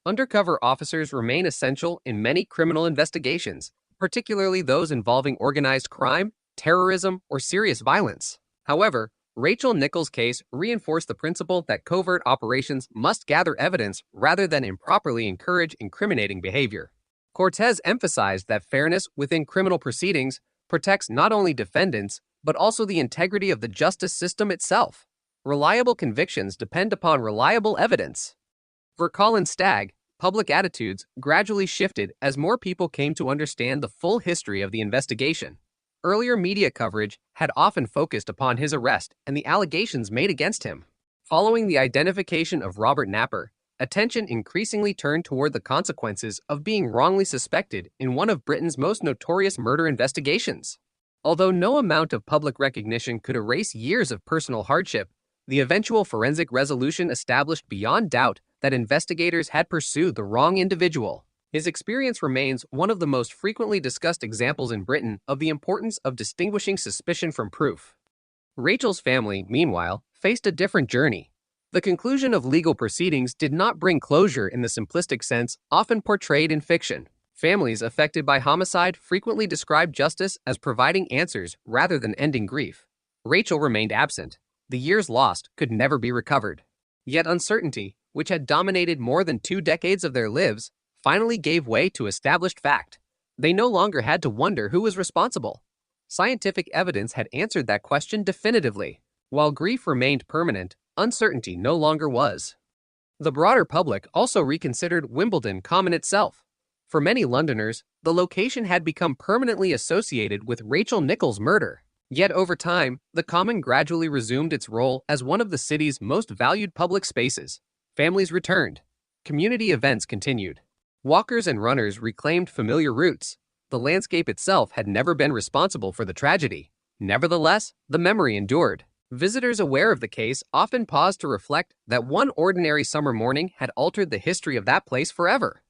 Undercover officers remain essential in many criminal investigations, particularly those involving organized crime, terrorism, or serious violence. However, Rachel Nichols' case reinforced the principle that covert operations must gather evidence rather than improperly encourage incriminating behavior. Cortez emphasized that fairness within criminal proceedings protects not only defendants, but also the integrity of the justice system itself. Reliable convictions depend upon reliable evidence. For Colin Stagg, public attitudes gradually shifted as more people came to understand the full history of the investigation. Earlier media coverage had often focused upon his arrest and the allegations made against him. Following the identification of Robert Napper, attention increasingly turned toward the consequences of being wrongly suspected in one of Britain's most notorious murder investigations. Although no amount of public recognition could erase years of personal hardship, the eventual forensic resolution established beyond doubt that investigators had pursued the wrong individual. His experience remains one of the most frequently discussed examples in Britain of the importance of distinguishing suspicion from proof. Rachel's family, meanwhile, faced a different journey. The conclusion of legal proceedings did not bring closure in the simplistic sense often portrayed in fiction. Families affected by homicide frequently describe justice as providing answers rather than ending grief. Rachel remained absent. The years lost could never be recovered. Yet uncertainty, which had dominated more than 2 decades of their lives, finally gave way to established fact. They no longer had to wonder who was responsible. Scientific evidence had answered that question definitively. While grief remained permanent, uncertainty no longer was. The broader public also reconsidered Wimbledon Common itself. For many Londoners, the location had become permanently associated with Rachel Nichols' murder. Yet over time, the Common gradually resumed its role as one of the city's most valued public spaces. Families returned. Community events continued. Walkers and runners reclaimed familiar routes. The landscape itself had never been responsible for the tragedy. Nevertheless, the memory endured. Visitors aware of the case often paused to reflect that one ordinary summer morning had altered the history of that place forever.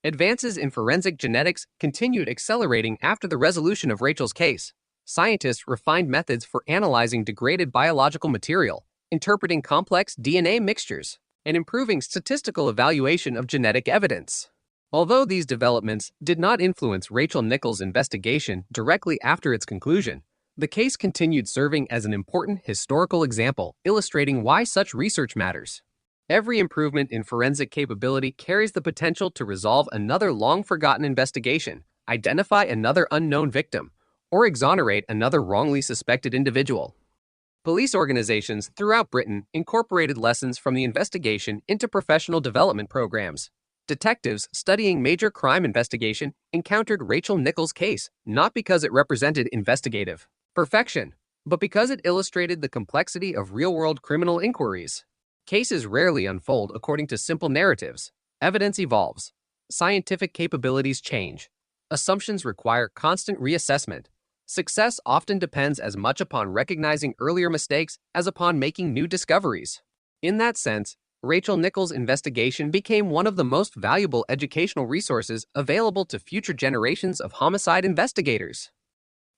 Advances in forensic genetics continued accelerating after the resolution of Rachel's case. Scientists refined methods for analyzing degraded biological material, interpreting complex DNA mixtures, and improving statistical evaluation of genetic evidence. Although these developments did not influence Rachel Nichols' investigation directly after its conclusion, The case continued serving as an important historical example, illustrating why such research matters. Every improvement in forensic capability carries the potential to resolve another long-forgotten investigation, identify another unknown victim, or exonerate another wrongly suspected individual. Police organizations throughout Britain incorporated lessons from the investigation into professional development programs. Detectives studying major crime investigation encountered Rachel Nichols' case not because it represented investigative perfection, but because it illustrated the complexity of real-world criminal inquiries. Cases rarely unfold according to simple narratives. Evidence evolves. Scientific capabilities change. Assumptions require constant reassessment. Success often depends as much upon recognizing earlier mistakes as upon making new discoveries. In that sense, Rachel Nichols' investigation became one of the most valuable educational resources available to future generations of homicide investigators.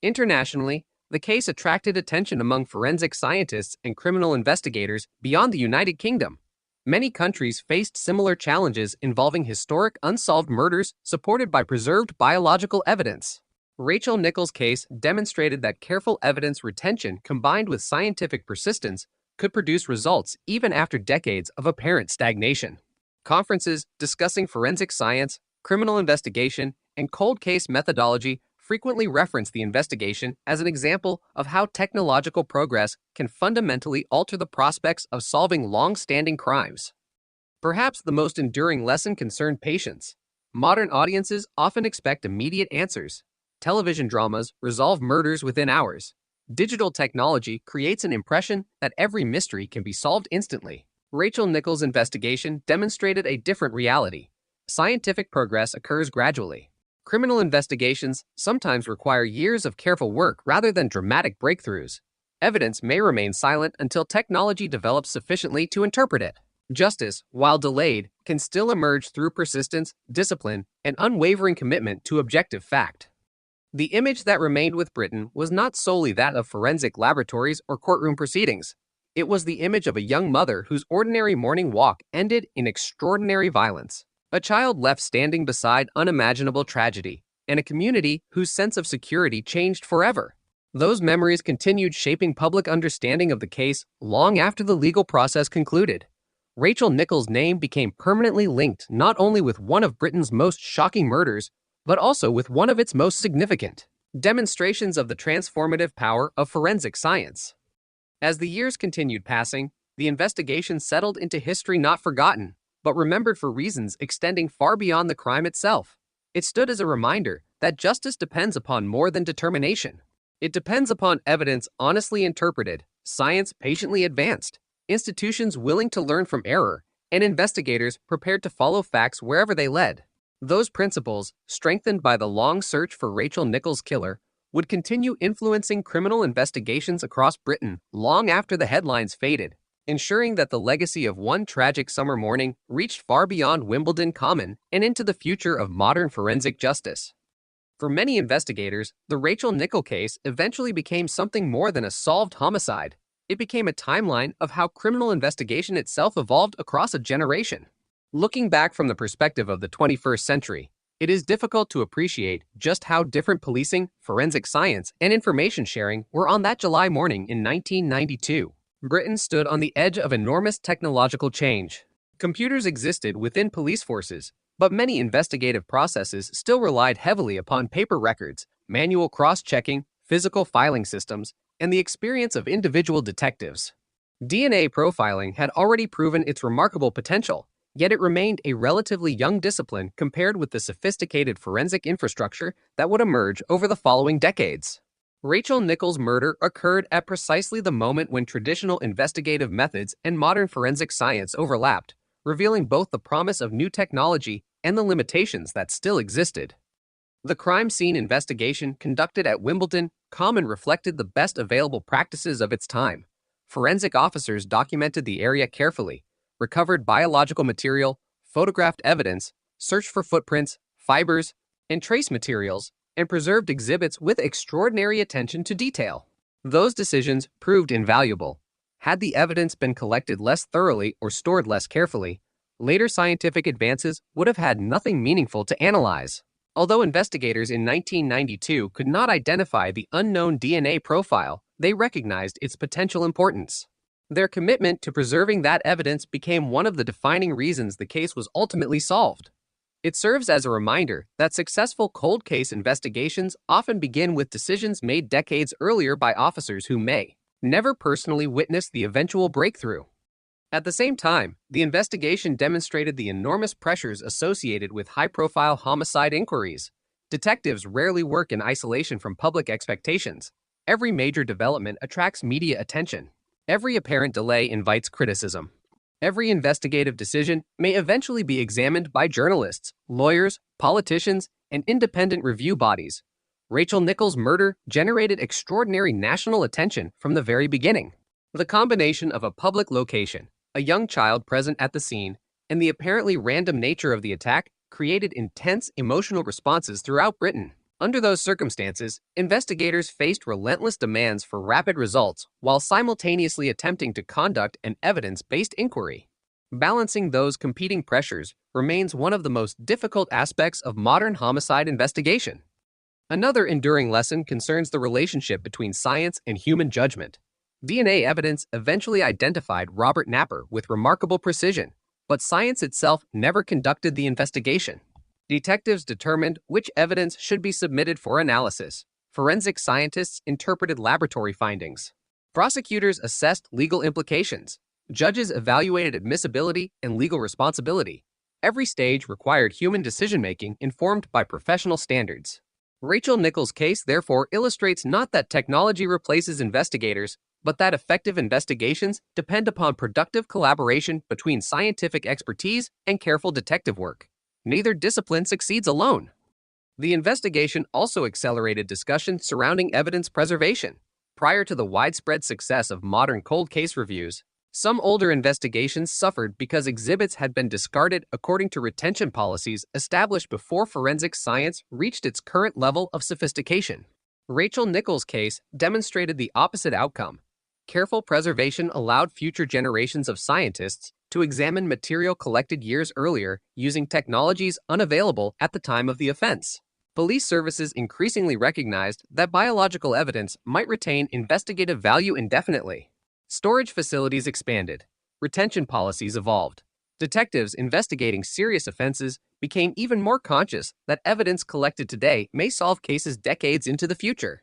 Internationally, the case attracted attention among forensic scientists and criminal investigators beyond the United Kingdom. Many countries faced similar challenges involving historic unsolved murders supported by preserved biological evidence. Rachel Nichols' case demonstrated that careful evidence retention combined with scientific persistence could produce results even after decades of apparent stagnation. Conferences discussing forensic science, criminal investigation, and cold case methodology frequently reference the investigation as an example of how technological progress can fundamentally alter the prospects of solving long-standing crimes. Perhaps the most enduring lesson concerned patience. Modern audiences often expect immediate answers. Television dramas resolve murders within hours. Digital technology creates an impression that every mystery can be solved instantly. Rachel Nichols' investigation demonstrated a different reality. Scientific progress occurs gradually. Criminal investigations sometimes require years of careful work rather than dramatic breakthroughs. Evidence may remain silent until technology develops sufficiently to interpret it. Justice, while delayed, can still emerge through persistence, discipline, and unwavering commitment to objective fact. The image that remained with Britain was not solely that of forensic laboratories or courtroom proceedings. It was the image of a young mother whose ordinary morning walk ended in extraordinary violence. A child left standing beside unimaginable tragedy, and a community whose sense of security changed forever. Those memories continued shaping public understanding of the case long after the legal process concluded. Rachel Nichols' name became permanently linked not only with one of Britain's most shocking murders, but also with one of its most significant demonstrations of the transformative power of forensic science. As the years continued passing, the investigation settled into history not forgotten, but remembered for reasons extending far beyond the crime itself. It stood as a reminder that justice depends upon more than determination. It depends upon evidence honestly interpreted, science patiently advanced, institutions willing to learn from error, and investigators prepared to follow facts wherever they led. Those principles, strengthened by the long search for Rachel Nichols' killer, would continue influencing criminal investigations across Britain long after the headlines faded, ensuring that the legacy of one tragic summer morning reached far beyond Wimbledon Common and into the future of modern forensic justice. For many investigators, the Rachel Nichols case eventually became something more than a solved homicide. It became a timeline of how criminal investigation itself evolved across a generation. Looking back from the perspective of the 21st century, it is difficult to appreciate just how different policing, forensic science, and information sharing were on that July morning in 1992. Britain stood on the edge of enormous technological change. Computers existed within police forces, but many investigative processes still relied heavily upon paper records, manual cross-checking, physical filing systems, and the experience of individual detectives. DNA profiling had already proven its remarkable potential, yet it remained a relatively young discipline compared with the sophisticated forensic infrastructure that would emerge over the following decades. Rachel Nichols' murder occurred at precisely the moment when traditional investigative methods and modern forensic science overlapped, revealing both the promise of new technology and the limitations that still existed. The crime scene investigation conducted at Wimbledon Common reflected the best available practices of its time. Forensic officers documented the area carefully, recovered biological material, photographed evidence, searched for footprints, fibers, and trace materials, and preserved exhibits with extraordinary attention to detail. Those decisions proved invaluable. Had the evidence been collected less thoroughly or stored less carefully, later scientific advances would have had nothing meaningful to analyze. Although investigators in 1992 could not identify the unknown DNA profile, they recognized its potential importance. Their commitment to preserving that evidence became one of the defining reasons the case was ultimately solved. It serves as a reminder that successful cold case investigations often begin with decisions made decades earlier by officers who may never personally witness the eventual breakthrough. At the same time, the investigation demonstrated the enormous pressures associated with high-profile homicide inquiries. Detectives rarely work in isolation from public expectations. Every major development attracts media attention. Every apparent delay invites criticism. Every investigative decision may eventually be examined by journalists, lawyers, politicians, and independent review bodies. Rachel Nichols' murder generated extraordinary national attention from the very beginning. The combination of a public location, a young child present at the scene, and the apparently random nature of the attack created intense emotional responses throughout Britain. Under those circumstances, investigators faced relentless demands for rapid results while simultaneously attempting to conduct an evidence-based inquiry. Balancing those competing pressures remains one of the most difficult aspects of modern homicide investigation. Another enduring lesson concerns the relationship between science and human judgment. DNA evidence eventually identified Robert Napper with remarkable precision, but science itself never conducted the investigation. Detectives determined which evidence should be submitted for analysis. Forensic scientists interpreted laboratory findings. Prosecutors assessed legal implications. Judges evaluated admissibility and legal responsibility. Every stage required human decision-making informed by professional standards. Rachel Nichols' case therefore illustrates not that technology replaces investigators, but that effective investigations depend upon productive collaboration between scientific expertise and careful detective work. Neither discipline succeeds alone. The investigation also accelerated discussion surrounding evidence preservation. Prior to the widespread success of modern cold case reviews, some older investigations suffered because exhibits had been discarded according to retention policies established before forensic science reached its current level of sophistication. Rachel Nichols' case demonstrated the opposite outcome. Careful preservation allowed future generations of scientists to examine material collected years earlier using technologies unavailable at the time of the offense. Police services increasingly recognized that biological evidence might retain investigative value indefinitely. Storage facilities expanded. Retention policies evolved. Detectives investigating serious offenses became even more conscious that evidence collected today may solve cases decades into the future.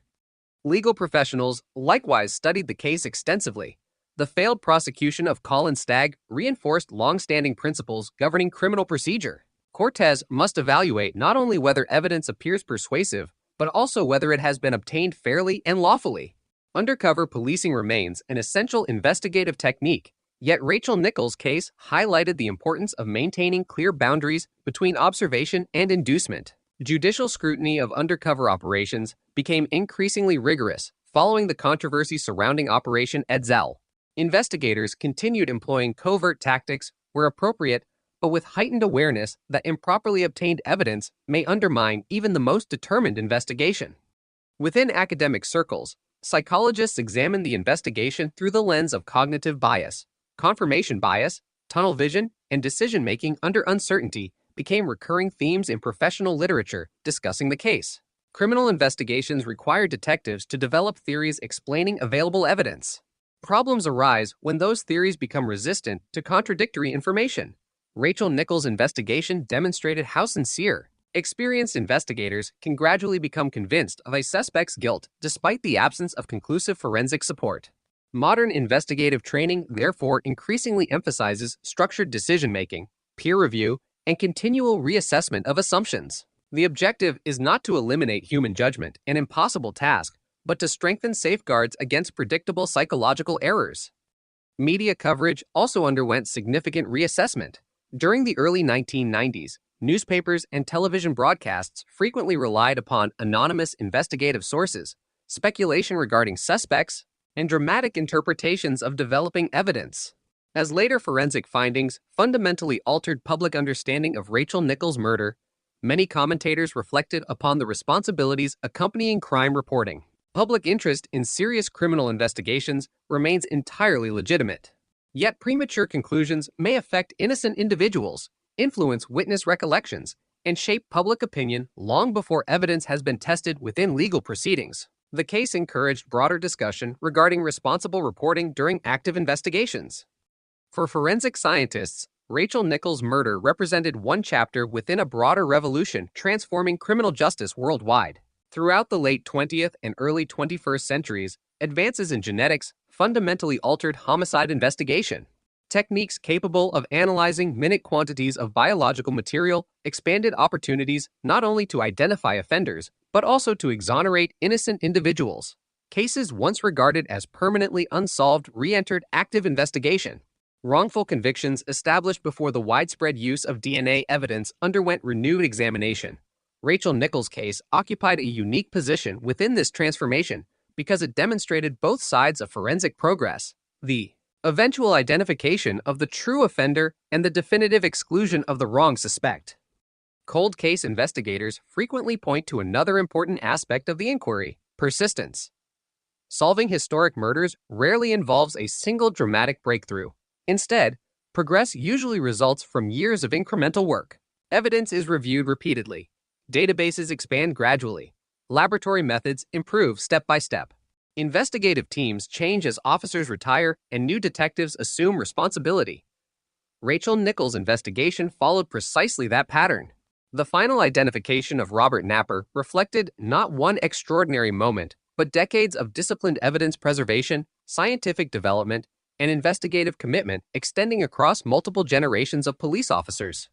Legal professionals likewise studied the case extensively. The failed prosecution of Colin Stagg reinforced long-standing principles governing criminal procedure. Cortez must evaluate not only whether evidence appears persuasive, but also whether it has been obtained fairly and lawfully. Undercover policing remains an essential investigative technique, yet Rachel Nichols' case highlighted the importance of maintaining clear boundaries between observation and inducement. Judicial scrutiny of undercover operations became increasingly rigorous following the controversy surrounding Operation Edsel. Investigators continued employing covert tactics where appropriate, but with heightened awareness that improperly obtained evidence may undermine even the most determined investigation. Within academic circles, psychologists examined the investigation through the lens of cognitive bias. Confirmation bias, tunnel vision, and decision-making under uncertainty became recurring themes in professional literature discussing the case. Criminal investigations require detectives to develop theories explaining available evidence. Problems arise when those theories become resistant to contradictory information. Rachel Nichols' investigation demonstrated how sincere, experienced investigators can gradually become convinced of a suspect's guilt despite the absence of conclusive forensic support. Modern investigative training therefore increasingly emphasizes structured decision-making, peer review, and continual reassessment of assumptions. The objective is not to eliminate human judgment, an impossible task, but to strengthen safeguards against predictable psychological errors. Media coverage also underwent significant reassessment. During the early 1990s, newspapers and television broadcasts frequently relied upon anonymous investigative sources, speculation regarding suspects, and dramatic interpretations of developing evidence. As later forensic findings fundamentally altered public understanding of Rachel Nichols' murder, many commentators reflected upon the responsibilities accompanying crime reporting. Public interest in serious criminal investigations remains entirely legitimate. Yet premature conclusions may affect innocent individuals, influence witness recollections, and shape public opinion long before evidence has been tested within legal proceedings. The case encouraged broader discussion regarding responsible reporting during active investigations. For forensic scientists, Rachel Nichols' murder represented one chapter within a broader revolution transforming criminal justice worldwide. Throughout the late 20th and early 21st centuries, advances in genetics fundamentally altered homicide investigation. Techniques capable of analyzing minute quantities of biological material expanded opportunities not only to identify offenders, but also to exonerate innocent individuals. Cases once regarded as permanently unsolved re-entered active investigation. Wrongful convictions established before the widespread use of DNA evidence underwent renewed examination. Rachel Nichols' case occupied a unique position within this transformation because it demonstrated both sides of forensic progress: the eventual identification of the true offender and the definitive exclusion of the wrong suspect. Cold case investigators frequently point to another important aspect of the inquiry: persistence. Solving historic murders rarely involves a single dramatic breakthrough. Instead, progress usually results from years of incremental work. Evidence is reviewed repeatedly. Databases expand gradually. Laboratory methods improve step by step. Investigative teams change as officers retire and new detectives assume responsibility. Rachel Nichols' investigation followed precisely that pattern. The final identification of Robert Napper reflected not one extraordinary moment, but decades of disciplined evidence preservation, scientific development, and investigative commitment extending across multiple generations of police officers.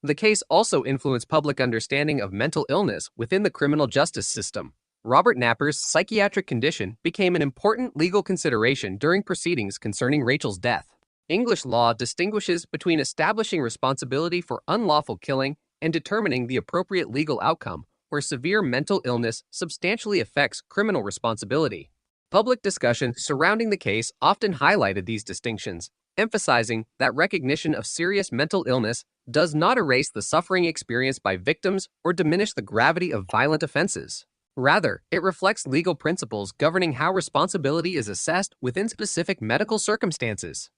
The case also influenced public understanding of mental illness within the criminal justice system. Robert Napper's psychiatric condition became an important legal consideration during proceedings concerning Rachel's death. English law distinguishes between establishing responsibility for unlawful killing and determining the appropriate legal outcome where severe mental illness substantially affects criminal responsibility. Public discussion surrounding the case often highlighted these distinctions, emphasizing that recognition of serious mental illness does not erase the suffering experienced by victims or diminish the gravity of violent offenses. Rather, it reflects legal principles governing how responsibility is assessed within specific medical circumstances.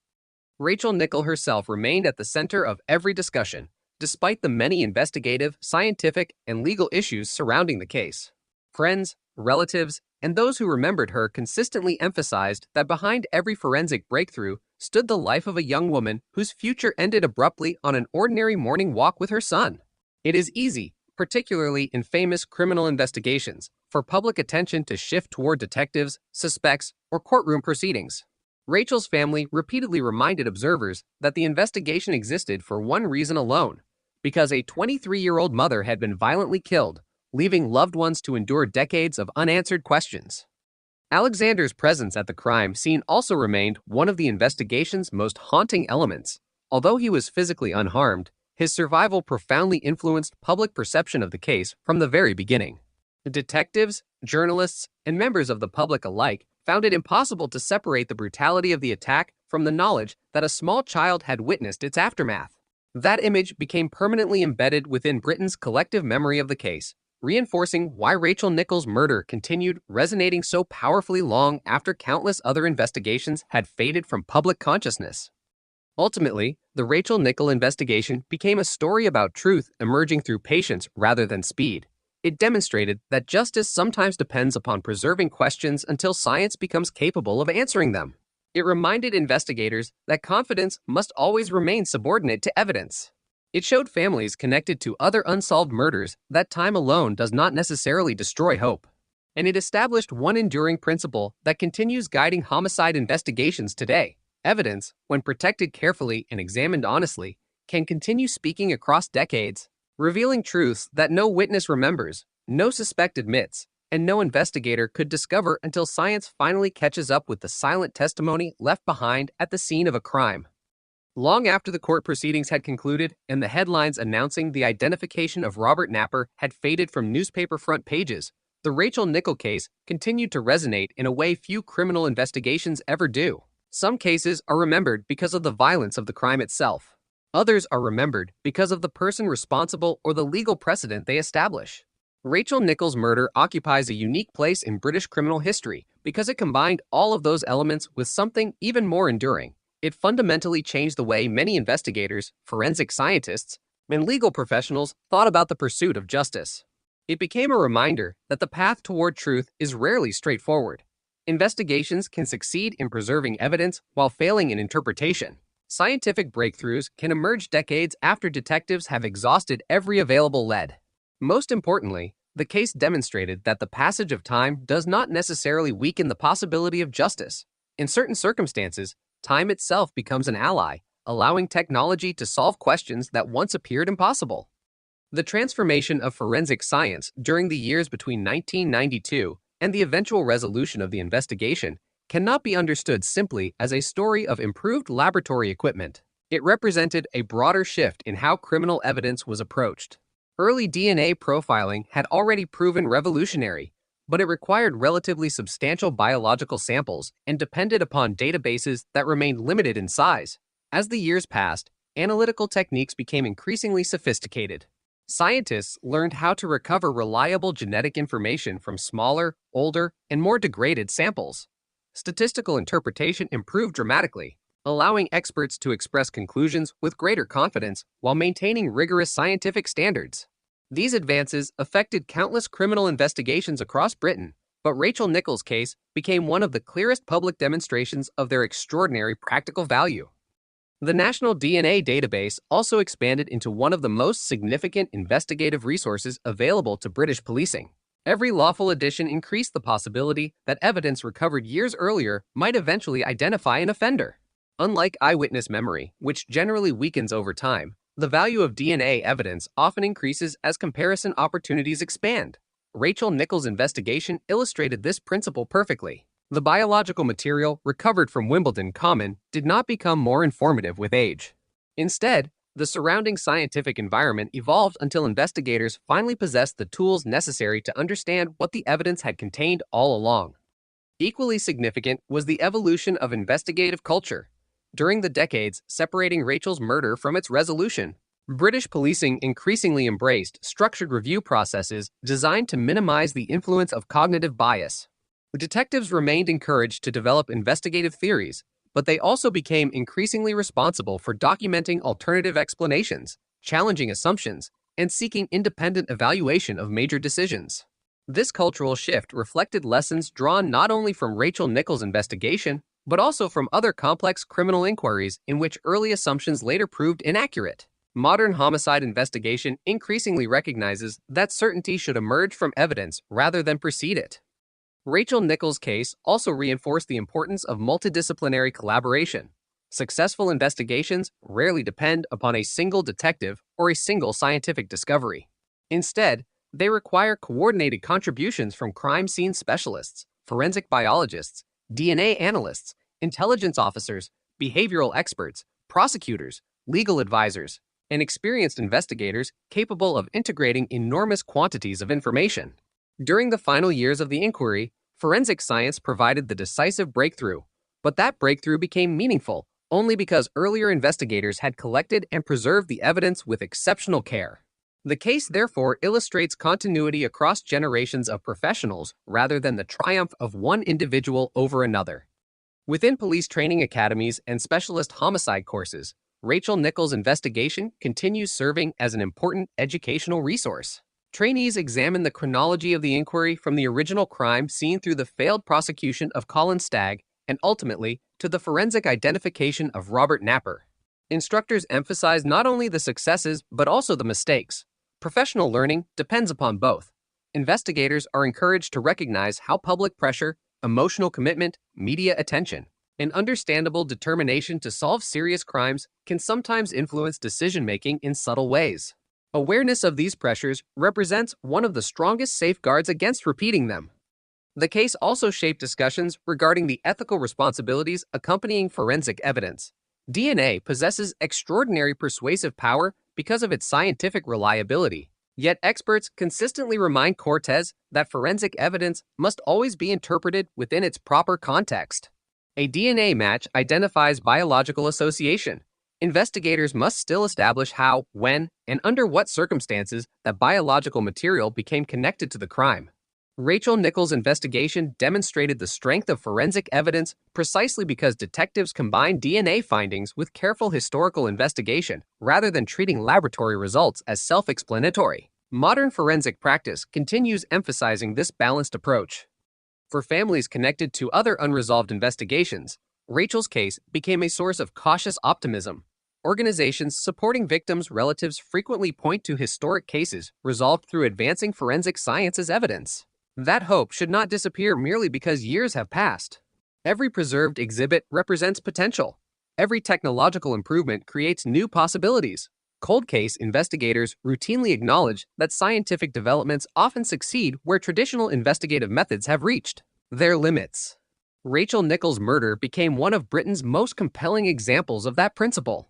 Rachel Nichols herself remained at the center of every discussion, despite the many investigative, scientific, and legal issues surrounding the case. Friends, relatives, and those who remembered her consistently emphasized that behind every forensic breakthrough stood the life of a young woman whose future ended abruptly on an ordinary morning walk with her son. It is easy, particularly in famous criminal investigations, for public attention to shift toward detectives, suspects, or courtroom proceedings. Rachel's family repeatedly reminded observers that the investigation existed for one reason alone: because a 23-year-old mother had been violently killed, leaving loved ones to endure decades of unanswered questions. Alexander's presence at the crime scene also remained one of the investigation's most haunting elements. Although he was physically unharmed, his survival profoundly influenced public perception of the case from the very beginning. Detectives, journalists, and members of the public alike found it impossible to separate the brutality of the attack from the knowledge that a small child had witnessed its aftermath. That image became permanently embedded within Britain's collective memory of the case, reinforcing why Rachel Nichols' murder continued resonating so powerfully long after countless other investigations had faded from public consciousness. Ultimately, the Rachel Nichols investigation became a story about truth emerging through patience rather than speed. It demonstrated that justice sometimes depends upon preserving questions until science becomes capable of answering them. It reminded investigators that confidence must always remain subordinate to evidence. It showed families connected to other unsolved murders that time alone does not necessarily destroy hope. And it established one enduring principle that continues guiding homicide investigations today: evidence, when protected carefully and examined honestly, can continue speaking across decades, revealing truths that no witness remembers, no suspect admits, and no investigator could discover until science finally catches up with the silent testimony left behind at the scene of a crime. Long after the court proceedings had concluded and the headlines announcing the identification of Robert Napper had faded from newspaper front pages, the Rachel Nichols case continued to resonate in a way few criminal investigations ever do. Some cases are remembered because of the violence of the crime itself. Others are remembered because of the person responsible or the legal precedent they establish. Rachel Nichols' murder occupies a unique place in British criminal history because it combined all of those elements with something even more enduring. It fundamentally changed the way many investigators, forensic scientists, and legal professionals thought about the pursuit of justice. It became a reminder that the path toward truth is rarely straightforward. Investigations can succeed in preserving evidence while failing in interpretation. Scientific breakthroughs can emerge decades after detectives have exhausted every available lead. Most importantly, the case demonstrated that the passage of time does not necessarily weaken the possibility of justice. In certain circumstances, time itself becomes an ally, allowing technology to solve questions that once appeared impossible. The transformation of forensic science during the years between 1992 and the eventual resolution of the investigation cannot be understood simply as a story of improved laboratory equipment. It represented a broader shift in how criminal evidence was approached. Early DNA profiling had already proven revolutionary, but it required relatively substantial biological samples and depended upon databases that remained limited in size. As the years passed, analytical techniques became increasingly sophisticated. Scientists learned how to recover reliable genetic information from smaller, older, and more degraded samples. Statistical interpretation improved dramatically, allowing experts to express conclusions with greater confidence while maintaining rigorous scientific standards. These advances affected countless criminal investigations across Britain, but Rachel Nichols' case became one of the clearest public demonstrations of their extraordinary practical value. The National DNA Database also expanded into one of the most significant investigative resources available to British policing. Every lawful addition increased the possibility that evidence recovered years earlier might eventually identify an offender. Unlike eyewitness memory, which generally weakens over time, the value of DNA evidence often increases as comparison opportunities expand. Rachel Nichols' investigation illustrated this principle perfectly. The biological material recovered from Wimbledon Common did not become more informative with age. Instead, the surrounding scientific environment evolved until investigators finally possessed the tools necessary to understand what the evidence had contained all along. Equally significant was the evolution of investigative culture. During the decades separating Rachel's murder from its resolution, British policing increasingly embraced structured review processes designed to minimize the influence of cognitive bias. Detectives remained encouraged to develop investigative theories, but they also became increasingly responsible for documenting alternative explanations, challenging assumptions, and seeking independent evaluation of major decisions. This cultural shift reflected lessons drawn not only from Rachel Nichols' investigation, but also from other complex criminal inquiries in which early assumptions later proved inaccurate. Modern homicide investigation increasingly recognizes that certainty should emerge from evidence rather than precede it. Rachel Nichols' case also reinforced the importance of multidisciplinary collaboration. Successful investigations rarely depend upon a single detective or a single scientific discovery. Instead, they require coordinated contributions from crime scene specialists, forensic biologists, DNA analysts, intelligence officers, behavioral experts, prosecutors, legal advisors, and experienced investigators capable of integrating enormous quantities of information. During the final years of the inquiry, forensic science provided the decisive breakthrough, but that breakthrough became meaningful only because earlier investigators had collected and preserved the evidence with exceptional care. The case therefore illustrates continuity across generations of professionals rather than the triumph of one individual over another. Within police training academies and specialist homicide courses, Rachel Nichols' investigation continues serving as an important educational resource. Trainees examine the chronology of the inquiry from the original crime seen through the failed prosecution of Colin Stagg and ultimately to the forensic identification of Robert Napper. Instructors emphasize not only the successes but also the mistakes. Professional learning depends upon both. Investigators are encouraged to recognize how public pressure, emotional commitment, media attention, and understandable determination to solve serious crimes can sometimes influence decision-making in subtle ways. Awareness of these pressures represents one of the strongest safeguards against repeating them. The case also shaped discussions regarding the ethical responsibilities accompanying forensic evidence. DNA possesses extraordinary persuasive power because of its scientific reliability, yet experts consistently remind Cortez that forensic evidence must always be interpreted within its proper context. A DNA match identifies biological association. Investigators must still establish how, when, and under what circumstances that biological material became connected to the crime. Rachel Nichols' investigation demonstrated the strength of forensic evidence precisely because detectives combined DNA findings with careful historical investigation rather than treating laboratory results as self-explanatory. Modern forensic practice continues emphasizing this balanced approach. For families connected to other unresolved investigations, Rachel's case became a source of cautious optimism. Organizations supporting victims' relatives frequently point to historic cases resolved through advancing forensic science as evidence. That hope should not disappear merely because years have passed. Every preserved exhibit represents potential. Every technological improvement creates new possibilities. Cold case investigators routinely acknowledge that scientific developments often succeed where traditional investigative methods have reached their limits. Rachel Nichols' murder became one of Britain's most compelling examples of that principle.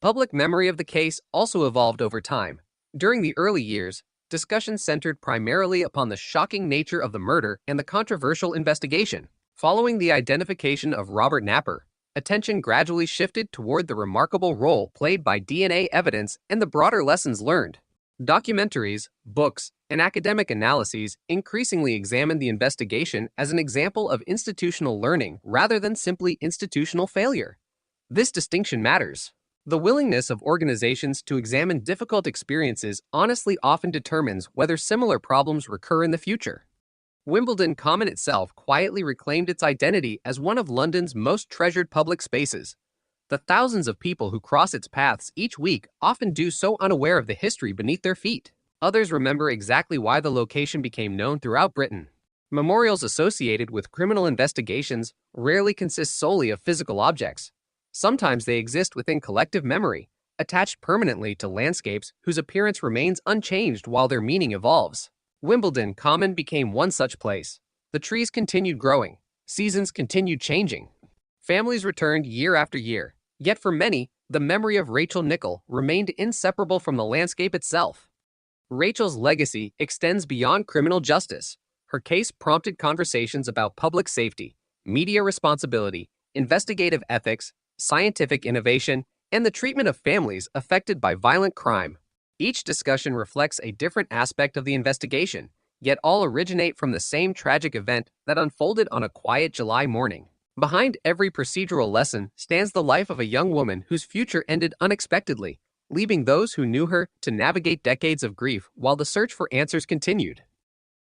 Public memory of the case also evolved over time. During the early years, discussion centered primarily upon the shocking nature of the murder and the controversial investigation. Following the identification of Robert Napper, attention gradually shifted toward the remarkable role played by DNA evidence and the broader lessons learned. Documentaries, books, and academic analyses increasingly examined the investigation as an example of institutional learning rather than simply institutional failure. This distinction matters. The willingness of organizations to examine difficult experiences honestly often determines whether similar problems recur in the future. Wimbledon Common itself quietly reclaimed its identity as one of London's most treasured public spaces. The thousands of people who cross its paths each week often do so unaware of the history beneath their feet. Others remember exactly why the location became known throughout Britain. Memorials associated with criminal investigations rarely consist solely of physical objects. Sometimes they exist within collective memory, attached permanently to landscapes whose appearance remains unchanged while their meaning evolves. Wimbledon Common became one such place. The trees continued growing. Seasons continued changing. Families returned year after year. Yet for many, the memory of Rachel Nichols remained inseparable from the landscape itself. Rachel's legacy extends beyond criminal justice. Her case prompted conversations about public safety, media responsibility, investigative ethics, scientific innovation, and the treatment of families affected by violent crime. Each discussion reflects a different aspect of the investigation, yet all originate from the same tragic event that unfolded on a quiet July morning. Behind every procedural lesson stands the life of a young woman whose future ended unexpectedly, leaving those who knew her to navigate decades of grief while the search for answers continued.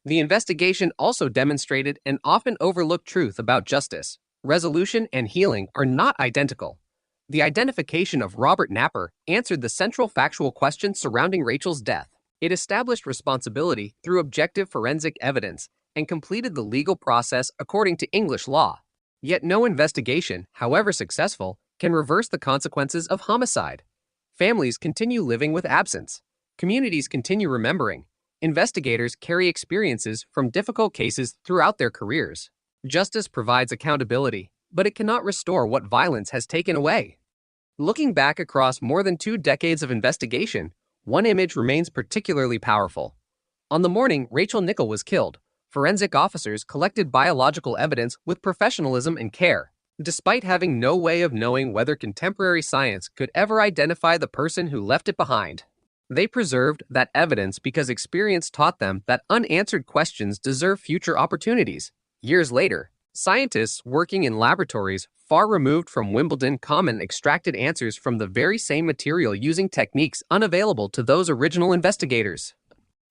The investigation also demonstrated an often overlooked truth about justice. Resolution and healing are not identical. The identification of Robert Napper answered the central factual question surrounding Rachel's death. It established responsibility through objective forensic evidence and completed the legal process according to English law. Yet no investigation, however successful, can reverse the consequences of homicide. Families continue living with absence. Communities continue remembering. Investigators carry experiences from difficult cases throughout their careers. Justice provides accountability, but it cannot restore what violence has taken away. Looking back across more than 2 decades of investigation, one image remains particularly powerful. On the morning Rachel Nichols was killed, forensic officers collected biological evidence with professionalism and care, despite having no way of knowing whether contemporary science could ever identify the person who left it behind. They preserved that evidence because experience taught them that unanswered questions deserve future opportunities. Years later, scientists working in laboratories far removed from Wimbledon Common extracted answers from the very same material using techniques unavailable to those original investigators.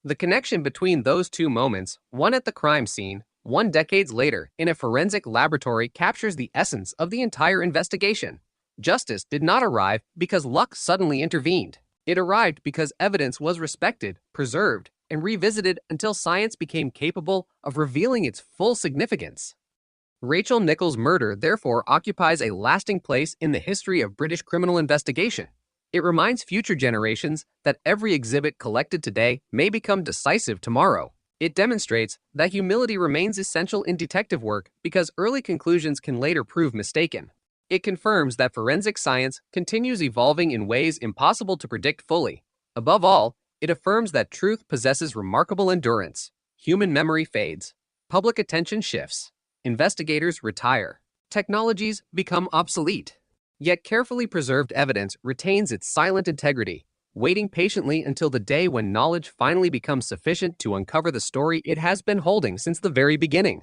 The connection between those two moments, one at the crime scene, one decades later in a forensic laboratory, captures the essence of the entire investigation. Justice did not arrive because luck suddenly intervened. It arrived because evidence was respected, preserved, and revisited until science became capable of revealing its full significance. Rachel Nichols' murder therefore occupies a lasting place in the history of British criminal investigation. It reminds future generations that every exhibit collected today may become decisive tomorrow. It demonstrates that humility remains essential in detective work because early conclusions can later prove mistaken. It confirms that forensic science continues evolving in ways impossible to predict fully. Above all, it affirms that truth possesses remarkable endurance. Human memory fades. Public attention shifts. Investigators retire. Technologies become obsolete. Yet carefully preserved evidence retains its silent integrity. waiting patiently until the day when knowledge finally becomes sufficient to uncover the story it has been holding since the very beginning.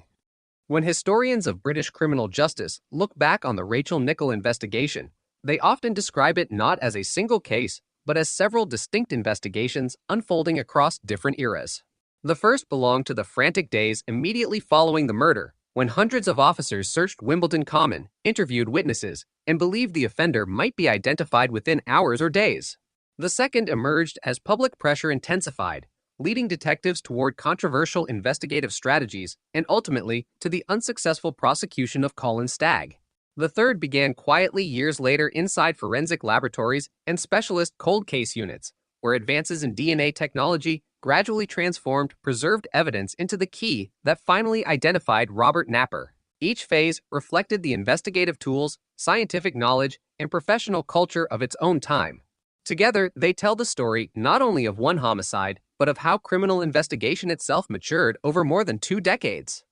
When historians of British criminal justice look back on the Rachel Nicholl investigation, they often describe it not as a single case, but as several distinct investigations unfolding across different eras. The first belonged to the frantic days immediately following the murder, when hundreds of officers searched Wimbledon Common, interviewed witnesses, and believed the offender might be identified within hours or days. The second emerged as public pressure intensified, leading detectives toward controversial investigative strategies and ultimately to the unsuccessful prosecution of Colin Stagg. The third began quietly years later inside forensic laboratories and specialist cold case units, where advances in DNA technology gradually transformed preserved evidence into the key that finally identified Robert Napper. Each phase reflected the investigative tools, scientific knowledge, and professional culture of its own time. Together, they tell the story not only of one homicide, but of how criminal investigation itself matured over more than 2 decades.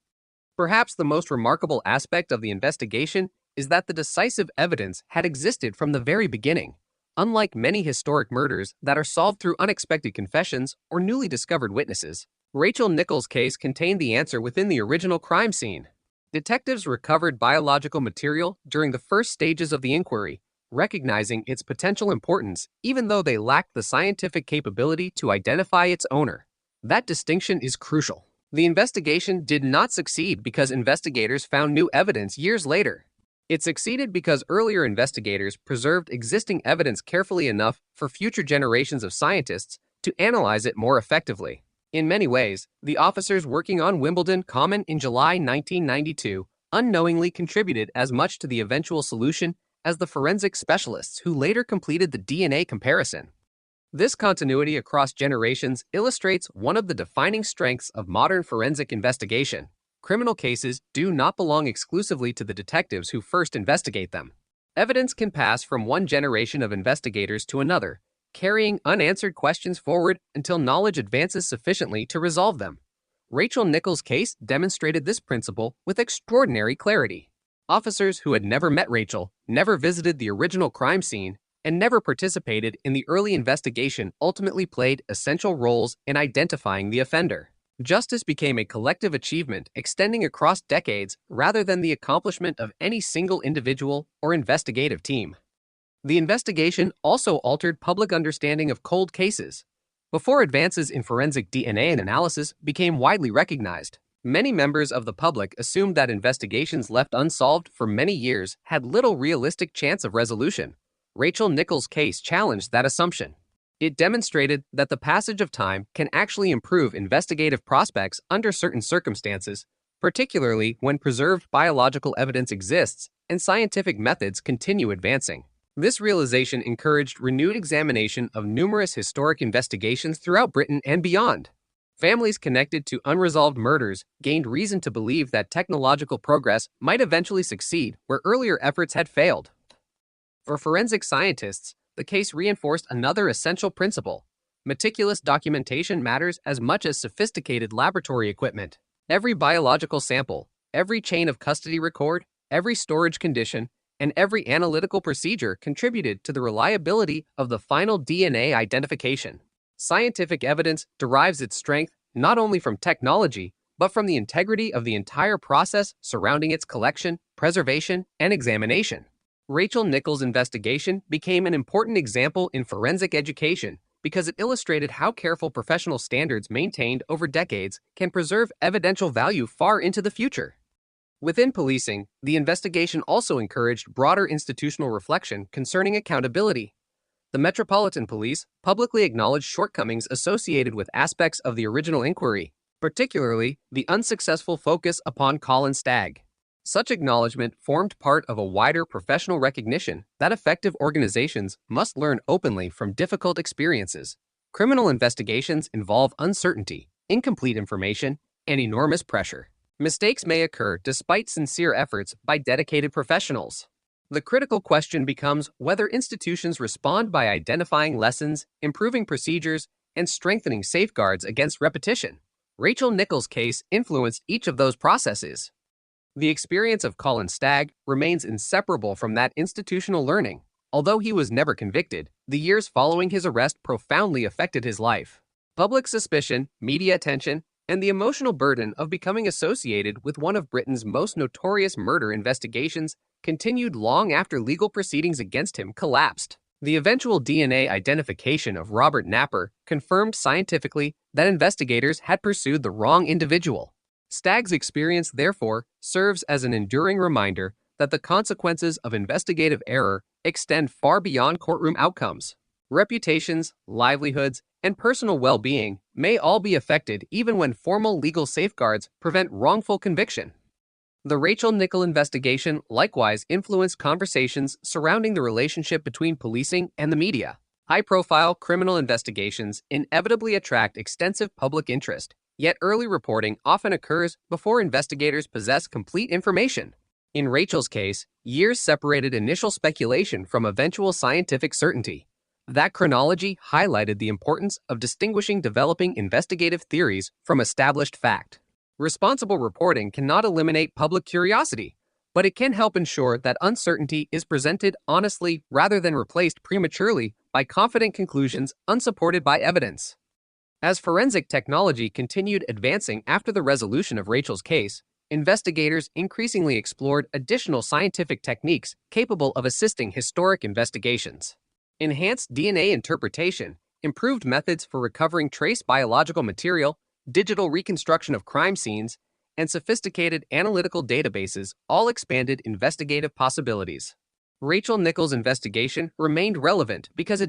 Perhaps the most remarkable aspect of the investigation is that the decisive evidence had existed from the very beginning. Unlike many historic murders that are solved through unexpected confessions or newly discovered witnesses, Rachel Nicholl's case contained the answer within the original crime scene. Detectives recovered biological material during the first stages of the inquiry, recognizing its potential importance even though they lacked the scientific capability to identify its owner. That distinction is crucial. The investigation did not succeed because investigators found new evidence years later. It succeeded because earlier investigators preserved existing evidence carefully enough for future generations of scientists to analyze it more effectively. In many ways, the officers working on Wimbledon Common in July 1992 unknowingly contributed as much to the eventual solution as the forensic specialists who later completed the DNA comparison. This continuity across generations illustrates one of the defining strengths of modern forensic investigation. Criminal cases do not belong exclusively to the detectives who first investigate them. Evidence can pass from one generation of investigators to another, carrying unanswered questions forward until knowledge advances sufficiently to resolve them. Rachel Nicholl's case demonstrated this principle with extraordinary clarity. Officers who had never met Rachel, never visited the original crime scene, and never participated in the early investigation ultimately played essential roles in identifying the offender. Justice became a collective achievement extending across decades rather than the accomplishment of any single individual or investigative team. The investigation also altered public understanding of cold cases. Before advances in forensic DNA analysis became widely recognized, many members of the public assumed that investigations left unsolved for many years had little realistic chance of resolution. Rachel Nicholl's case challenged that assumption. It demonstrated that the passage of time can actually improve investigative prospects under certain circumstances, particularly when preserved biological evidence exists and scientific methods continue advancing. This realization encouraged renewed examination of numerous historic investigations throughout Britain and beyond. Families connected to unresolved murders gained reason to believe that technological progress might eventually succeed where earlier efforts had failed. For forensic scientists, the case reinforced another essential principle. Meticulous documentation matters as much as sophisticated laboratory equipment. Every biological sample, every chain of custody record, every storage condition, and every analytical procedure contributed to the reliability of the final DNA identification. Scientific evidence derives its strength not only from technology, but from the integrity of the entire process surrounding its collection, preservation, and examination. Rachel Nicholl's investigation became an important example in forensic education because it illustrated how careful professional standards maintained over decades can preserve evidential value far into the future. Within policing, the investigation also encouraged broader institutional reflection concerning accountability. The Metropolitan Police publicly acknowledged shortcomings associated with aspects of the original inquiry, particularly the unsuccessful focus upon Colin Stagg. Such acknowledgement formed part of a wider professional recognition that effective organizations must learn openly from difficult experiences. Criminal investigations involve uncertainty, incomplete information, and enormous pressure. Mistakes may occur despite sincere efforts by dedicated professionals. The critical question becomes whether institutions respond by identifying lessons, improving procedures, and strengthening safeguards against repetition. Rachel Nicholl's case influenced each of those processes. The experience of Colin Stagg remains inseparable from that institutional learning. Although he was never convicted, the years following his arrest profoundly affected his life. Public suspicion, media attention, and the emotional burden of becoming associated with one of Britain's most notorious murder investigations continued long after legal proceedings against him collapsed. The eventual DNA identification of Robert Napper confirmed scientifically that investigators had pursued the wrong individual. Stagg's experience, therefore, serves as an enduring reminder that the consequences of investigative error extend far beyond courtroom outcomes. Reputations, livelihoods, and personal well-being may all be affected even when formal legal safeguards prevent wrongful conviction. The Rachel Nichols investigation likewise influenced conversations surrounding the relationship between policing and the media. High-profile criminal investigations inevitably attract extensive public interest, yet early reporting often occurs before investigators possess complete information. In Rachel's case, years separated initial speculation from eventual scientific certainty. That chronology highlighted the importance of distinguishing developing investigative theories from established fact. Responsible reporting cannot eliminate public curiosity, but it can help ensure that uncertainty is presented honestly rather than replaced prematurely by confident conclusions unsupported by evidence. As forensic technology continued advancing after the resolution of Rachel's case, investigators increasingly explored additional scientific techniques capable of assisting historic investigations. Enhanced DNA interpretation, improved methods for recovering trace biological material, digital reconstruction of crime scenes, and sophisticated analytical databases all expanded investigative possibilities. Rachel Nichols' investigation remained relevant because it